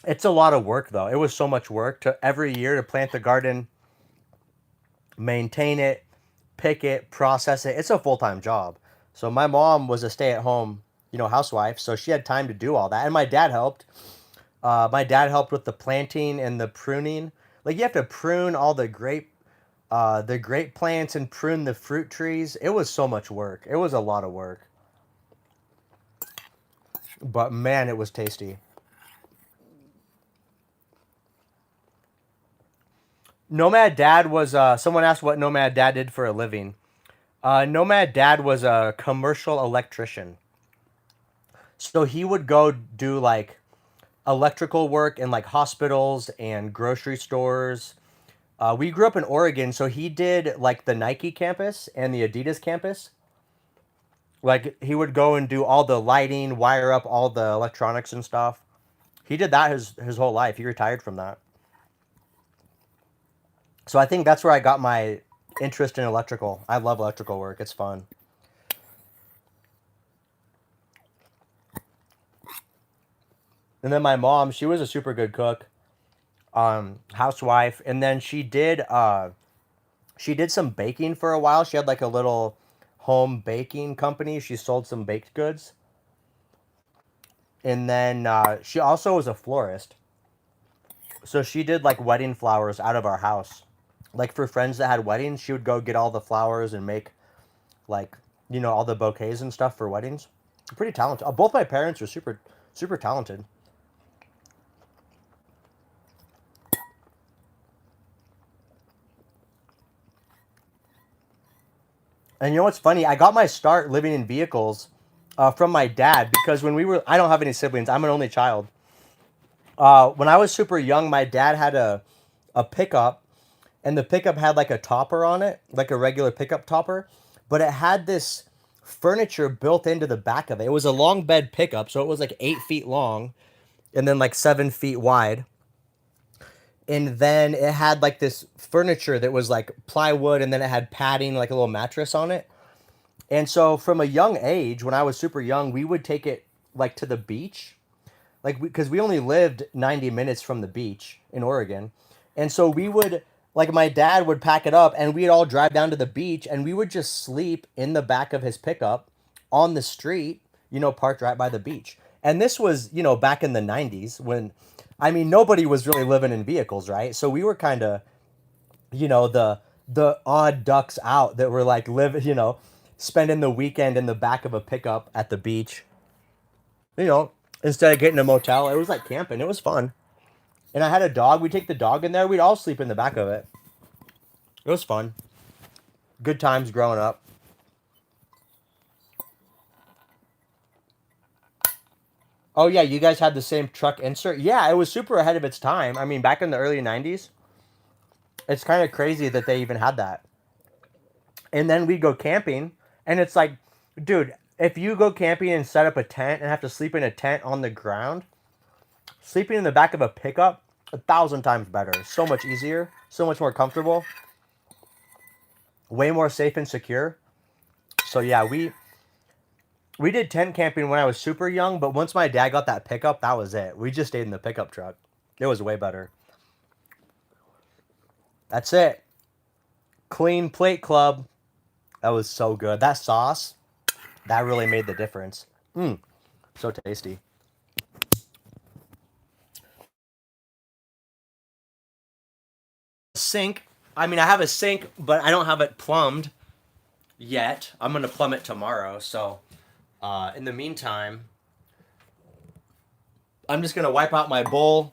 S1: It's a lot of work though. It was so much work to every year to plant the garden, maintain it, pick it, process it. It's a full-time job. So my mom was a stay-at-home, housewife, so she had time to do all that. And my dad helped. My dad helped with the planting and the pruning. Like you have to prune all the grape plants and prune the fruit trees. It was so much work. It was a lot of work. But man, it was tasty. Nomad Dad was someone asked what Nomad Dad did for a living. Nomad Dad was a commercial electrician. So he would go do like electrical work in like hospitals and grocery stores. We grew up in Oregon, so he did like the Nike campus and the Adidas campus. Like he would go and do all the lighting, wire up all the electronics and stuff. He did that his whole life. He retired from that. So I think that's where I got my interest in electrical. I love electrical work. It's fun. And then my mom, she was a super good cook, housewife, and then she did some baking for a while. She had like a little home baking company. She sold some baked goods. And then she also was a florist. So she did like wedding flowers out of our house. Like for friends that had weddings, she would go get all the flowers and make like, all the bouquets and stuff for weddings. Pretty talented. Both my parents are super, super talented. And you know what's funny? I got my start living in vehicles from my dad because I don't have any siblings. I'm an only child. When I was super young, my dad had a pickup, and the pickup had like a topper on it, like a regular pickup topper, but it had this furniture built into the back of it. It was a long bed pickup, so it was like 8 feet long and then like 7 feet wide. And then it had like this furniture that was like plywood, and then it had padding, like a little mattress on it. And so from a young age, when I was super young, we would take it like to the beach, like because we only lived 90 minutes from the beach in Oregon. And so we would, like, my dad would pack it up and we'd all drive down to the beach and we would just sleep in the back of his pickup on the street, parked right by the beach. And this was, back in the 90s when, I mean, nobody was really living in vehicles, right? So we were kind of, the odd ducks out that were like living, spending the weekend in the back of a pickup at the beach, instead of getting a motel. It was like camping. It was fun. And I had a dog. We'd take the dog in there. We'd all sleep in the back of it. It was fun. Good times growing up. Oh, yeah, you guys had the same truck insert? Yeah, it was super ahead of its time. I mean, back in the early 90s, it's kind of crazy that they even had that. And then we'd go camping, and it's like, dude, if you go camping and set up a tent and have to sleep in a tent on the ground, sleeping in the back of a pickup, 1,000 times better. So much easier, so much more comfortable, way more safe and secure. So yeah, we did tent camping when I was super young, but once my dad got that pickup, that was it. We just stayed in the pickup truck. It was way better. That's it. Clean Plate Club. That was so good. That sauce, that really made the difference. So tasty. Sink. I mean, I have a sink, but I don't have it plumbed yet. I'm going to plumb it tomorrow. So in the meantime, I'm just going to wipe out my bowl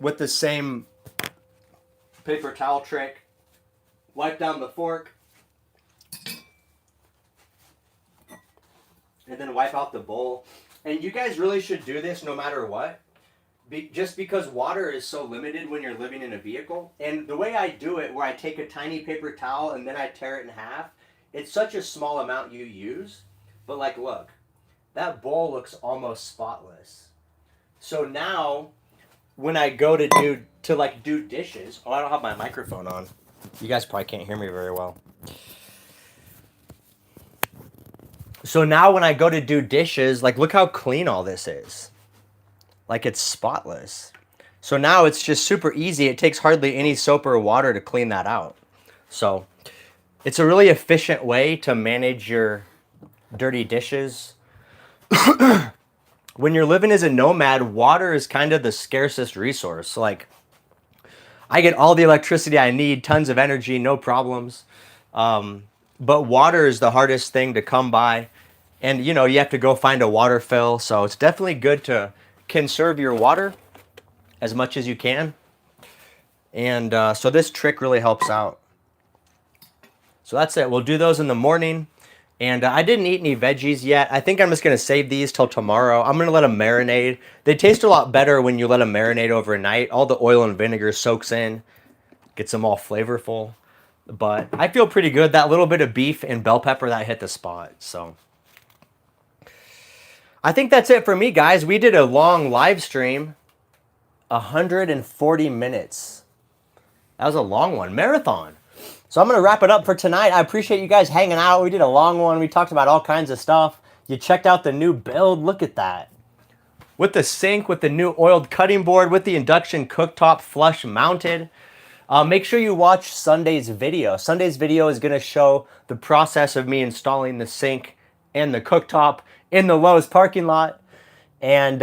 S1: with the same paper towel trick. Wipe down the fork. And then wipe out the bowl. And you guys really should do this no matter what. Just because water is so limited when you're living in a vehicle. And the way I do it, where I take a tiny paper towel and then I tear it in half, it's such a small amount you use. But like, look, that bowl looks almost spotless. So now, when I go to do dishes, I don't have my microphone on. You guys probably can't hear me very well. So now when I go to do dishes, like, look how clean all this is. Like, it's spotless. So now it's just super easy. It takes hardly any soap or water to clean that out. So it's a really efficient way to manage your dirty dishes. When you're living as a nomad, water is kind of the scarcest resource. Like, I get all the electricity I need, tons of energy, no problems. But water is the hardest thing to come by. And, you have to go find a water fill. So it's definitely good to conserve your water as much as you can. And so this trick really helps out. So that's it. We'll do those in the morning. And I didn't eat any veggies yet. I think I'm just going to save these till tomorrow. I'm going to let them marinate. They taste a lot better when you let them marinate overnight. All the oil and vinegar soaks in. Gets them all flavorful. But I feel pretty good. That little bit of beef and bell pepper, that hit the spot. So I think that's it for me, guys. We did a long live stream. 140 minutes. That was a long one. Marathon. So I'm going to wrap it up for tonight. I appreciate you guys hanging out. We did a long one. We talked about all kinds of stuff. You checked out the new build. Look at that. With the sink, with the new oiled cutting board, with the induction cooktop flush mounted. Make sure you watch Sunday's video. Sunday's video is going to show the process of me installing the sink and the cooktop in the Lowe's parking lot. And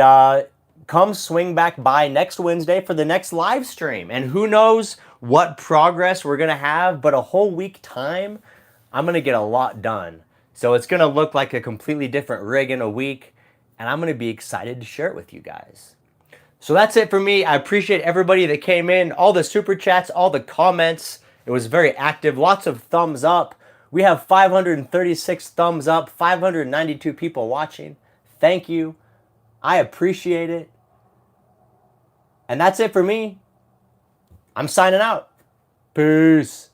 S1: come swing back by next Wednesday for the next live stream. And who knows what progress we're going to have, but a whole week time, I'm going to get a lot done. So it's going to look like a completely different rig in a week, and I'm going to be excited to share it with you guys. So that's it for me. I appreciate everybody that came in, all the super chats, all the comments. It was very active, lots of thumbs up. We have 536 thumbs up, 592 people watching. Thank you. I appreciate it. And that's it for me. I'm signing out. Peace.